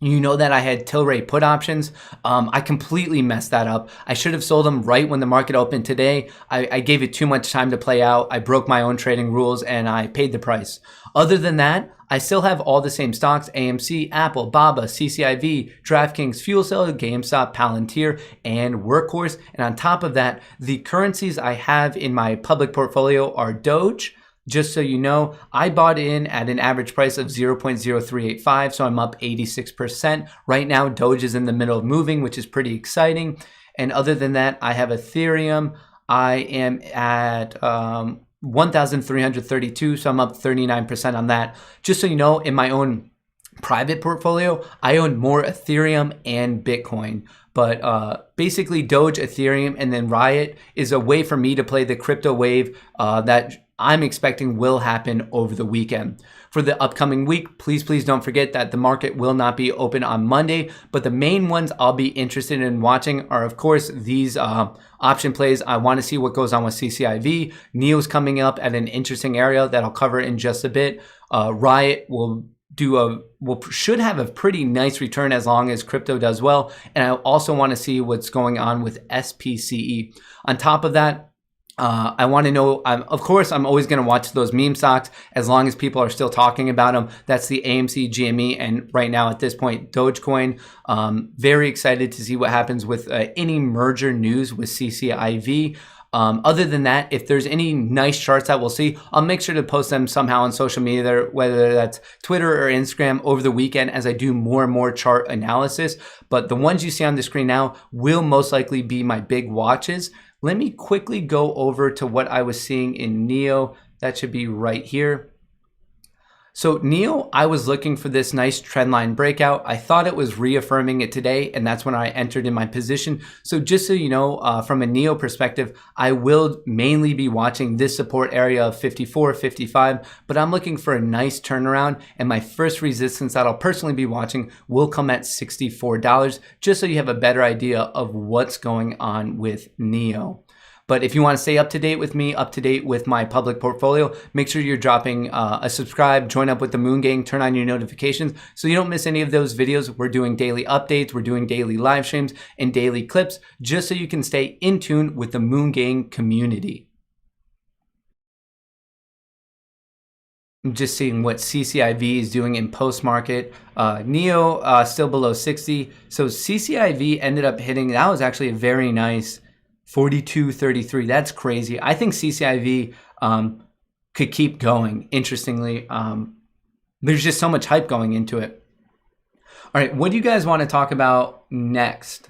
[SPEAKER 1] you know that I had TLRY put options. I completely messed that up. I should have sold them right when the market opened today. I gave it too much time to play out. I broke my own trading rules and I paid the price. Other than that, I still have all the same stocks: AMC, Apple, BABA, CCIV, DraftKings, FuelCell, GameStop, Palantir, and Workhorse. And on top of that, the currencies I have in my public portfolio are Doge. Just so you know, I bought in at an average price of 0.0385, so I'm up 86%. Right now, Doge is in the middle of moving, which is pretty exciting. And other than that, I have Ethereum. I am at 1,332, so I'm up 39% on that. Just so you know, in my own private portfolio, I own more Ethereum and Bitcoin. But basically, Doge, Ethereum, and then RIOT is a way for me to play the crypto wave that I'm expecting will happen over the weekend. For the upcoming week, please don't forget that the market will not be open on Monday, but the main ones I'll be interested in watching are, of course, these option plays. I want to see what goes on with CCIV. NEO's coming up at an interesting area that I'll cover in just a bit. RIOT should have a pretty nice return as long as crypto does well. And I also want to see what's going on with SPCE. On top of that, I want to know, of course, I'm always going to watch those meme stocks as long as people are still talking about them. That's the AMC, GME, and right now at this point, Dogecoin. Very excited to see what happens with any merger news with CCIV. Other than that, if there's any nice charts that we'll see, I'll make sure to post them somehow on social media, whether that's Twitter or Instagram over the weekend as I do more and more chart analysis. But the ones you see on the screen now will most likely be my big watches. Let me quickly go over to what I was seeing in NEO. That should be right here. So NEO, I was looking for this nice trend line breakout. I thought it was reaffirming it today, and that's when I entered in my position. So just so you know, from a NEO perspective, I will mainly be watching this support area of 54, 55, but I'm looking for a nice turnaround, and my first resistance that I'll personally be watching will come at $64, just so you have a better idea of what's going on with NEO. But if you want to stay up to date with me, up to date with my public portfolio, make sure you're dropping a subscribe, join up with the Moon Gang, turn on your notifications so you don't miss any of those videos. We're doing daily updates, we're doing daily live streams and daily clips just so you can stay in tune with the Moon Gang community. I'm just seeing what CCIV is doing in post-market. NEO still below 60. So CCIV ended up hitting, that was actually a very nice 42.33. That's crazy. I think CCIV could keep going. Interestingly, there's just so much hype going into it. All right, what do you guys want to talk about next?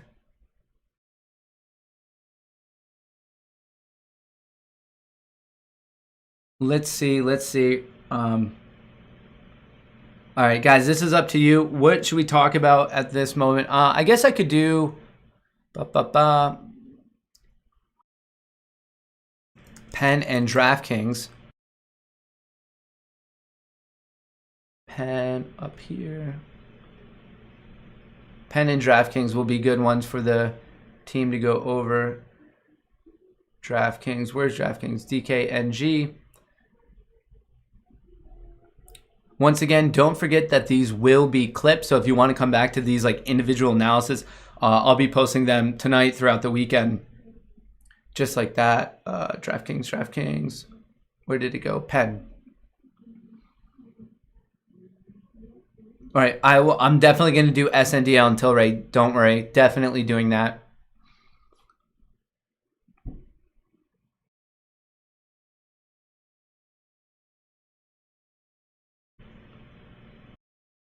[SPEAKER 1] Let's see. All right, guys, this is up to you. What should we talk about at this moment? I guess I could do Penn and DraftKings. Penn up here. Penn and DraftKings will be good ones for the team to go over. DraftKings, where's DraftKings? DKNG. Once again, don't forget that these will be clips. So if you want to come back to these like individual analysis, I'll be posting them tonight throughout the weekend. Just like that. DraftKings. Where did it go? Penn. All right, I'm definitely going to do SNDL TLRY. Don't worry, definitely doing that.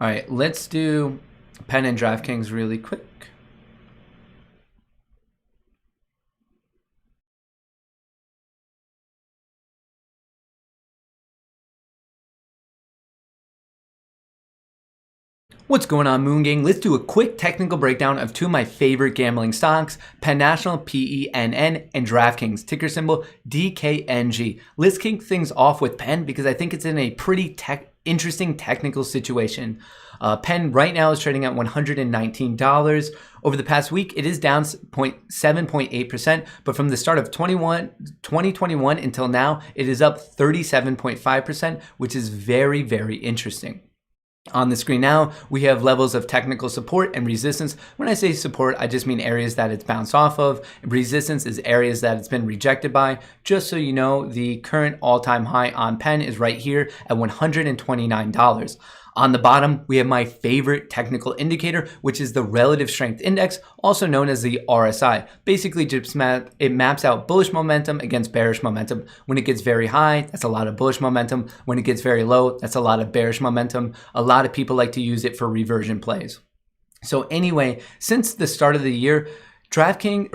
[SPEAKER 1] All right, let's do Penn and DraftKings really quick. What's going on, Moon Gang? Let's do a quick technical breakdown of two of my favorite gambling stocks, Penn National, PENN, and DraftKings, ticker symbol DKNG. Let's kick things off with Penn because I think it's in a pretty interesting technical situation. Penn right now is trading at $119. Over the past week, it is down 7.8%, but from the start of 2021 until now, it is up 37.5%, which is very, very interesting. On the screen now, we have levels of technical support and resistance. When I say support, I just mean areas that it's bounced off of. Resistance is areas that it's been rejected by. Just so you know, the current all-time high on Penn is right here at $129. On the bottom, we have my favorite technical indicator, which is the relative strength index, also known as the RSI. Basically, it maps out bullish momentum against bearish momentum. When it gets very high, that's a lot of bullish momentum. When it gets very low, that's a lot of bearish momentum. A lot of people like to use it for reversion plays. So anyway, since the start of the year, Penn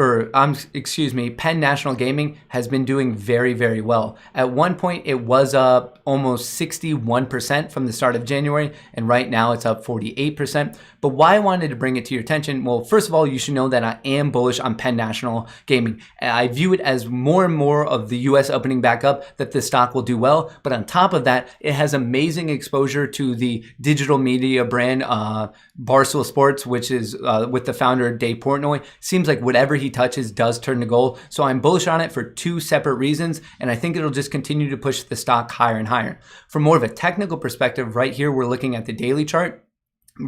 [SPEAKER 1] National Gaming has been doing very, very well. At one point, it was up almost 61% from the start of January, and right now it's up 48%. But why I wanted to bring it to your attention, well, first of all, you should know that I am bullish on Penn National Gaming. I view it as more and more of the US opening back up that the stock will do well. But on top of that, it has amazing exposure to the digital media brand Barstool Sports, which is with the founder Dave Portnoy. Seems like whatever he touches does turn to gold. So I'm bullish on it for two separate reasons, and I think it'll just continue to push the stock higher and higher. From more of a technical perspective, right here, we're looking at the daily chart.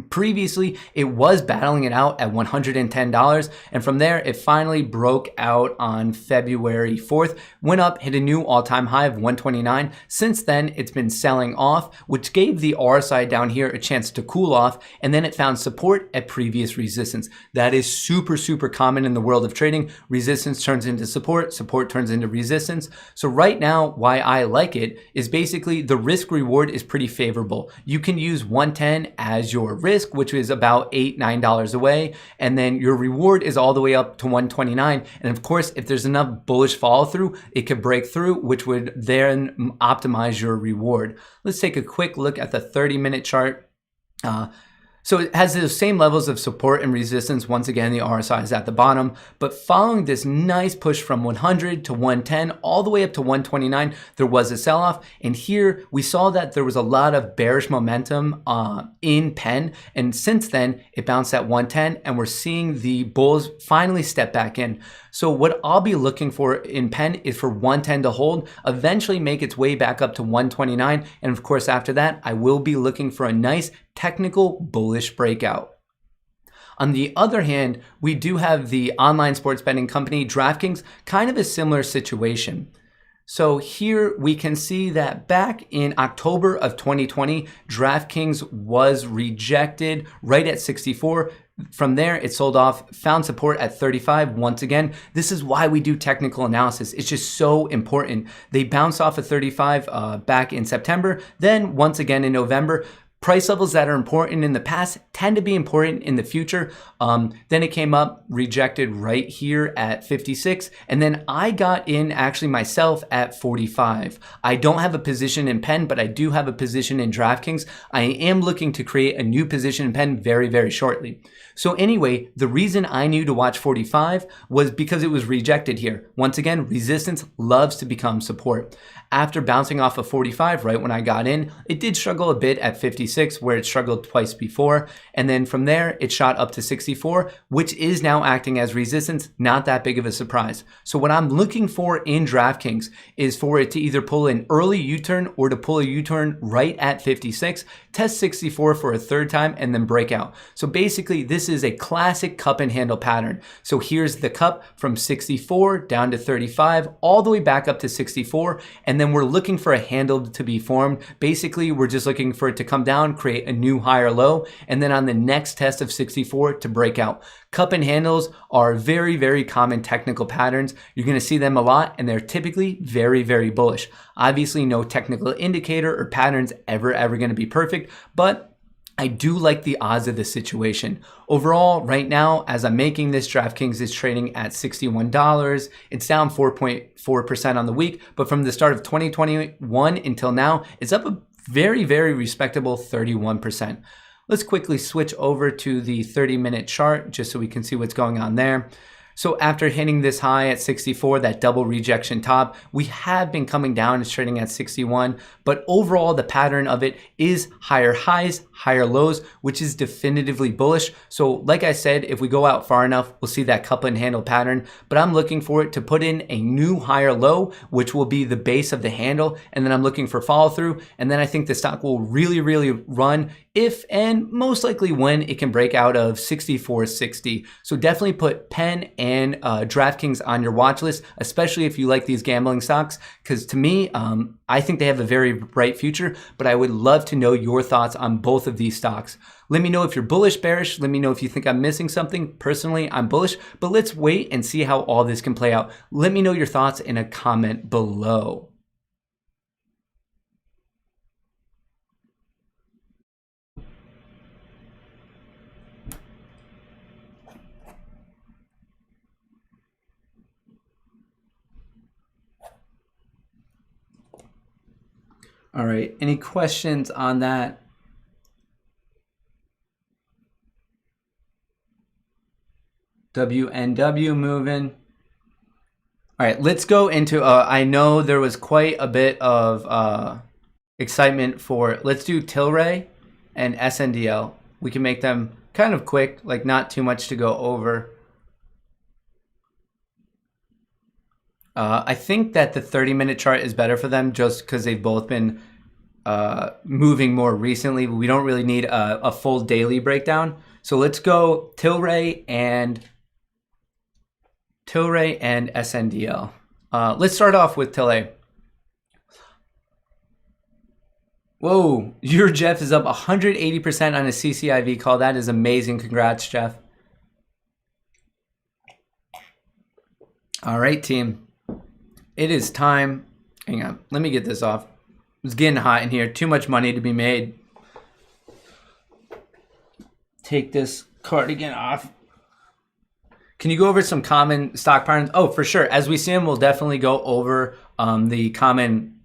[SPEAKER 1] Previously, it was battling it out at $110, and from there, it finally broke out on February 4th, went up, hit a new all-time high of 129. Since then, it's been selling off, which gave the RSI down here a chance to cool off, and then it found support at previous resistance. That is super, super common in the world of trading. Resistance turns into support, support turns into resistance. So right now, why I like it is basically the risk reward is pretty favorable. You can use 110 as your risk, which is about $8, $9 away. And then your reward is all the way up to 129. And of course, if there's enough bullish follow through, it could break through, which would then optimize your reward. Let's take a quick look at the 30-minute chart. So it has those same levels of support and resistance. Once again, the RSI is at the bottom, but following this nice push from 100 to 110, all the way up to 129, there was a sell-off. And here we saw that there was a lot of bearish momentum in Penn. And since then, it bounced at 110, and we're seeing the bulls finally step back in. So what I'll be looking for in Penn is for 110 to hold, eventually make its way back up to 129. And of course, after that, I will be looking for a nice technical bullish breakout. On the other hand, we do have the online sports betting company DraftKings, kind of a similar situation. So here we can see that back in October of 2020, DraftKings was rejected right at 64. From there, it sold off, found support at 35. Once again, this is why we do technical analysis. It's just so important. They bounced off of 35 back in September, then once again in November. Price levels that are important in the past tend to be important in the future. Then it came up, rejected right here at 56. And then I got in actually myself at 45. I don't have a position in Penn, but I do have a position in DraftKings. I am looking to create a new position in Penn very, very shortly. So anyway, the reason I knew to watch 45 was because it was rejected here. Once again, resistance loves to become support. After bouncing off of 45, right when I got in, it did struggle a bit at 56, where it struggled twice before. And then from there, it shot up to 64, which is now acting as resistance. Not that big of a surprise. So what I'm looking for in DraftKings is for it to either pull an early U-turn or to pull a U-turn right at 56, test 64 for a third time, and then break out. So basically, this is a classic cup and handle pattern. So here's the cup from 64 down to 35, all the way back up to 64. And then we're looking for a handle to be formed. Basically, we're just looking for it to come down, create a new higher low, and then on the next test of 64 to break out. Cup and handles are very, very common technical patterns. You're going to see them a lot, and they're typically very, very bullish. Obviously, no technical indicator or patterns ever going to be perfect, but I do like the odds of this situation. Overall, right now, as I'm making this, DraftKings is trading at $61. It's down 4.4% on the week, but from the start of 2021 until now, it's up a very, very respectable 31%. Let's quickly switch over to the 30-minute chart just so we can see what's going on there. So after hitting this high at 64, that double rejection top, we have been coming down. It's trading at 61, but overall the pattern of it is higher highs, higher lows, which is definitively bullish. So like I said, if we go out far enough, we'll see that cup and handle pattern, but I'm looking for it to put in a new higher low, which will be the base of the handle. And then I'm looking for follow through. And then I think the stock will really, really run if and most likely when it can break out of 64.60. So definitely put Penn and DraftKings on your watch list, especially if you like these gambling stocks, because to me, I think they have a very bright future, but I would love to know your thoughts on both of these stocks. Let me know if you're bullish, bearish. Let me know if you think I'm missing something. Personally, I'm bullish, but let's wait and see how all this can play out. Let me know your thoughts in a comment below. All right, any questions on that? WNW moving. All right, let's go into, I know there was quite a bit of excitement for, let's do TLRY and SNDL. We can make them kind of quick, like not too much to go over. I think that the 30-minute chart is better for them just because they've both been moving more recently. We don't really need a full daily breakdown. So let's go TLRY and SNDL. Let's start off with TLRY. Whoa, your Jeff is up 180% on a CCIV call. That is amazing. Congrats, Jeff. All right, team. It is time. Hang on. Let me get this off. It's getting hot in here. Too much money to be made. take this cardigan off. Can you go over some common stock patterns? Oh, for sure. As we see them, we'll definitely go over the common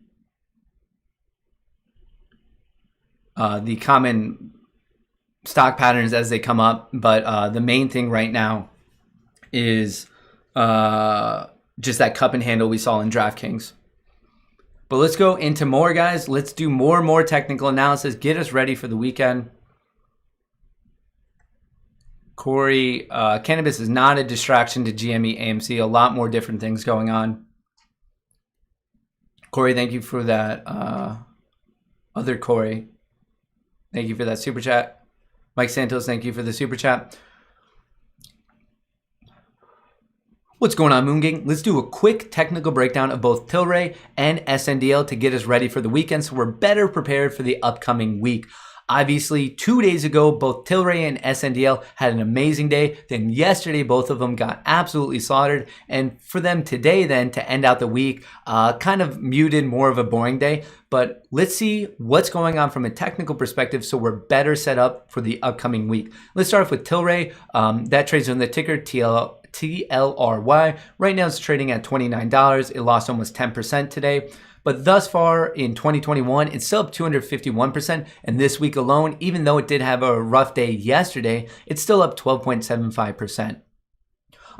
[SPEAKER 1] stock patterns as they come up. But the main thing right now is just that cup and handle we saw in DraftKings. But let's go into more, guys. Let's do more and more technical analysis. Get us ready for the weekend. Corey, cannabis is not a distraction to GME AMC. A lot more different things going on. Corey, thank you for that. Other Corey, thank you for that super chat. Mike Santos, thank you for the super chat. What's going on, Moon Gang? Let's do a quick technical breakdown of both Tilray and SNDL to get us ready for the weekend so we're better prepared for the upcoming week. Obviously, 2 days ago, both Tilray and SNDL had an amazing day. Then yesterday, both of them got absolutely slaughtered. And for them today, then, to end out the week, kind of muted, more of a boring day. But let's see what's going on from a technical perspective so we're better set up for the upcoming week. Let's start off with Tilray. That trades on the ticker TLRY. Right now it's trading at $29. It lost almost 10% today. But thus far in 2021, it's still up 251%. And this week alone, even though it did have a rough day yesterday, it's still up 12.75%.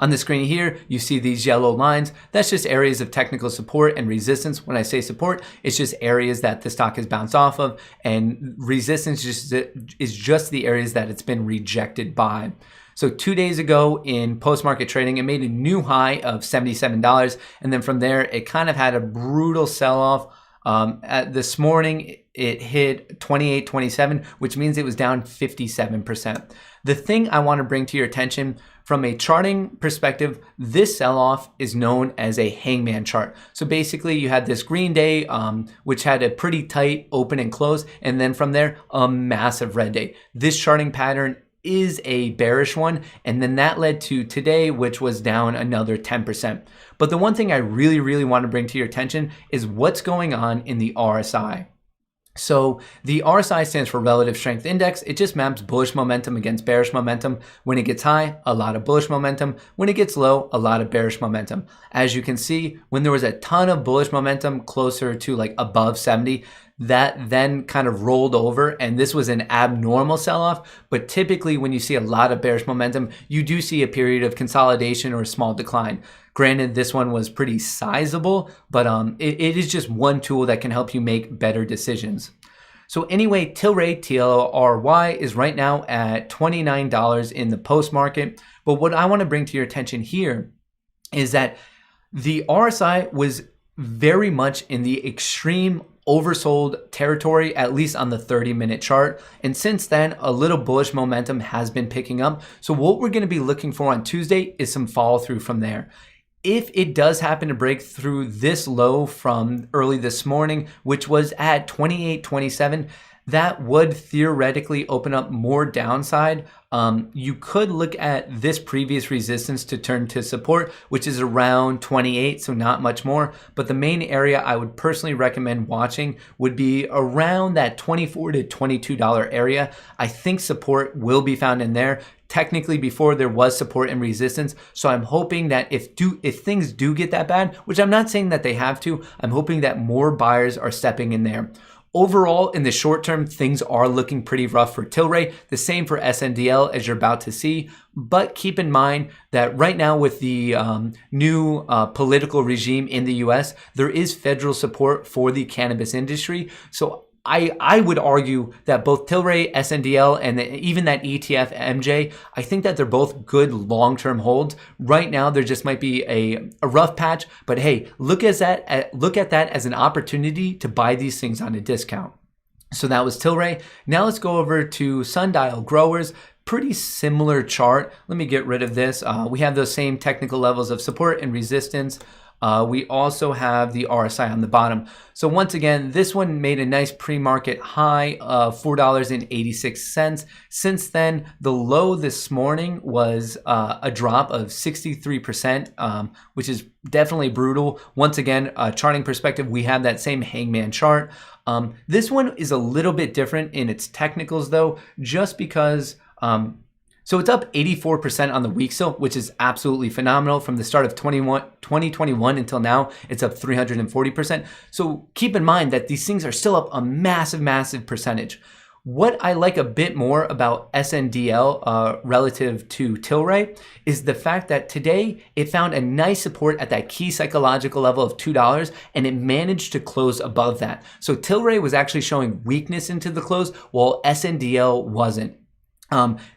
[SPEAKER 1] On the screen here, you see these yellow lines. That's just areas of technical support and resistance. When I say support, it's just areas that the stock has bounced off of, and resistance is just the areas that it's been rejected by. So 2 days ago in post-market trading, it made a new high of $77. And then from there, it kind of had a brutal sell-off. This morning, it hit 28.27, which means it was down 57%. The thing I want to bring to your attention from a charting perspective, this sell-off is known as a hangman chart. So basically, you had this green day, which had a pretty tight open and close. And then from there, a massive red day. This charting pattern is a bearish one, and then that led to today, which was down another 10%. But the one thing I really want to bring to your attention is what's going on in the RSI. So the RSI stands for Relative Strength Index. It just maps bullish momentum against bearish momentum. When it gets high, a lot of bullish momentum. When it gets low, a lot of bearish momentum. As you can see, when there was a ton of bullish momentum closer to like above 70, that then kind of rolled over, and this was an abnormal sell-off. But typically when you see a lot of bearish momentum, you do see a period of consolidation or a small decline. Granted, this one was pretty sizable, but it is just one tool that can help you make better decisions. So anyway, Tilray TLRY is right now at $29 in the post market. But what I want to bring to your attention here is that the RSI was very much in the extreme oversold territory, at least on the 30-minute chart. And since then, a little bullish momentum has been picking up. So what we're going to be looking for on Tuesday is some follow through from there. If it does happen to break through this low from early this morning, which was at 28.27, that would theoretically open up more downside. You could look at this previous resistance to turn to support, which is around 28, so not much more. But the main area I would personally recommend watching would be around that $24 to $22 area. I think support will be found in there. Technically, before there was support and resistance. So I'm hoping that if things do get that bad, which I'm not saying that they have to, I'm hoping that more buyers are stepping in there. Overall, in the short term, things are looking pretty rough for Tilray. The same for SNDL, as you're about to see. But keep in mind that right now with the new political regime in the US, there is federal support for the cannabis industry. So I would argue that both Tilray, SNDL, and even that ETF MJ, I think that they're both good long-term holds. Right now, there just might be a rough patch, but hey, look at that as an opportunity to buy these things on a discount. So that was Tilray. Now let's go over to Sundial Growers. Pretty similar chart. Let me get rid of this. We have those same technical levels of support and resistance. We also have the RSI on the bottom. So once again, this one made a nice pre-market high of $4.86. Since then, the low this morning was a drop of 63%, which is definitely brutal. Once again, charting perspective, we have that same hangman chart. This one is a little bit different in its technicals though, just because So it's up 84% on the week still, which is absolutely phenomenal. From the start of 2021 until now, it's up 340%. So keep in mind that these things are still up a massive, massive percentage. What I like a bit more about SNDL relative to TLRY is the fact that today it found a nice support at that key psychological level of $2 and it managed to close above that. So TLRY was actually showing weakness into the close while SNDL wasn't.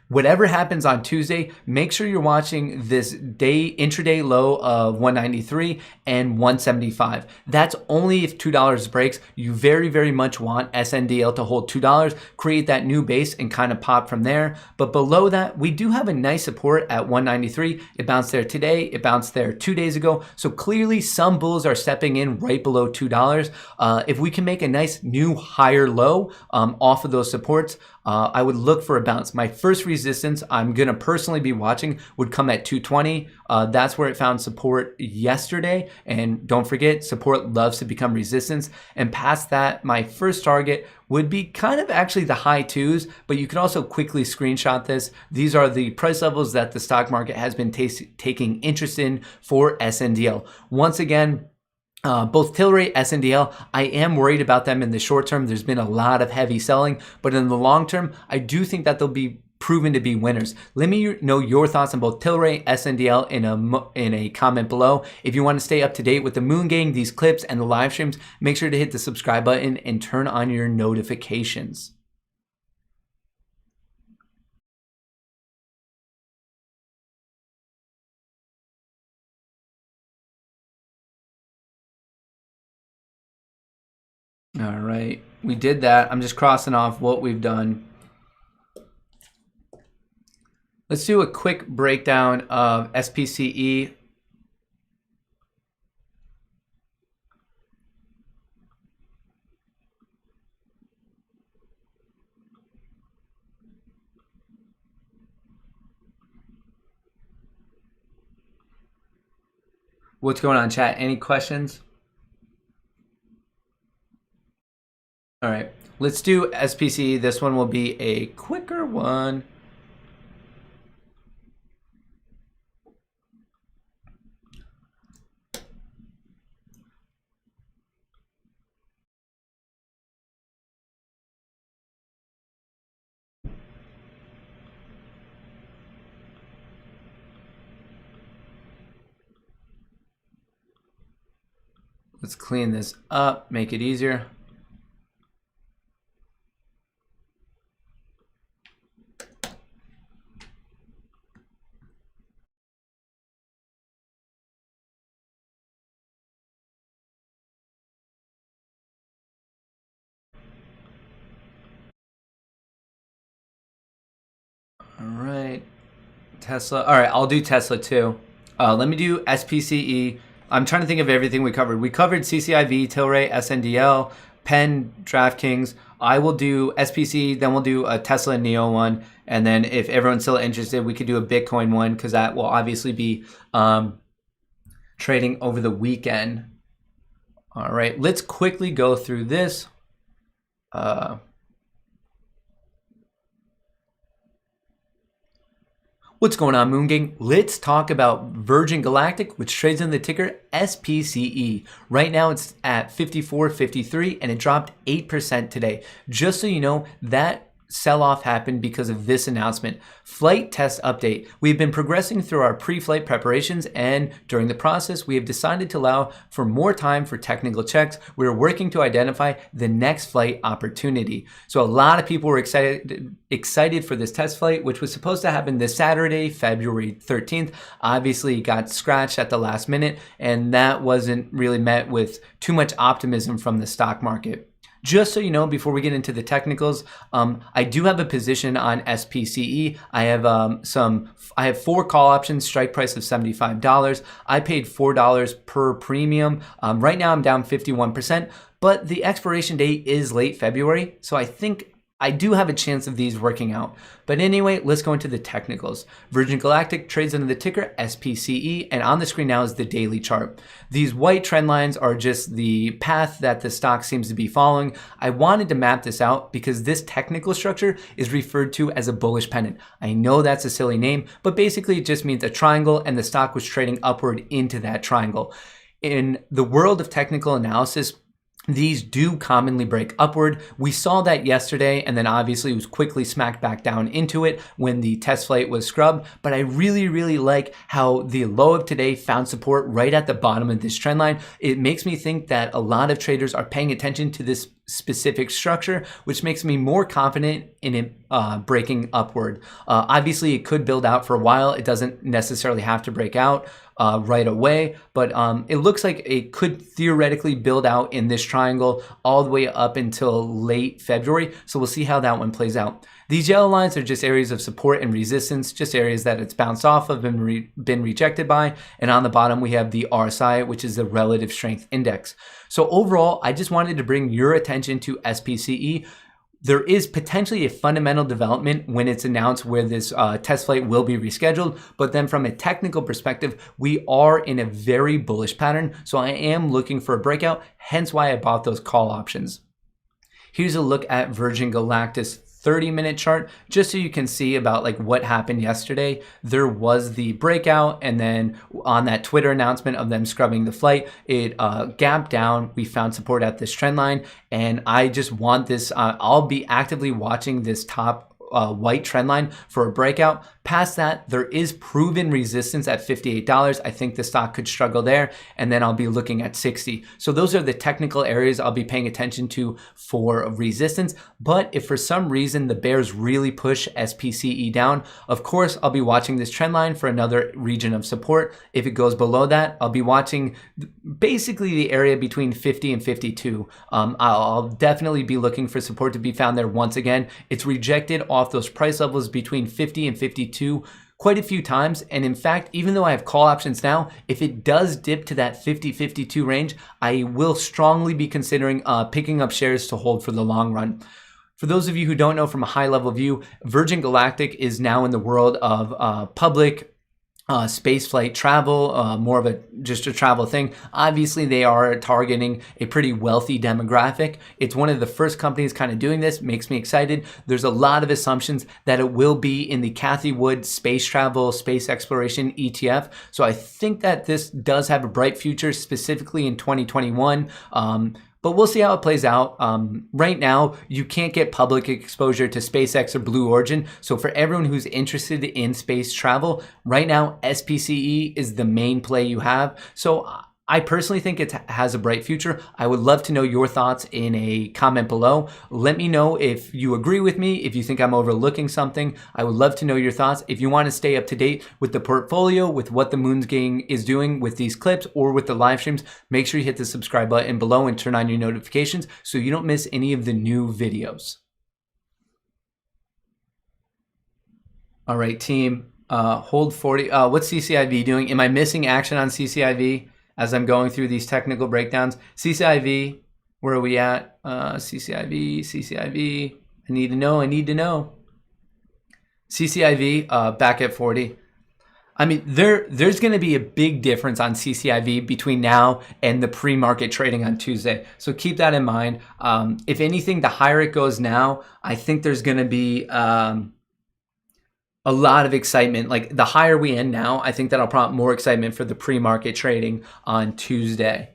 [SPEAKER 1] Whatever happens on Tuesday, make sure you're watching this intraday low of 193 and 175. That's only if $2 breaks. You very, very much want SNDL to hold $2, create that new base and kind of pop from there. But below that, we do have a nice support at 193. It bounced there today. It bounced there 2 days ago. So clearly some bulls are stepping in right below $2. If we can make a nice new higher low off of those supports, I would look for a bounce. My first resistance I'm going to personally be watching would come at 220. That's where it found support yesterday. And don't forget, support loves to become resistance. And past that, my first target would be kind of actually the high twos, but you can also quickly screenshot this. These are the price levels that the stock market has been taking interest in for SNDL. Once again, both TLRY, SNDL, I am worried about them in the short term. There's been a lot of heavy selling, but in the long term, I do think that they'll be proven to be winners. Let me know your thoughts on both TLRY, SNDL in a comment below. If you want to stay up to date with the Moon Gang, these clips, and the live streams, make sure to hit the subscribe button and turn on your notifications. All right, we did that. I'm just crossing off what we've done. Let's do a quick breakdown of SPCE. What's going on, chat? Any questions? All right, let's do SPCE. This one will be a quicker one. Let's clean this up, make it easier. All right, Tesla. All right, I'll do Tesla too. Let me do SPCE. I'm trying to think of everything we covered. We covered CCIV, TLRY, SNDL, Penn, DraftKings. I will do SPC, then we'll do a Tesla and Neo one. And then if everyone's still interested, we could do a Bitcoin one because that will obviously be trading over the weekend. All right, let's quickly go through this. What's going on, Moon Gang? Let's talk about Virgin Galactic, which trades in the ticker SPCE. Right now it's at 54.53 and it dropped 8% today. Just so you know, that sell-off happened because of this announcement. Flight test update. We've been progressing through our pre-flight preparations, and during the process, we have decided to allow for more time for technical checks. We're working to identify the next flight opportunity. So a lot of people were excited for this test flight, which was supposed to happen this Saturday, February 13th. Obviously got scratched at the last minute, and that wasn't really met with too much optimism from the stock market. Just so you know, before we get into the technicals, I do have a position on SPCE. I have 4 call options, strike price of $75. I paid $4 per premium. Right now I'm down 51%, but the expiration date is late February, so I think I do have a chance of these working out. But anyway, let's go into the technicals. Virgin Galactic trades under the ticker SPCE, and on the screen now is the daily chart. These white trend lines are just the path that the stock seems to be following. I wanted to map this out because this technical structure is referred to as a bullish pennant. I know that's a silly name, but basically it just means a triangle, and the stock was trading upward into that triangle. In the world of technical analysis, these do commonly break upward. We saw that yesterday, and then obviously it was quickly smacked back down into it when the test flight was scrubbed. But I really like how the low of today found support right at the bottom of this trend line. It makes me think that a lot of traders are paying attention to this specific structure, which makes me more confident in it breaking upward. Obviously, it could build out for a while. It doesn't necessarily have to break out right away, but it looks like it could theoretically build out in this triangle all the way up until late February. So we'll see how that one plays out. These yellow lines are just areas of support and resistance, just areas that it's bounced off of and been rejected by. And on the bottom, we have the RSI, which is the relative strength index. So overall, I just wanted to bring your attention to SPCE. There is potentially a fundamental development when it's announced where this test flight will be rescheduled. But then from a technical perspective, we are in a very bullish pattern. So I am looking for a breakout, hence why I bought those call options. Here's a look at Virgin Galactic's 30-minute chart, just so you can see about like what happened yesterday. There was the breakout, and then on that Twitter announcement of them scrubbing the flight, it gapped down. We found support at this trend line, and I just want this. I'll be actively watching this top white trend line for a breakout. Past that, there is proven resistance at $58. I think the stock could struggle there, and then I'll be looking at 60. So those are the technical areas I'll be paying attention to for resistance. But if for some reason the bears really push SPCE down, of course, I'll be watching this trend line for another region of support. If it goes below that, I'll be watching basically the area between 50 and 52. I'll definitely be looking for support to be found there once again. It's rejected off those price levels between 50 and 52 quite a few times. And in fact, even though I have call options now, if it does dip to that 50-52 range, I will strongly be considering picking up shares to hold for the long run. For those of you who don't know from a high level view, Virgin Galactic is now in the world of public space flight travel, more of just a travel thing. Obviously, they are targeting a pretty wealthy demographic. It's one of the first companies kind of doing this. Makes me excited. There's a lot of assumptions that it will be in the Cathie Wood space travel, space exploration ETF. So I think that this does have a bright future, specifically in 2021. But we'll see how it plays out. Right now, you can't get public exposure to SpaceX or Blue Origin. So for everyone who's interested in space travel, right now, SPCE is the main play you have. So I personally think it has a bright future. I would love to know your thoughts in a comment below. Let me know if you agree with me, if you think I'm overlooking something. I would love to know your thoughts. If you want to stay up to date with the portfolio, with what the Moons Gang is doing with these clips or with the live streams, make sure you hit the subscribe button below and turn on your notifications so you don't miss any of the new videos. All right, team, hold 40. What's CCIV doing? Am I missing action on CCIV? As I'm going through these technical breakdowns, CCIV, where are we at? CCIV, I need to know. CCIV, back at 40. I mean, there's going to be a big difference on CCIV between now and the pre-market trading on Tuesday. So keep that in mind. If anything, the higher it goes now, I think there's going to be a lot of excitement. Like the higher we end now, I think that'll prompt more excitement for the pre-market trading on Tuesday.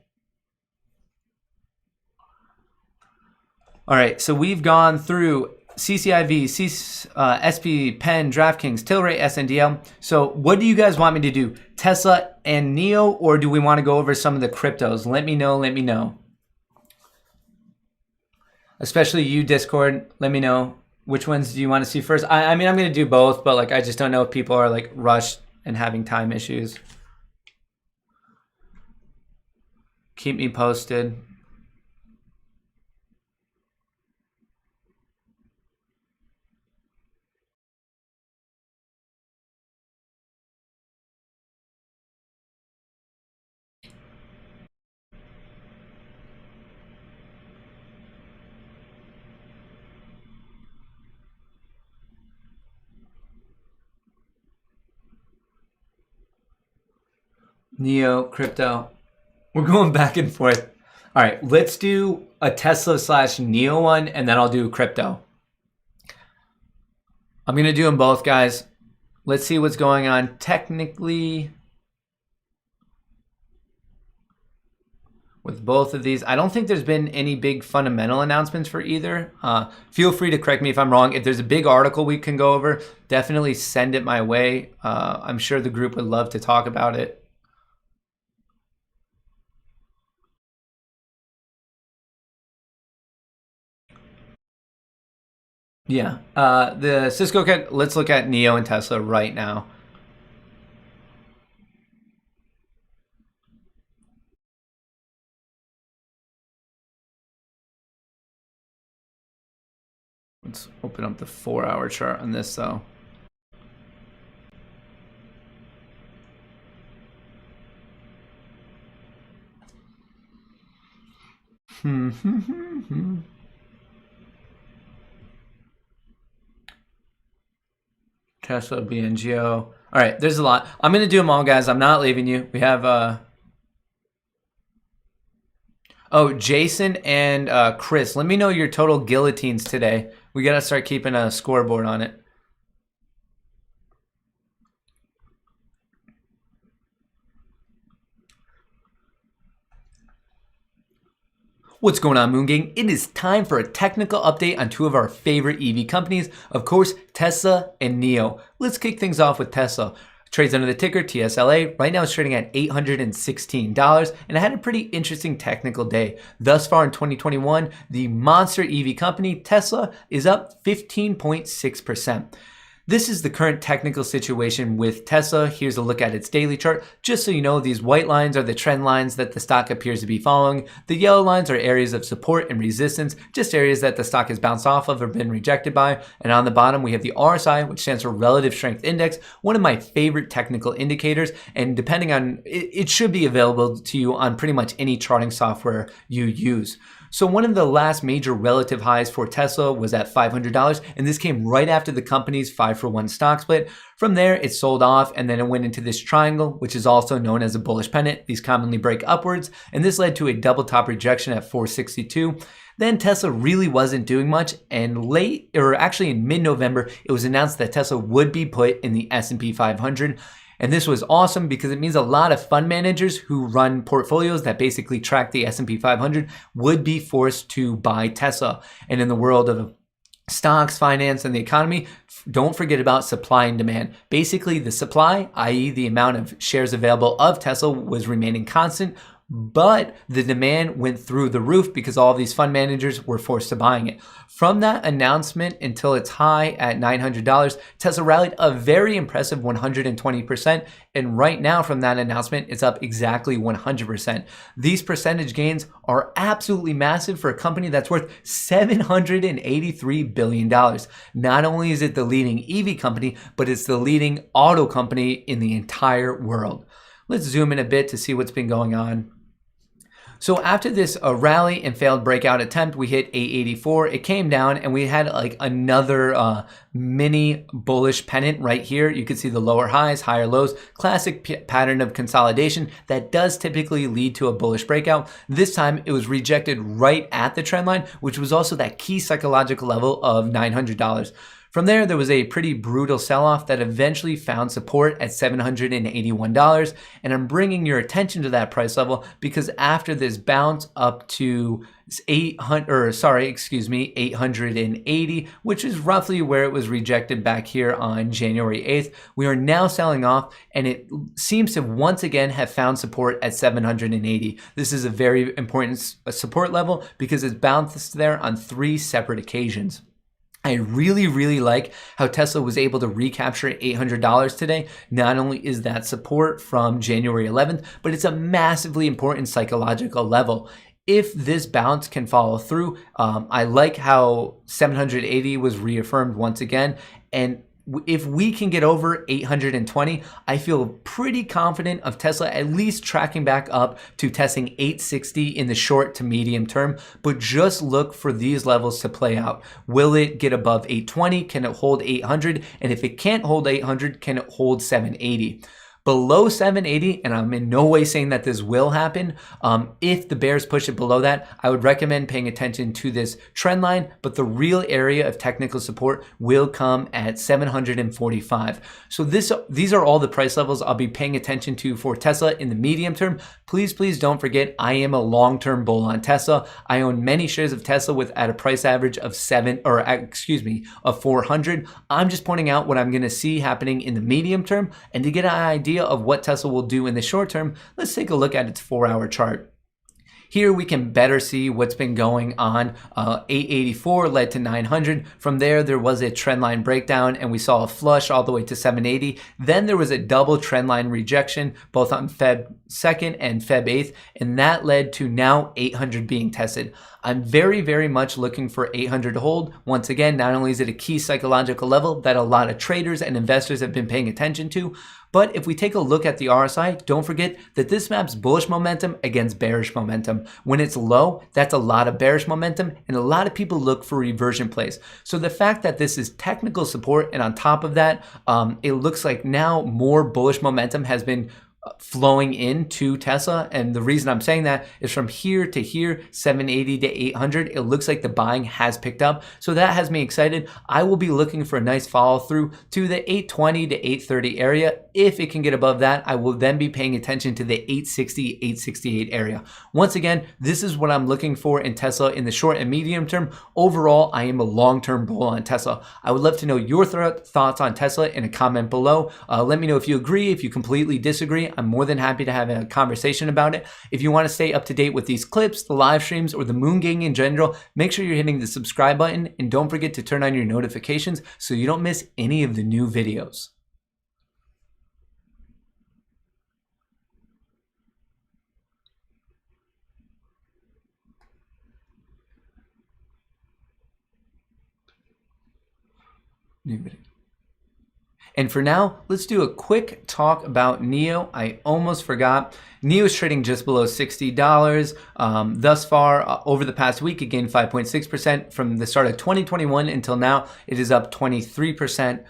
[SPEAKER 1] All right, so we've gone through CCIV, SP, Penn, DraftKings, Tilray, SNDL. So what do you guys want me to do? Tesla and NEO, or do we want to go over some of the cryptos? Let me know. Especially you, Discord, let me know. Which ones do you want to see first? I mean, I'm going to do both, but like I just don't know if people are like rushed and having time issues. Keep me posted. Neo, crypto. We're going back and forth. All right, let's do a Tesla / Neo one, and then I'll do crypto. I'm going to do them both, guys. Let's see what's going on technically with both of these. I don't think there's been any big fundamental announcements for either. Feel free to correct me if I'm wrong. If there's a big article we can go over, definitely send it my way. I'm sure the group would love to talk about it. Yeah, the Cisco cat. Let's look at Neo and Tesla right now. Let's open up the 4-hour chart on this though. Tesla, BNGO. All right, there's a lot. I'm going to do them all, guys. I'm not leaving you. We have, oh, Jason and Chris. Let me know your total guillotines today. We got to start keeping a scoreboard on it. What's going on, Moon Gang? It is time for a technical update on two of our favorite EV companies, of course, Tesla and Neo. Let's kick things off with Tesla. Trades under the ticker TSLA. Right now it's trading at $816, and it had a pretty interesting technical day. Thus far in 2021, the monster EV company Tesla is up 15.6%. This is the current technical situation with Tesla. Here's a look at its daily chart. Just so you know, these white lines are the trend lines that the stock appears to be following. The yellow lines are areas of support and resistance, just areas that the stock has bounced off of or been rejected by. And on the bottom, we have the RSI, which stands for Relative Strength Index, one of my favorite technical indicators. And depending on, it should be available to you on pretty much any charting software you use. So one of the last major relative highs for Tesla was at $500, and this came right after the company's 5-for-1 stock split. From there, it sold off, and then it went into this triangle, which is also known as a bullish pennant. These commonly break upwards, and this led to a double top rejection at 462. Then Tesla really wasn't doing much, and actually in mid-November, it was announced that Tesla would be put in the S&P 500. And this was awesome because it means a lot of fund managers who run portfolios that basically track the S&P 500 would be forced to buy Tesla. And in the world of stocks, finance, and the economy, don't forget about supply and demand. Basically, the supply, i.e. the amount of shares available of Tesla, was remaining constant, but the demand went through the roof because all of these fund managers were forced to buying it. From that announcement until its high at $900, Tesla rallied a very impressive 120%. And right now from that announcement, it's up exactly 100%. These percentage gains are absolutely massive for a company that's worth $783 billion. Not only is it the leading EV company, but it's the leading auto company in the entire world. Let's zoom in a bit to see what's been going on. So after this rally and failed breakout attempt, we hit 884. It came down and we had like another mini bullish pennant right here. You can see the lower highs, higher lows, classic pattern of consolidation that does typically lead to a bullish breakout. This time it was rejected right at the trend line, which was also that key psychological level of $900. From there, there was a pretty brutal sell-off that eventually found support at $781. And I'm bringing your attention to that price level because after this bounce up to 880, which is roughly where it was rejected back here on January 8th, we are now selling off, and it seems to once again have found support at 780. This is a very important support level because it's bounced there on 3 separate occasions. I really like how Tesla was able to recapture $800 today. Not only is that support from January 11th, but it's a massively important psychological level. If this bounce can follow through, I like how 780 was reaffirmed once again. And if we can get over 820, I feel pretty confident of Tesla at least tracking back up to testing 860 in the short to medium term, but just look for these levels to play out. Will it get above 820? Can it hold 800? And if it can't hold 800, can it hold 780? Below 780, and I'm in no way saying that this will happen, if the bears push it below that, I would recommend paying attention to this trend line, but the real area of technical support will come at 745. So these are all the price levels I'll be paying attention to for Tesla in the medium term. Please don't forget, I am a long-term bull on Tesla. I own many shares of Tesla at a price average of 400. I'm just pointing out what I'm going to see happening in the medium term, and to get an idea of what Tesla will do in the short term, let's take a look at its 4-hour chart. Here we can better see what's been going on. 884 led to 900. From there was a trend line breakdown, and we saw a flush all the way to 780. Then there was a double trend line rejection, both on Feb 2nd and Feb 8th, and that led to now 800 being tested. I'm very much looking for 800 to hold. Once again, not only is it a key psychological level that a lot of traders and investors have been paying attention to, but if we take a look at the RSI, don't forget that this maps bullish momentum against bearish momentum. When it's low, that's a lot of bearish momentum, and a lot of people look for reversion plays. So the fact that this is technical support, and on top of that, it looks like now more bullish momentum has been flowing into Tesla, and the reason I'm saying that is from here to here, 780 to 800, it looks like the buying has picked up, so that has me excited. I will be looking for a nice follow through to the 820 to 830 area. If it can get above that, I will then be paying attention to the 860, 868 area. Once again, this is what I'm looking for in Tesla in the short and medium term. Overall, I am a long-term bull on Tesla. I would love to know your thoughts on Tesla in a comment below. Let me know if you agree, if you completely disagree. I'm more than happy to have a conversation about it. If you want to stay up to date with these clips, the live streams, or the Moon Gang in general, make sure you're hitting the subscribe button, and don't forget to turn on your notifications so you don't miss any of the new videos. New video. And for now, let's do a quick talk about NIO. I almost forgot. NIO is trading just below $60. Thus far, over the past week, it gained 5.6%. From the start of 2021 until now, it is up 23%.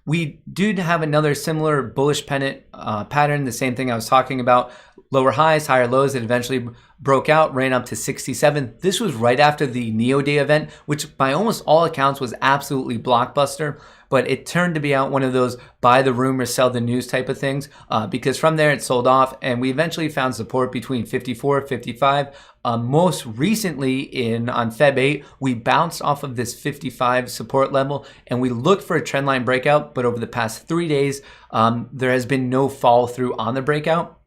[SPEAKER 1] We do have another similar bullish pennant pattern, the same thing I was talking about. Lower highs, higher lows. It eventually broke out, ran up to 67. This was right after the NIO Day event, which by almost all accounts was absolutely blockbuster. But it turned to be out one of those buy the rumor, sell the news type of things, because from there it sold off, and we eventually found support between 54, 55. Most recently on Feb 8, we bounced off of this 55 support level, and we looked for a trendline breakout, but over the past 3 days, there has been no follow through on the breakout.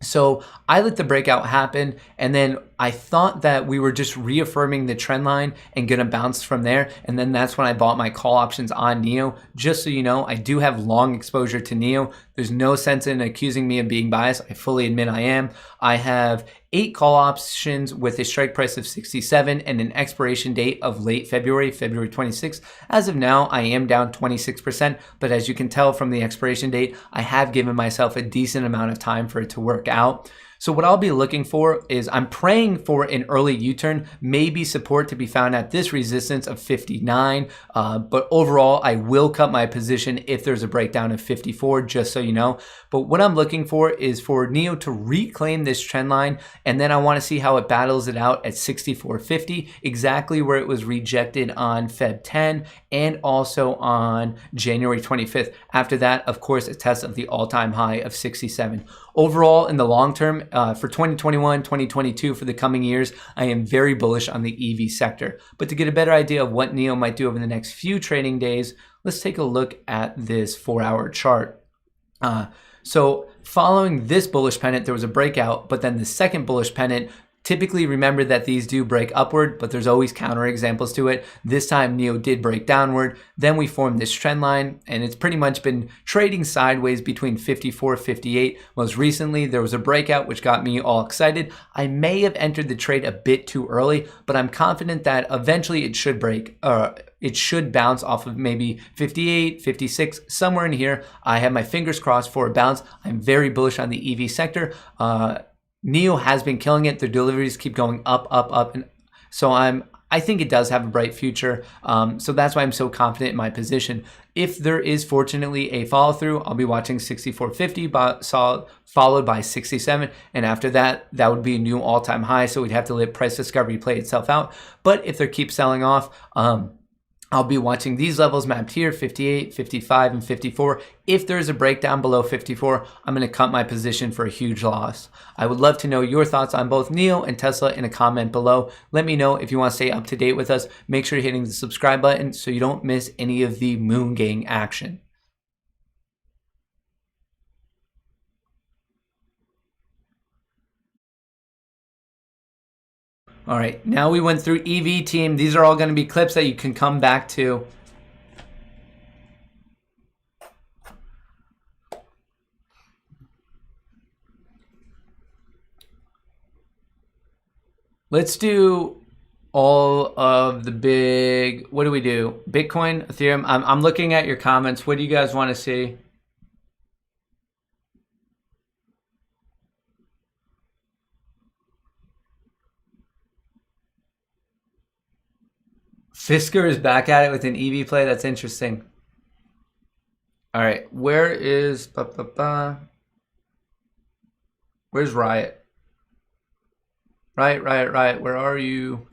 [SPEAKER 1] So I let the breakout happen, and then I thought that we were just reaffirming the trend line and gonna bounce from there. And then that's when I bought my call options on NIO. Just so you know, I do have long exposure to NIO. There's no sense in accusing me of being biased. I fully admit I am. I have 8 call options with a strike price of 67 and an expiration date of late February, February 26th. As of now, I am down 26%, but as you can tell from the expiration date, I have given myself a decent amount of time for it to work out. So what I'll be looking for is, I'm praying for an early U-turn, maybe support to be found at this resistance of 59. But overall, I will cut my position if there's a breakdown of 54, just so you know. But what I'm looking for is for NIO to reclaim this trend line, and then I want to see how it battles it out at 64.50, exactly where it was rejected on Feb 10 and also on January 25th. After that, of course, a test of the all-time high of 67. Overall, in the long term, for 2021, 2022, for the coming years, I am very bullish on the EV sector. But to get a better idea of what NIO might do over the next few trading days, let's take a look at this 4-hour chart. So following this bullish pennant, there was a breakout, but then the second bullish pennant, typically remember that these do break upward, but there's always counter examples to it. This time NIO did break downward. Then we formed this trend line, and it's pretty much been trading sideways between 54, 58. Most recently, there was a breakout, which got me all excited. I may have entered the trade a bit too early, but I'm confident that eventually it should break. It should bounce off of maybe 58, 56, somewhere in here. I have my fingers crossed for a bounce. I'm very bullish on the EV sector. NIO has been killing it. Their deliveries keep going up, and so I I think it does have a bright future. So that's why I'm so confident in my position. If there is fortunately a follow through, I'll be watching 64.50 followed by 67. And after that, that would be a new all-time high. So we'd have to let price discovery play itself out. But if they keep selling off, I'll be watching these levels mapped here, 58, 55, and 54. If there's a breakdown below 54, I'm going to cut my position for a huge loss. I would love to know your thoughts on both NEO and Tesla in a comment below. Let me know if you want to stay up to date with us. Make sure you're hitting the subscribe button so you don't miss any of the Moon Gang action. All right, now we went through EV team. These are all going to be clips that you can come back to. Let's do all of the big, what do we do? Bitcoin, Ethereum. I'm looking at your comments. What do you guys want to see? Fisker is back at it with an EV play. That's interesting. All right, where is where's RIOT? RIOT. Where are you?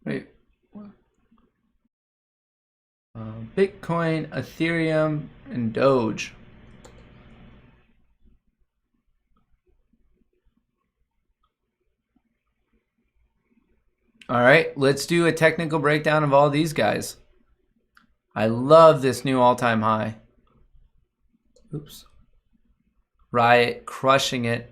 [SPEAKER 1] Wait. Bitcoin, Ethereum, and Doge. All right, let's do a technical breakdown of all these guys. I love this new all-time high. Oops. RIOT crushing it.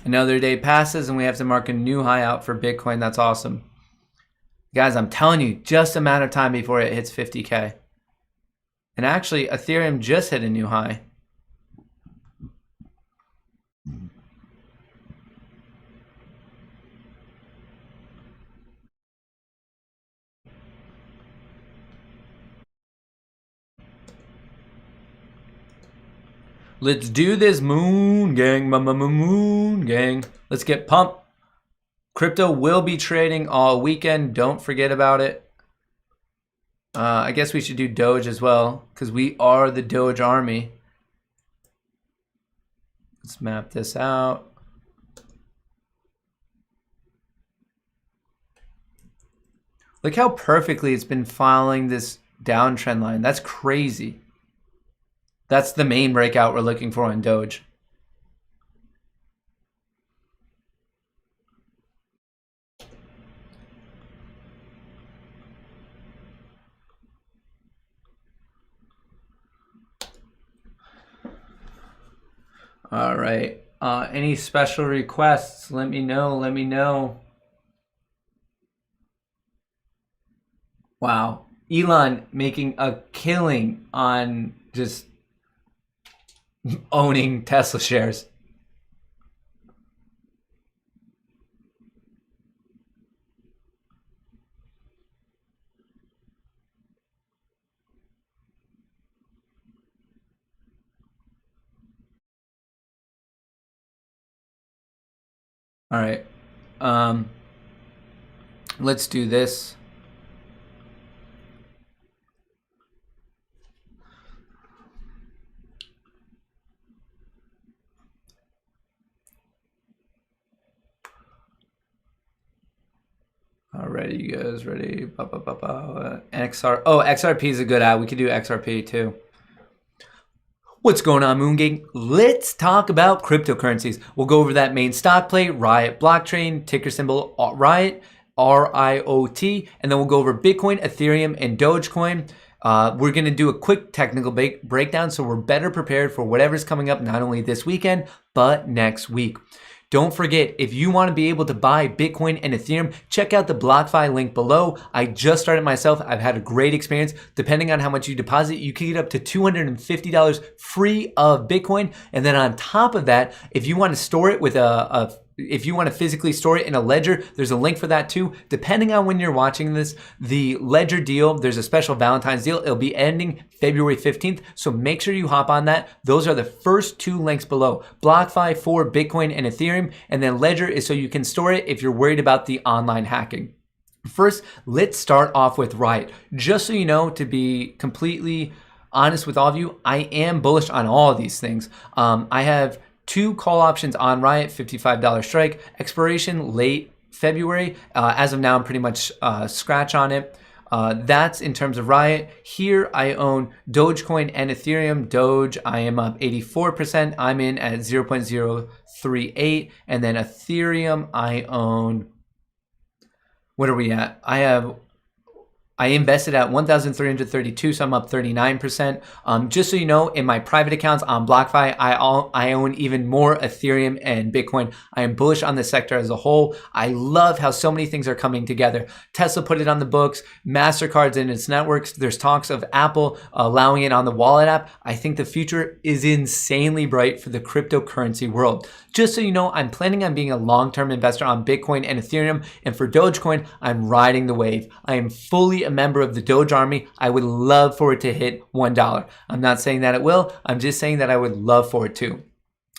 [SPEAKER 1] Another day passes and we have to mark a new high out for Bitcoin. That's awesome. Guys, I'm telling you, just a matter of time before it hits 50K. And actually, Ethereum just hit a new high. Let's do this, Moon Gang, Moon Gang. Let's get pumped. Crypto will be trading all weekend. Don't forget about it. I guess we should do Doge as well because we are the Doge army. Let's map this out. Look how perfectly it's been following this downtrend line. That's crazy. That's the main breakout we're looking for in Doge. All right. Any special requests? Let me know. Let me know. Wow. Elon making a killing on just owning Tesla shares. All right. Let's do this. Alrighty, you guys ready? XR. Oh, XRP is a good ad. We could do XRP too. What's going on, Moon Gang? Let's talk about cryptocurrencies. We'll go over that main stock play, RIOT blockchain, ticker symbol RIOT, RIOT, and then we'll go over Bitcoin, Ethereum, and Dogecoin. We're going to do a quick technical breakdown so we're better prepared for whatever's coming up not only this weekend, but next week. Don't forget, if you want to be able to buy Bitcoin and Ethereum, check out the BlockFi link below. I just started myself. I've had a great experience. Depending on how much you deposit, you can get up to $250 free of Bitcoin. And then on top of that, if you want to store it with if you want to physically store it in a ledger, there's a link for that too. Depending on when you're watching this, the ledger deal, there's a special Valentine's deal. It'll be ending February 15th. So make sure you hop on that. Those are the first two links below. BlockFi for Bitcoin and Ethereum, and then ledger is so you can store it if you're worried about the online hacking. First, let's start off with RIOT. Just so you know, to be completely honest with all of you, I am bullish on all of these things. I have two call options on RIOT, $55 strike, expiration late February. As of now, I'm pretty much scratch on it. That's in terms of RIOT. Here I own Dogecoin and Ethereum. Doge, I am up 84%. I'm in at 0.038. And then Ethereum, I own, what are we at? I invested at 1,332, so I'm up 39%. Just so you know, in my private accounts on BlockFi, I own even more Ethereum and Bitcoin. I am bullish on the sector as a whole. I love how so many things are coming together. Tesla put it on the books, MasterCard's in its networks. There's talks of Apple allowing it on the wallet app. I think the future is insanely bright for the cryptocurrency world. Just so you know, I'm planning on being a long-term investor on Bitcoin and Ethereum, and for Dogecoin, I'm riding the wave. I am fully a member of the Doge army. I would love for it to hit $1. I'm not saying that it will. I'm just saying that I would love for it to.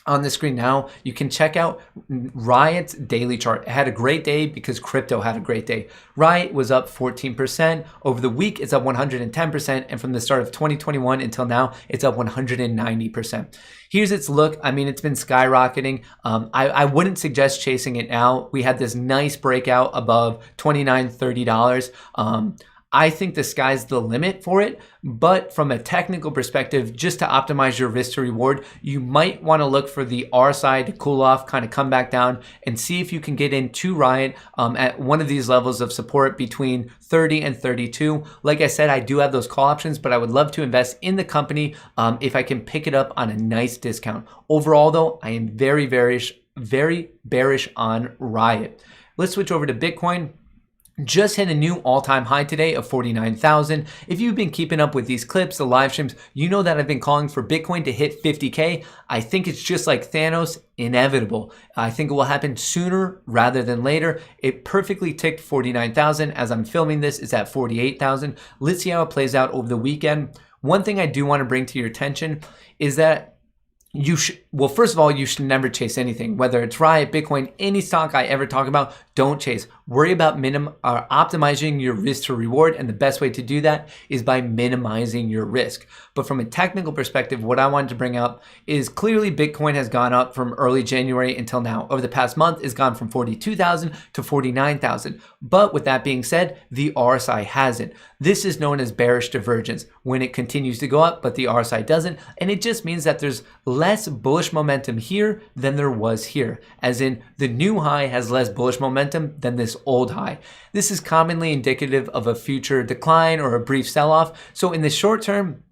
[SPEAKER 1] On the screen now, you can check out RIOT's daily chart. It had a great day because crypto had a great day. RIOT was up 14%. Over the week, it's up 110%. And from the start of 2021 until now, it's up 190%. Here's its look. I mean, it's been skyrocketing. I wouldn't suggest chasing it now. We had this nice breakout above $29, $30. I think the sky's the limit for it, but from a technical perspective, just to optimize your risk to reward, you might want to look for the RSI to cool off, kind of come back down and see if you can get into RIOT at one of these levels of support between 30 and 32. Like I said, I do have those call options, but I would love to invest in the company if I can pick it up on a nice discount. Overall though, I am very bearish on RIOT. Let's switch over to Bitcoin. Just hit a new all-time high today of 49,000. If you've been keeping up with these clips, the live streams, you know that I've been calling for Bitcoin to hit 50K. I think it's just like Thanos, inevitable. I think it will happen sooner rather than later. It perfectly ticked 49,000. As I'm filming this, it's at 48,000. Let's see how it plays out over the weekend. One thing I do want to bring to your attention is that well, first of all, you should never chase anything, whether it's RIOT, Bitcoin, any stock I ever talk about, don't chase. Worry about optimizing your risk to reward, and the best way to do that is by minimizing your risk. But from a technical perspective, what I wanted to bring up is clearly Bitcoin has gone up from early January until now. Over the past month, it's gone from 42,000 to 49,000. But with that being said, the RSI hasn't. This is known as bearish divergence, when it continues to go up, but the RSI doesn't. And it just means that there's less bullish momentum here than there was here, as in the new high has less bullish momentum than this old high. This is commonly indicative of a future decline or a brief sell-off. So in the short term,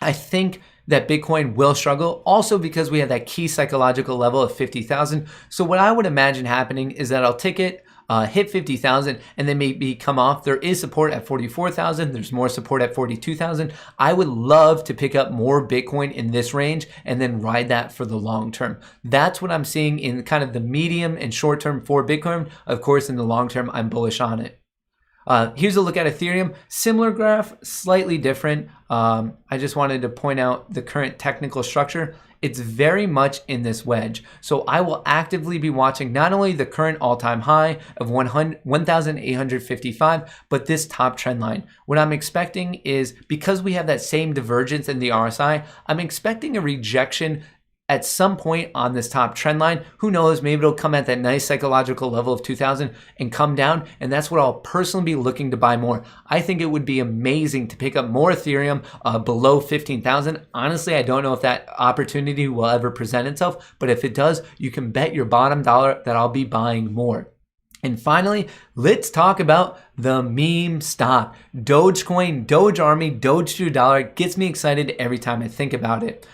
[SPEAKER 1] I think that Bitcoin will struggle, also because we have that key psychological level of 50,000. So what I would imagine happening is that I'll tick it, hit 50,000 and then maybe come off. There is support at 44,000. There's more support at 42,000. I would love to pick up more Bitcoin in this range and then ride that for the long term. That's what I'm seeing in kind of the medium and short term for Bitcoin. Of course, in the long term, I'm bullish on it. Here's a look at Ethereum. Similar graph, slightly different. I just wanted to point out the current technical structure. It's very much in this wedge. So I will actively be watching not only the current all-time high of 1,855, but this top trend line. What I'm expecting is, because we have that same divergence in the RSI, I'm expecting a rejection at some point on this top trend line. Who knows, maybe it'll come at that nice psychological level of 2000 and come down, and that's what I'll personally be looking to buy more. I think it would be amazing to pick up more Ethereum below 15,000. Honestly, I don't know if that opportunity will ever present itself, but if it does, you can bet your bottom dollar that I'll be buying more. And finally, let's talk about the meme stock. Dogecoin, Doge Army, Doge to $1 gets me excited every time I think about it.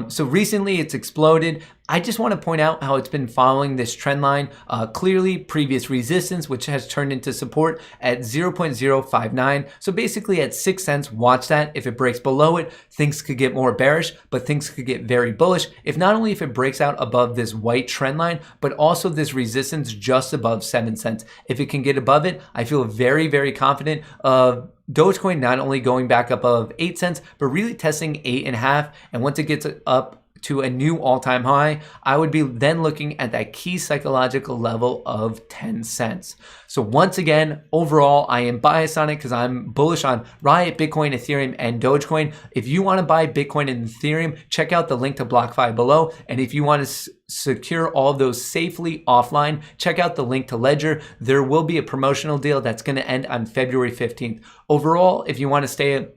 [SPEAKER 1] So recently it's exploded. I just want to point out how it's been following this trend line. Clearly previous resistance, which has turned into support at 0.059. So basically at 6 cents, watch that. If it breaks below it, things could get more bearish, but things could get very bullish. If not only if it breaks out above this white trend line, but also this resistance just above 7 cents. If it can get above it, I feel very, very confident of Dogecoin not only going back above 8 cents, but really testing 8.5. And once it gets up to a new all-time high, I would be then looking at that key psychological level of 10 cents. So once again, overall, I am biased on it because I'm bullish on RIOT, Bitcoin, Ethereum, and Dogecoin. If you want to buy Bitcoin and Ethereum, check out the link to BlockFi below. And if you want to secure all of those safely offline, check out the link to Ledger. There will be a promotional deal that's going to end on February 15th. Overall, if you want to stay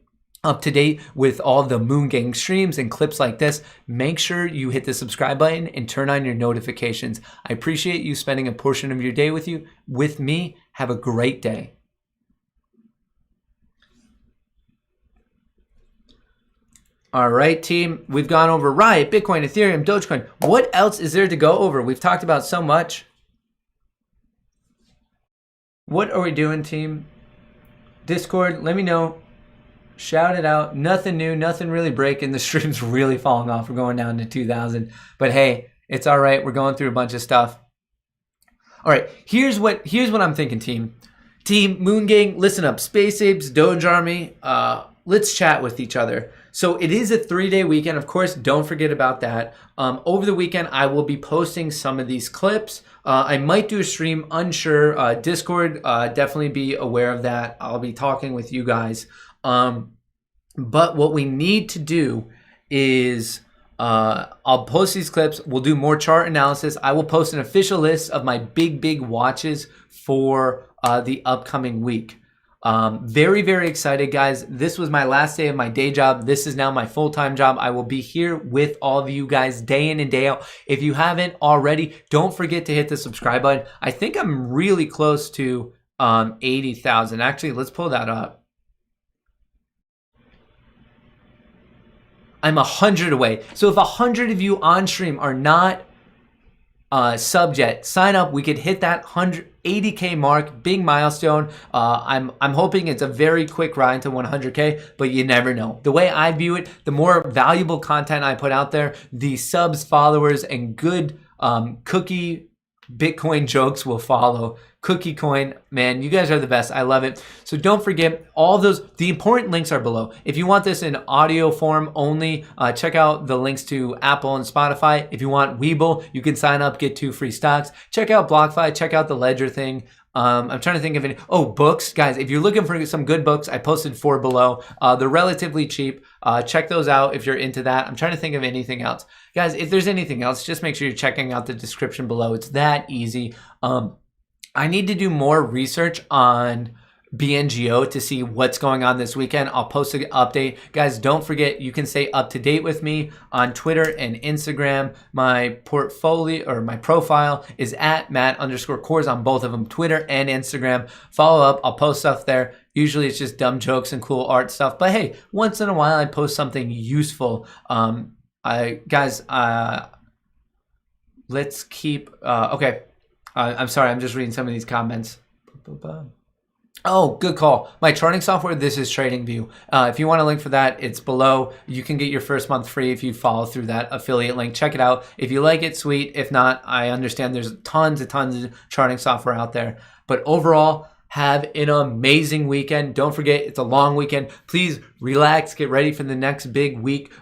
[SPEAKER 1] up to date with all the Moon Gang streams and clips like this, make sure you hit the subscribe button and turn on your notifications. I appreciate you spending a portion of your day with me. Have a great day. All right, team, we've gone over RIOT, Bitcoin, Ethereum, Dogecoin. What else is there to go over? We've talked about so much. What are we doing, team? Discord, let me know. Shout it out. Nothing new, nothing really breaking. The stream's really falling off. We're going down to 2,000. But hey, it's all right. We're going through a bunch of stuff. All right, here's what I'm thinking, team. Team Moon Gang, listen up. Space Apes, Doge Army, let's chat with each other. So it is a 3-day weekend. Of course, don't forget about that. Over the weekend, I will be posting some of these clips. I might do a stream, unsure. Discord, definitely be aware of that. I'll be talking with you guys. But what we need to do is I'll post these clips. We'll do more chart analysis. I will post an official list of my big watches for the upcoming week. Very, very excited, guys. This was my last day of my day job. This is now my full-time job. I will be here with all of you guys day in and day out. If you haven't already, don't forget to hit the subscribe button. I think I'm really close to 80,000. Actually, let's pull that up. I'm 100 away. So if 100 of you on stream are not subbed yet, sign up. We could hit that 80K mark, big milestone. I'm hoping it's a very quick ride to 100K, but you never know. The way I view it, the more valuable content I put out there, the subs, followers, and good cookie Bitcoin jokes will follow. Cookie coin, man, you guys are the best. I love it. So don't forget all those, the important links are below. If you want this in audio form only, check out the links to Apple and Spotify. If you want Webull, you can sign up, get 2 free stocks. Check out BlockFi, check out the Ledger thing. I'm trying to think of any. Oh, books, guys. If you're looking for some good books, I posted 4 below. They're relatively cheap. Check those out if you're into that. I'm trying to think of anything else. Guys, if there's anything else, just make sure you're checking out the description below. It's that easy. I need to do more research on BNGO to see what's going on this weekend. I'll post an update. Guys, don't forget, you can stay up to date with me on Twitter and Instagram. My portfolio or my profile is at Matt_Kohrs on both of them, Twitter and Instagram. Follow up. I'll post stuff there. Usually it's just dumb jokes and cool art stuff. But hey, once in a while I post something useful. Guys, let's keep, okay. I'm sorry, I'm just reading some of these comments. Oh, good call. My charting software, this is TradingView. If you want a link for that, it's below. You can get your first month free if you follow through that affiliate link. Check it out. If you like it, sweet. If not, I understand there's tons of charting software out there. But overall, have an amazing weekend. Don't forget, it's a long weekend. Please relax, get ready for the next big week.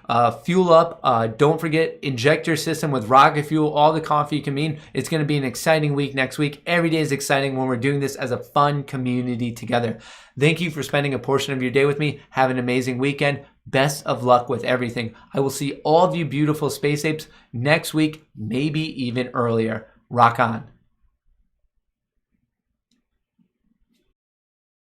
[SPEAKER 1] Fuel up. Don't forget, inject your system with rocket fuel, all the coffee you can mean. It's going to be an exciting week next week. Every day is exciting when we're doing this as a fun community together. Thank you for spending a portion of your day with me. Have an amazing weekend. Best of luck with everything. I will see all of you beautiful space apes next week, maybe even earlier. Rock on.